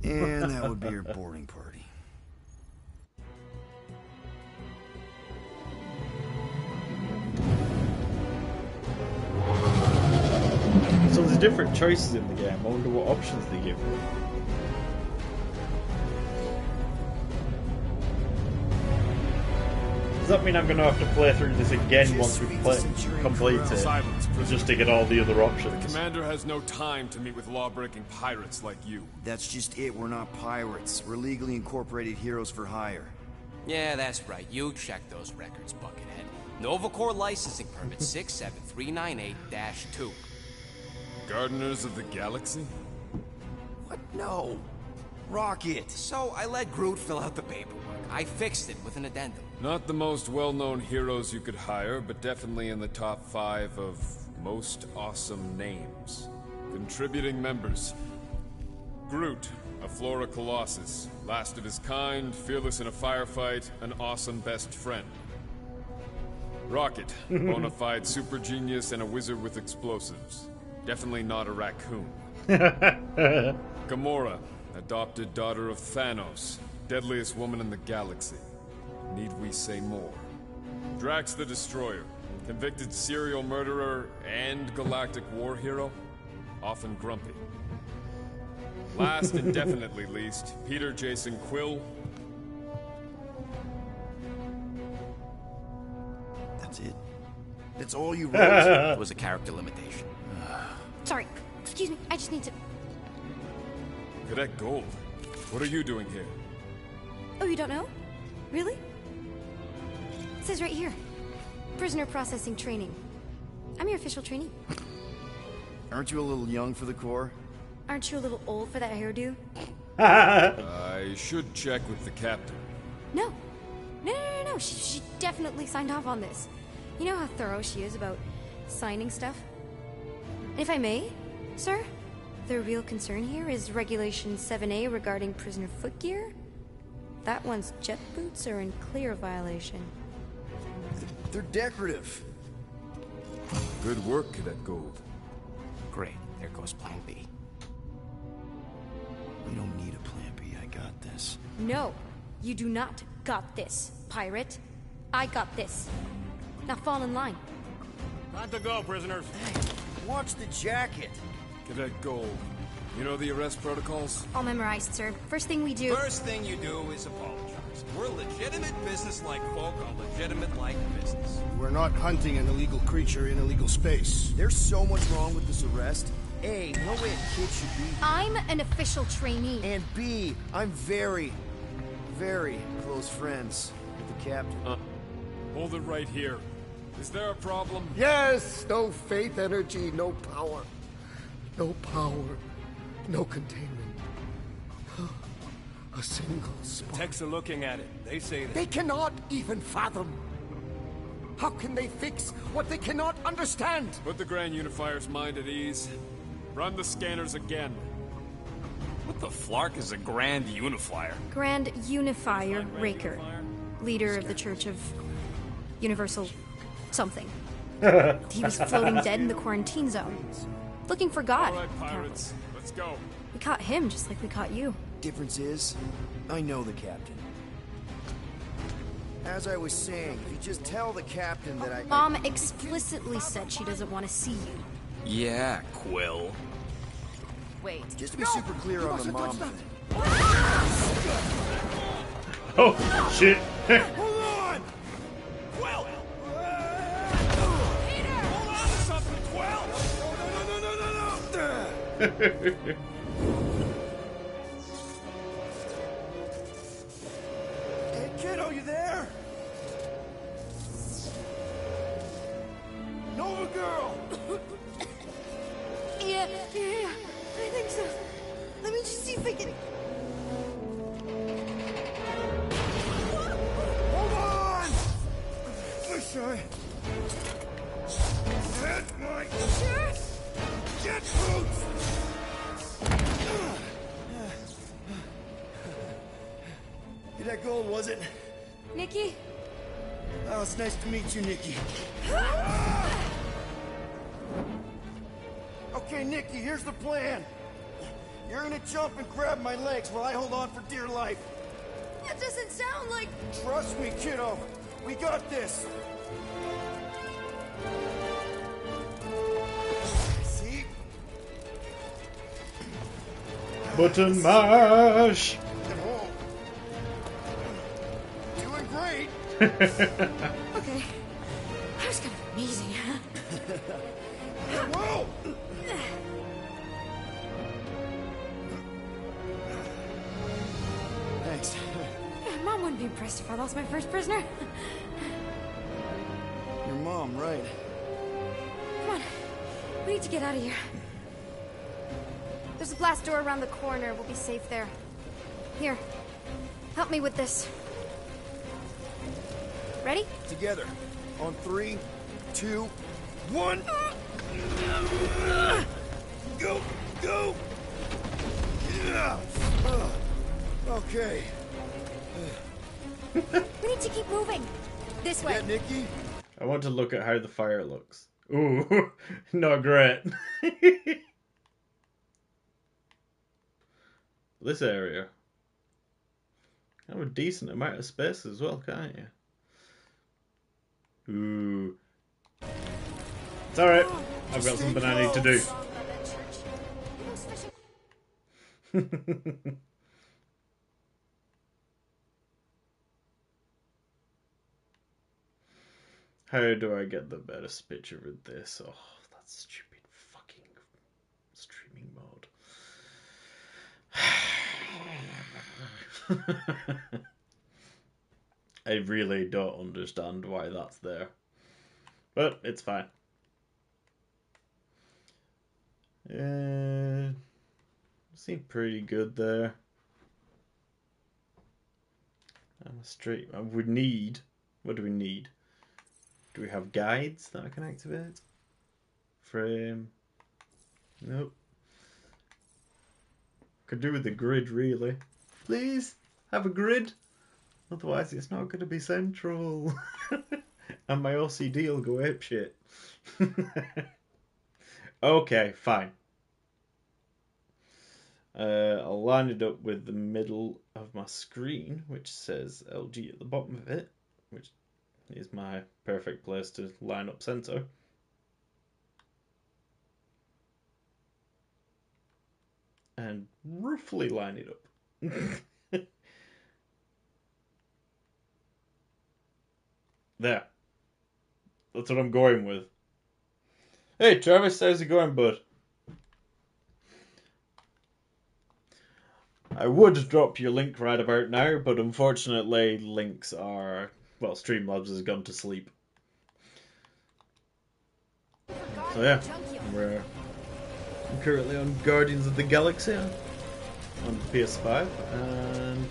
And that would be your boarding party. So there's different choices in the game. I wonder what options they give you. Does that mean I'm going to have to play through this again once we complete it? Silence, Just to get all the other The options. commander has no time to meet with law-breaking pirates like you. That's just it. We're not pirates. We're legally incorporated heroes for hire. Yeah, that's right. You check those records, Buckethead. Novacore licensing permit 67398-2. Gardeners of the Galaxy? What? No. Rocket. So I let Groot fill out the paperwork. I fixed it with an addendum. Not the most well-known heroes you could hire, but definitely in the top 5 of most awesome names. Contributing members. Groot, a Flora Colossus, last of his kind, fearless in a firefight, an awesome best friend. Rocket, bona fide super genius and a wizard with explosives. Definitely not a raccoon. Gamora, adopted daughter of Thanos, deadliest woman in the galaxy. Need we say more? Drax the Destroyer, convicted serial murderer and galactic war hero, often grumpy. Last and definitely least, Peter Jason Quill. That's it. That's all you wrote. It was a character limitation. Sorry, excuse me, I just need to... Cadet Gold, what are you doing here? Oh, you don't know? Really? It says right here. Prisoner processing training. I'm your official trainee. Aren't you a little young for the Corps? Aren't you a little old for that hairdo? I should check with the captain. No. No. She definitely signed off on this. You know how thorough she is about signing stuff? And if I may, sir, the real concern here is Regulation 7A regarding prisoner footgear. That one's jet boots are in clear violation. They're decorative. Good work, Cadet Gold. Great. There goes Plan B. We don't need a plan B. I got this. No, you do not got this, pirate. I got this. Now fall in line. Time to go, prisoners. Watch the jacket. Cadet Gold, you know the arrest protocols? All memorized, sir. First thing we do... First thing you do is apologize. We're legitimate business-like folk on legitimate-like business. We're not hunting an illegal creature in illegal space. There's so much wrong with this arrest. A, no way a kid should be here. I'm an official trainee. And B, I'm very, very close friends with the captain. Hold it right here. Is there a problem? Yes, no faith energy, no power. No power, no containment. A single spark. Techs are looking at it. They say that. They cannot even fathom. How can they fix what they cannot understand? Put the Grand Unifier's mind at ease. Run the scanners again. What the flark is a Grand Unifier? Grand Unifier Raker, leader of the Church of Universal something. He was floating dead in the quarantine zone, looking for God. All right, pirates. Let's go. We caught him just like we caught you. Difference is, I know the captain. As I was saying, if you just tell the captain that I... Mom explicitly said she doesn't want to see you. Yeah, Quill. Wait. Just to be super clear on the mom thing. Oh, shit. Hold on! Quill! Peter! Hold on to something, Quill! No. Hey, kiddo, you there? Nova girl! Yeah, I think so. Let me just see if I can... Hold on! Wish I had my jet boots! Get that gold, was it? Nikki? Oh, it's nice to meet you, Nikki. Okay, Nikki, here's the plan. You're gonna jump and grab my legs while I hold on for dear life. That doesn't sound like... Trust me, kiddo. We got this. See? Button mash. Oh. Doing great. Okay. That was kind of amazing, huh? Whoa! Thanks. Mom wouldn't be impressed if I lost my first prisoner. Your mom, right? Come on. We need to get out of here. There's a blast door around the corner. We'll be safe there. Here. Help me with this. Ready? Together. On 3, 2, 1. Go! Go! Yeah. Okay. We need to keep moving. This way. Yeah, Nikki? I want to look at how the fire looks. Ooh, not great. This area. Have a decent amount of space as well, can't you? Ooh. It's alright. I've got something I need to do. How do I get the best picture of this? Oh, that stupid fucking streaming mode. I really don't understand why that's there. But it's fine. Seem pretty good there. I'm straight. We need. What do we need? Do we have guides that I can activate? Frame. Nope. Could do with the grid, really. Please have a grid. Otherwise, it's not going to be central. And my OCD will go apeshit. Okay, fine. I'll line it up with the middle of my screen, which says LG at the bottom of it, which is my perfect place to line up center. And roughly line it up. There. That's what I'm going with. Hey Travis, how's it going, bud? I would drop your link right about now, but unfortunately links are... well, Streamlabs has gone to sleep. So yeah, we're currently on Guardians of the Galaxy on PS5, and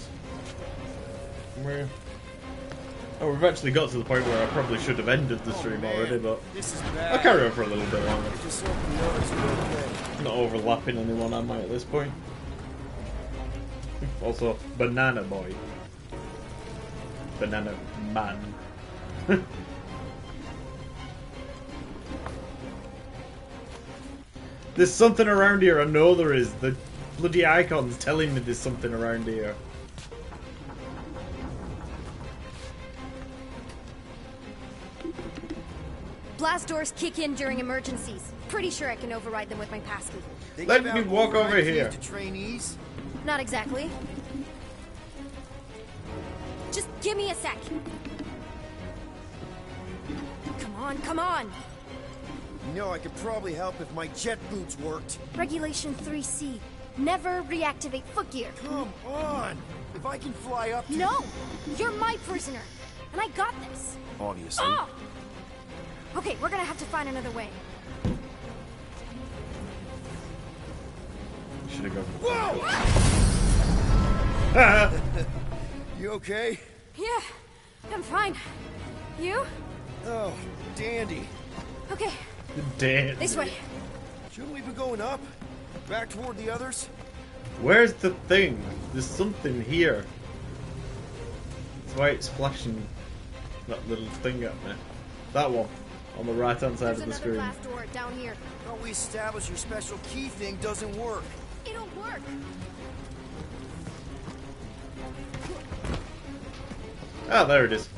we've actually got to the point where I probably should have ended the stream already, but I'll carry on for a little bit longer. Not overlapping anyone, am I, at this point? Also, Banana Boy. Banana Man. There's something around here, I know there is. The bloody icon's telling me there's something around here. Blast doors kick in during emergencies. Pretty sure I can override them with my passkey. Let me walk over here. To trainees? Not exactly. Just give me a sec. Come on, come on. You know, I could probably help if my jet boots worked. Regulation 3C. Never reactivate foot gear. Come on! If I can fly up to... No! You're my prisoner. And I got this. Obviously. Oh! Okay, we're gonna have to find another way. Should have gone. Whoa! You okay? Yeah, I'm fine. You? Oh, dandy. Okay. Dandy. This way. Shouldn't we be going up? Back toward the others? Where's the thing? There's something here. That's why it's flashing that little thing at me. That one. On the right hand side of the screen. There's another blast door down here. Thought we established your special key thing doesn't work. It'll work. Ah, there it is.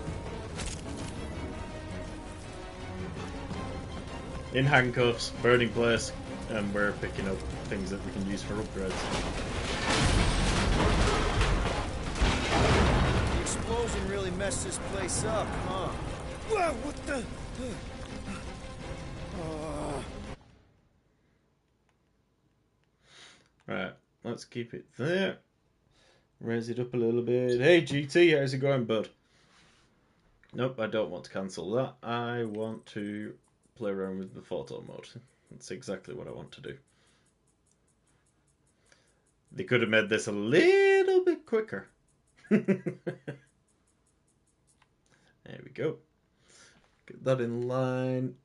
In handcuffs, burning place, and we're picking up things that we can use for upgrades. The explosion really messed this place up, huh? Whoa, what the... Right, let's keep it there. Raise it up a little bit. Hey GT, how's it going, bud? Nope, I don't want to cancel that. I want to play around with the photo mode. That's exactly what I want to do. They could have made this a little bit quicker. There we go. Get that in line.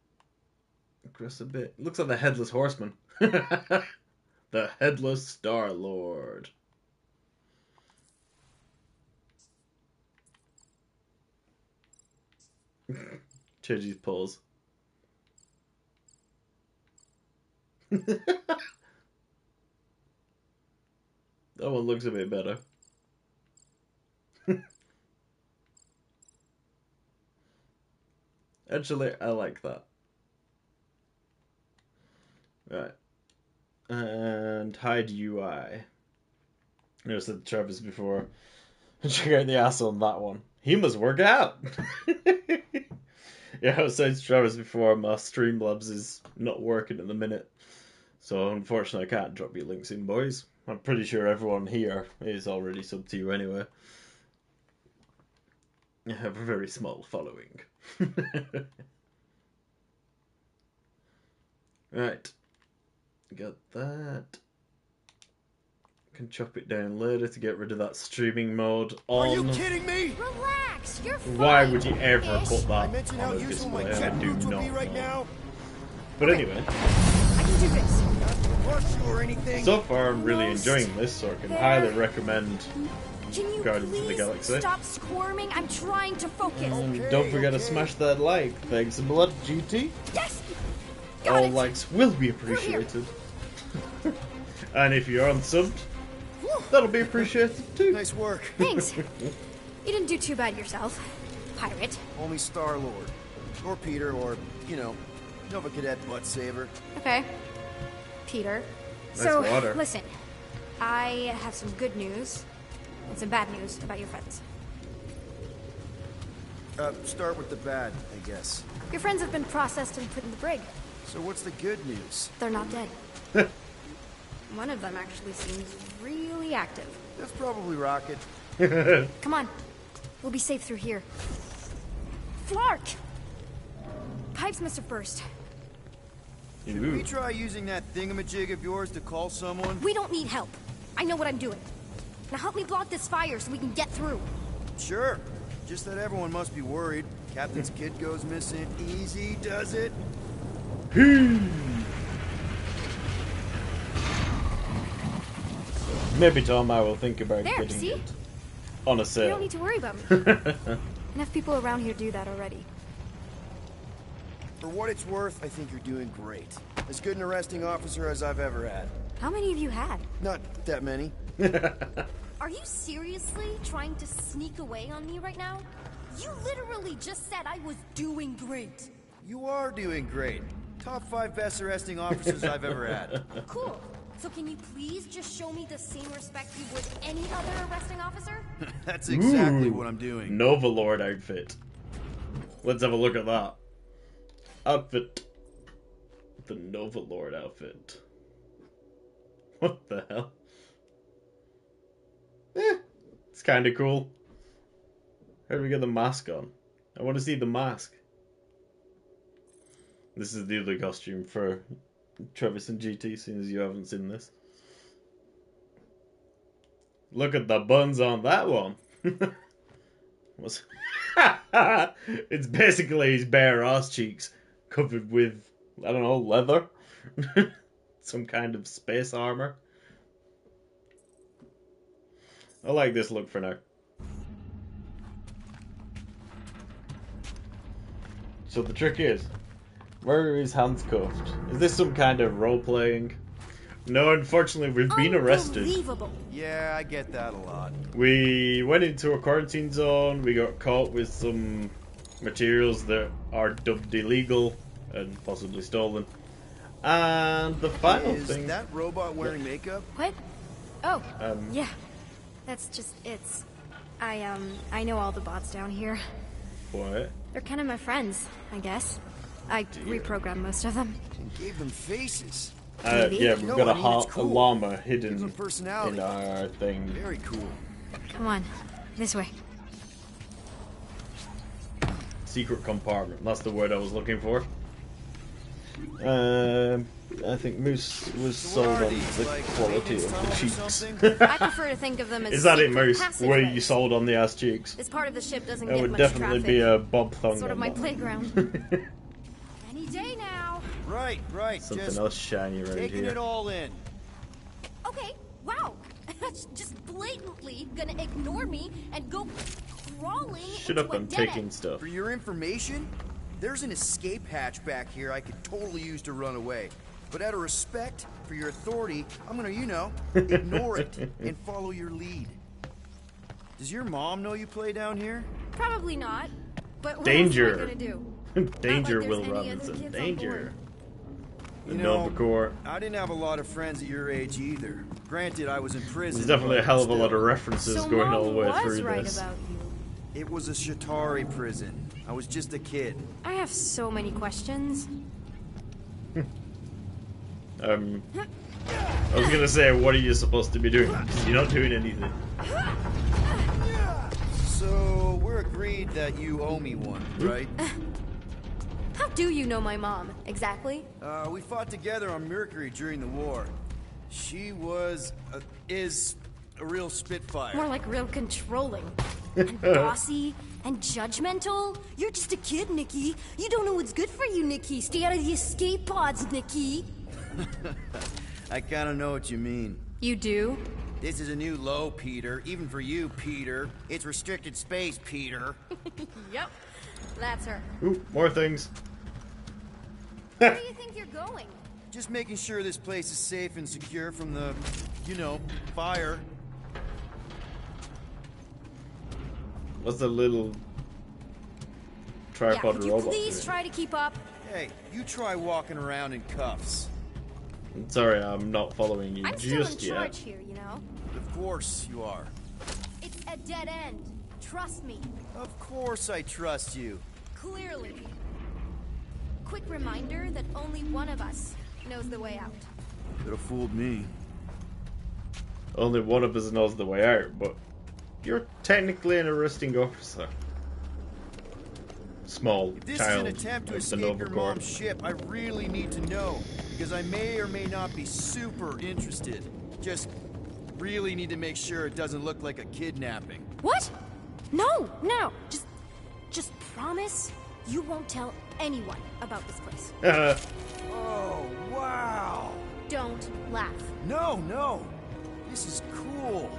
Across a bit. Looks like the Headless Horseman. The Headless Star-Lord. Change his pose. That one looks a bit better. Actually, I like that. Right. And hide UI. I said to Travis before. Check out the ass on that one. He must work out. Yeah, I was saying to Travis before, my Streamlabs is not working at the minute. So unfortunately I can't drop you links in, boys. I'm pretty sure everyone here is already subbed to you anyway. You have a very small following. Right. Got that. Can chop it down later to get rid of that streaming mode on. Are you kidding me? Relax, you're fine. Why would you ever put that on a display? I do not know. Right now. But anyway. I can do this. Rush you or anything. So far I'm really enjoying this, so I can highly recommend Can you Guardians of the please Galaxy. stop squirming? I'm trying to focus. And don't forget to smash that like. Thanks a lot, GT. Yes! All likes will be appreciated. And if you're unsubbed, that'll be appreciated too. Nice work. Thanks. You didn't do too bad yourself, pirate. Only Star-Lord. Or Peter, or, you know, Nova Cadet Butt Saver. Okay. Peter. Nice So, water. listen. I have some good news and some bad news about your friends. Start with the bad, I guess. Your friends have been processed and put in the brig. So what's the good news? They're not dead. One of them actually seems really active. That's probably Rocket. Come on. We'll be safe through here. Flark! Pipes must have burst. Should we try using that thingamajig of yours to call someone? We don't need help. I know what I'm doing. Now help me block this fire so we can get through. Sure. Just that everyone must be worried. Captain's kid goes missing. Easy does it. Maybe Tom I will think about There, getting see? it on a You sale. don't need to worry about me. Enough people around here do that already. For what it's worth, I think you're doing great. As good an arresting officer as I've ever had. How many have you had? Not that many. Are you seriously trying to sneak away on me right now? You literally just said I was doing great. You are doing great. Top 5 best arresting officers I've ever had. Cool. So can you please just show me the same respect you would any other arresting officer? That's exactly Ooh, what I'm doing. Nova Lord outfit. Let's have a look at that. Outfit. The Nova Lord outfit. What the hell? It's kind of cool. How do we get the mask on? I want to see the mask. This is the other costume for Travis and GT, seeing as you haven't seen this. Look at the buns on that one. What's it's basically his bare ass cheeks covered with, I don't know, leather. Some kind of space armor. I like this look for now. So the trick is, where are his hands cuffed? Is this some kind of role-playing? No, unfortunately, we've been arrested. Yeah, I get that a lot. We went into a quarantine zone, we got caught with some materials that are dubbed illegal and possibly stolen. And the final thing... Is that robot wearing makeup? What? Oh, yeah. That's just, I know all the bots down here. What? They're kind of my friends, I guess. I reprogrammed most of them. And gave them faces. Yeah, we've got a cool. llama hidden Gives them personality. in our thing. Very cool. Come on, this way. Secret compartment, that's the word I was looking for. I think Moose was sold on the quality of the cheeks. I prefer to think of them as Is that it, secret Moose? Were you passageways. sold on the ass cheeks? This part of the ship doesn't That get would much definitely traffic. be a Bob Thung. Sort of on my that. playground. Any day now. Right. Something Just else shiny around taking here. it all in. Okay, wow. Just blatantly gonna ignore me and go crawling Shut into up, a I'm dead taking end. stuff. For your information, there's an escape hatch back here I could totally use to run away. But out of respect for your authority, I'm gonna, ignore it and follow your lead. Does your mom know you play down here? Probably not. But what Danger. else am I gonna do? Danger, Not like Will there's any other Robinson. kids on Danger. The You know, Nova Corps. I didn't have a lot of friends at your age either. Granted, I was in prison. There's definitely a but hell of a lot still. of references So going Mom all the way was through right this. about you. It was a Shatari prison. I was just a kid. I have so many questions. I was gonna say, what are you supposed to be doing? 'Cause you're not doing anything. So, we're agreed that you owe me one, right? How do you know my mom, exactly? We fought together on Mercury during the war. She is a real spitfire. More like real controlling. And bossy and judgmental. You're just a kid, Nikki. You don't know what's good for you, Nikki. Stay out of the escape pods, Nikki. I kind of know what you mean. You do? This is a new low, Peter. Even for you, Peter. It's restricted space, Peter. Yep. That's her. Ooh, more things. Where do you think you're going? Just making sure this place is safe and secure from the, fire. What's the little tripod could you robot please doing? try to keep up? Hey, you try walking around in cuffs. Sorry, I'm not following you I'm still in just yet. charge here, you know? Of course you are. It's a dead end. Trust me. Of course I trust you. Clearly. Quick reminder that only one of us knows the way out. Could have fooled me. Only one of us knows the way out, but you're technically an arresting officer. Small If this child is an attempt to of the escape Nova your Corps. mom's ship, I really need to know, because I may or may not be super interested. Just really need to make sure it doesn't look like a kidnapping. What? No, no. Just promise you won't tell anyone about this place. Oh, wow! Don't laugh. No, no! This is cool.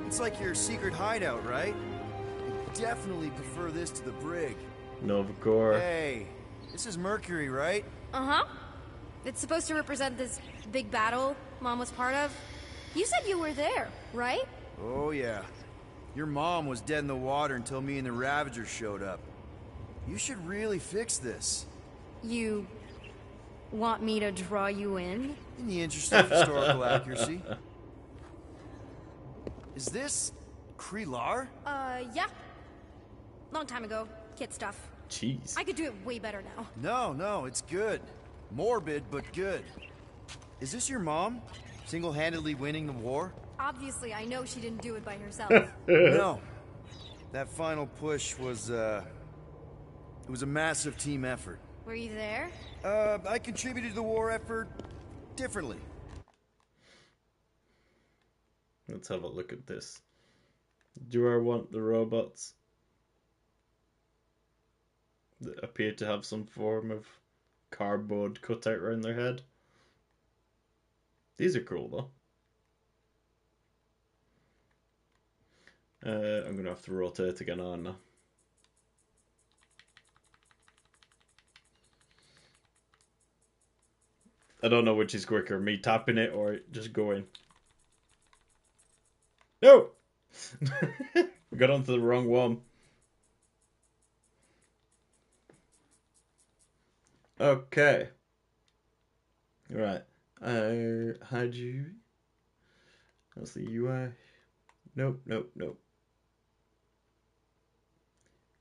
It's like your secret hideout, right? I definitely prefer this to the brig. Nova Corps. Hey, this is Mercury, right? Uh-huh. It's supposed to represent this big battle Mom was part of. You said you were there, right? Oh, yeah. Your mom was dead in the water until me and the Ravagers showed up. You should really fix this. You want me to draw you in? In the interest of historical accuracy. Is this Krelar? Yeah. Long time ago. Kid stuff. Jeez. I could do it way better now. No, no, it's good. Morbid, but good. Is this your mom? Single-handedly winning the war? Obviously, I know she didn't do it by herself. No. That final push was, it was a massive team effort. Were you there? I contributed to the war effort differently. Let's have a look at this. Do I want the robots that appear to have some form of cardboard cutout around their head? These are cool though. I'm gonna have to rotate again, aren't I? I don't know which is quicker, me tapping it or just going. No! We got onto the wrong one. Okay. Right. Hide you. That's the UI. Nope, nope, nope.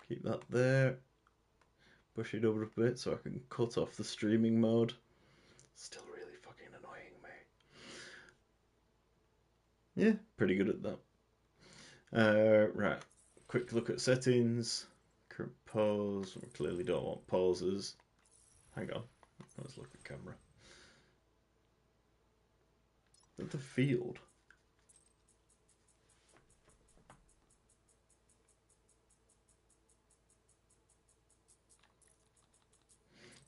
Keep that there. Push it over a bit so I can cut off the streaming mode. Still really fucking annoying me. Yeah, pretty good at that. Right. Quick look at settings. Current pose. We clearly don't want poses. Hang on. Let's look at camera. At the field.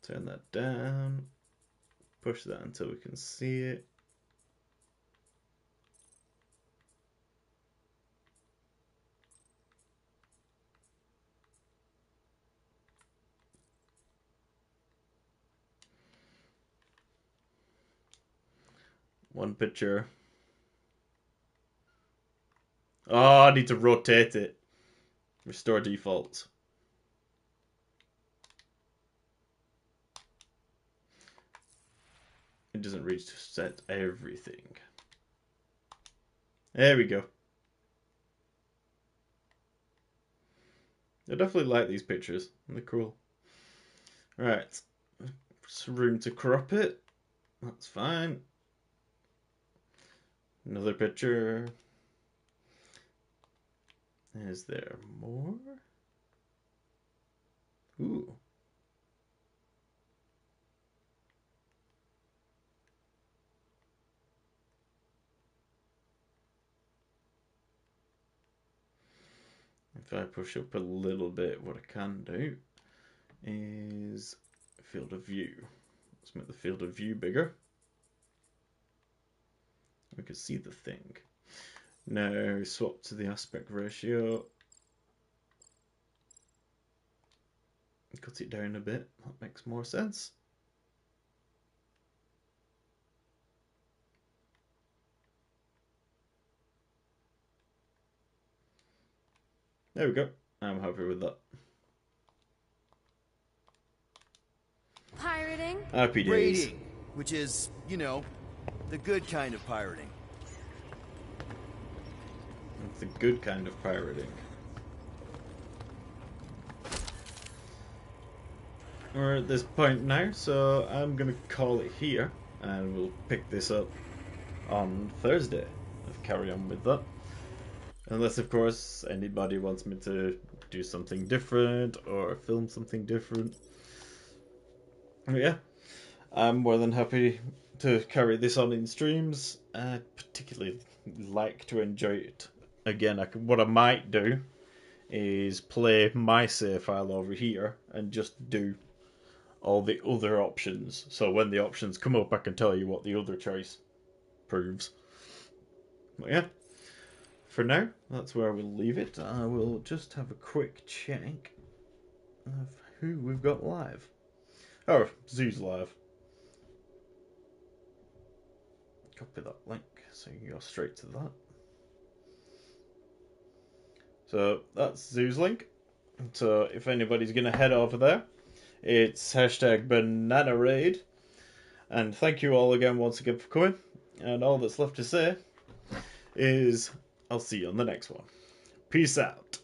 Turn that down. Push that until we can see it. One picture. Oh, I need to rotate it. Restore defaults. It doesn't reach to set everything. There we go. I definitely like these pictures. They're cool. Alright. Some room to crop it. That's fine. Another picture. Is there more? Ooh. If I push up a little bit, what I can do is field of view. Let's make the field of view bigger. We can see the thing. Now swap to the aspect ratio. Cut it down a bit. That makes more sense. There we go. I'm happy with that. Pirating? Happy days. Raiding, which is, you know, the good kind of pirating. It's the good kind of pirating. We're at this point now, so I'm gonna call it here, and we'll pick this up on Thursday. of carry on with that. Unless, of course, anybody wants me to do something different or film something different. But yeah, I'm more than happy to carry this on in streams. I particularly like to enjoy it. Again, what I might do is play my save file over here and just do all the other options. So when the options come up, I can tell you what the other choice proves. But yeah, for now, that's where we'll leave it. I will just have a quick check of who we've got live. Oh, Zoo's live. Copy that link so you can go straight to that. So that's Zoo's link. So if anybody's going to head over there, it's #BananaRaid. And thank you all again once again for coming. And all that's left to say is I'll see you on the next one. Peace out.